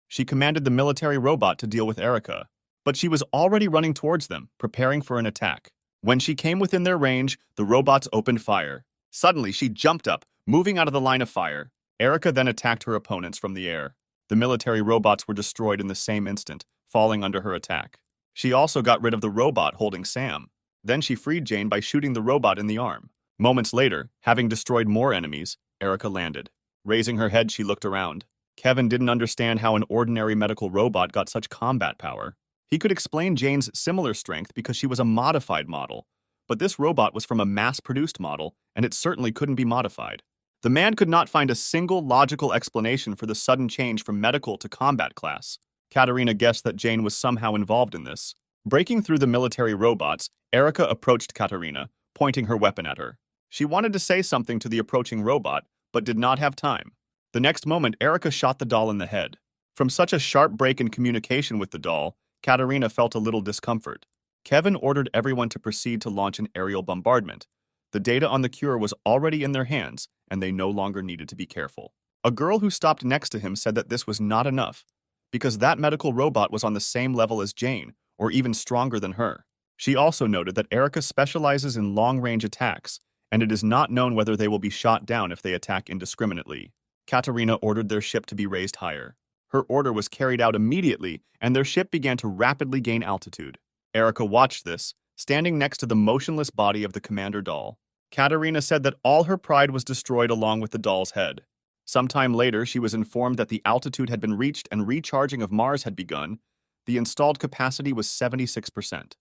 She commanded the military robot to deal with Erica, but she was already running towards them, preparing for an attack. When she came within their range, the robots opened fire. Suddenly, she jumped up, moving out of the line of fire. Erica then attacked her opponents from the air. The military robots were destroyed in the same instant, falling under her attack. She also got rid of the robot holding Sam. Then she freed Jane by shooting the robot in the arm. Moments later, having destroyed more enemies, Erica landed. Raising her head, she looked around. Kevin didn't understand how an ordinary medical robot got such combat power. He could explain Jane's similar strength because she was a modified model, but this robot was from a mass-produced model, and it certainly couldn't be modified. The man could not find a single logical explanation for the sudden change from medical to combat class. Katarina guessed that Jane was somehow involved in this. Breaking through the military robots, Erica approached Katarina, pointing her weapon at her. She wanted to say something to the approaching robot, but did not have time. The next moment, Erica shot the doll in the head. From such a sharp break in communication with the doll, Katarina felt a little discomfort. Kevin ordered everyone to proceed to launch an aerial bombardment. The data on the cure was already in their hands, and they no longer needed to be careful. A girl who stopped next to him said that this was not enough, because that medical robot was on the same level as Jane, or even stronger than her. She also noted that Erica specializes in long-range attacks, and it is not known whether they will be shot down if they attack indiscriminately. Katarina ordered their ship to be raised higher. Her order was carried out immediately, and their ship began to rapidly gain altitude. Erica watched this, standing next to the motionless body of the commander doll. Katarina said that all her pride was destroyed along with the doll's head. Sometime later, she was informed that the altitude had been reached and recharging of Mars had begun. The installed capacity was 76%.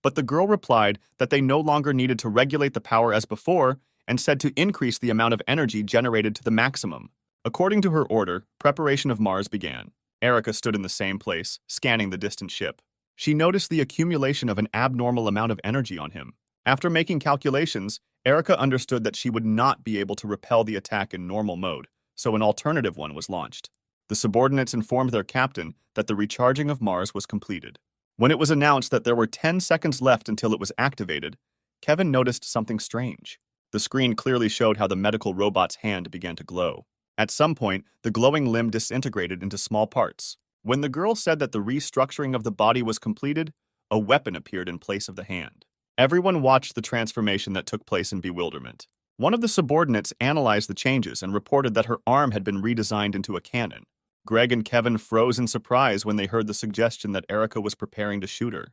But the girl replied that they no longer needed to regulate the power as before and said to increase the amount of energy generated to the maximum. According to her order, preparation of Mars began. Erica stood in the same place, scanning the distant ship. She noticed the accumulation of an abnormal amount of energy on him. After making calculations, Erica understood that she would not be able to repel the attack in normal mode, so an alternative one was launched. The subordinates informed their captain that the recharging of Mars was completed. When it was announced that there were 10 seconds left until it was activated, Kevin noticed something strange. The screen clearly showed how the medical robot's hand began to glow. At some point, the glowing limb disintegrated into small parts. When the girl said that the restructuring of the body was completed, a weapon appeared in place of the hand. Everyone watched the transformation that took place in bewilderment. One of the subordinates analyzed the changes and reported that her arm had been redesigned into a cannon. Greg and Kevin froze in surprise when they heard the suggestion that Erica was preparing to shoot her.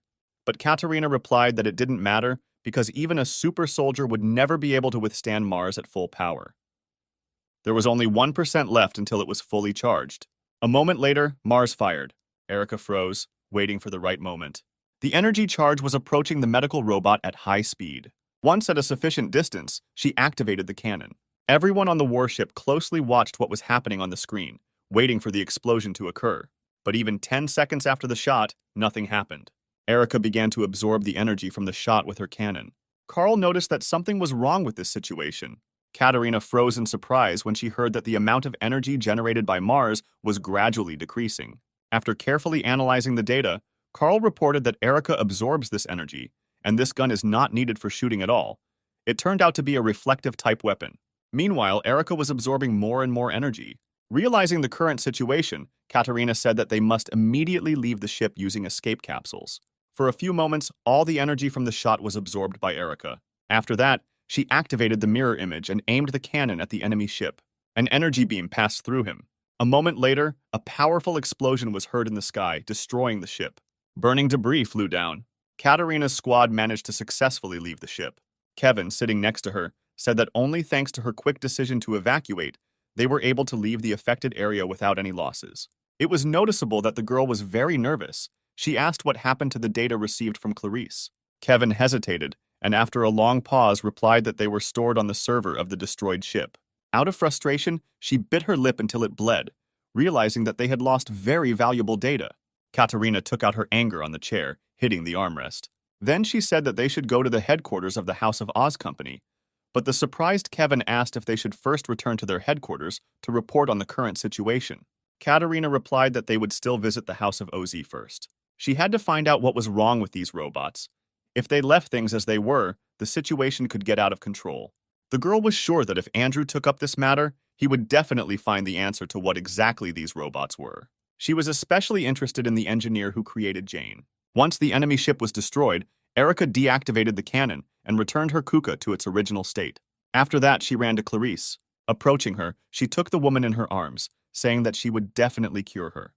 But Katarina replied that it didn't matter because even a super soldier would never be able to withstand Mars at full power. There was only 1% left until it was fully charged. A moment later, Mars fired. Erica froze, waiting for the right moment. The energy charge was approaching the medical robot at high speed. Once at a sufficient distance, she activated the cannon. Everyone on the warship closely watched what was happening on the screen, waiting for the explosion to occur. But even 10 seconds after the shot, nothing happened. Erica began to absorb the energy from the shot with her cannon. Carl noticed that something was wrong with this situation. Katarina froze in surprise when she heard that the amount of energy generated by Mars was gradually decreasing. After carefully analyzing the data, Carl reported that Erica absorbs this energy, and this gun is not needed for shooting at all. It turned out to be a reflective-type weapon. Meanwhile, Erica was absorbing more and more energy. Realizing the current situation, Katarina said that they must immediately leave the ship using escape capsules. For a few moments, all the energy from the shot was absorbed by Erica. After that, she activated the mirror image and aimed the cannon at the enemy ship. An energy beam passed through him. A moment later, a powerful explosion was heard in the sky, destroying the ship. Burning debris flew down. Katarina's squad managed to successfully leave the ship. Kevin, sitting next to her, said that only thanks to her quick decision to evacuate, they were able to leave the affected area without any losses. It was noticeable that the girl was very nervous. She asked what happened to the data received from Clarice. Kevin hesitated, and after a long pause replied that they were stored on the server of the destroyed ship. Out of frustration, she bit her lip until it bled, realizing that they had lost very valuable data. Katerina took out her anger on the chair, hitting the armrest. Then she said that they should go to the headquarters of the House of Oz Company, but the surprised Kevin asked if they should first return to their headquarters to report on the current situation. Katerina replied that they would still visit the House of Oz first. She had to find out what was wrong with these robots. If they left things as they were, the situation could get out of control. The girl was sure that if Andrew took up this matter, he would definitely find the answer to what exactly these robots were. She was especially interested in the engineer who created Jane. Once the enemy ship was destroyed, Erica deactivated the cannon and returned her Kuka to its original state. After that, she ran to Clarice. Approaching her, she took the woman in her arms, saying that she would definitely cure her.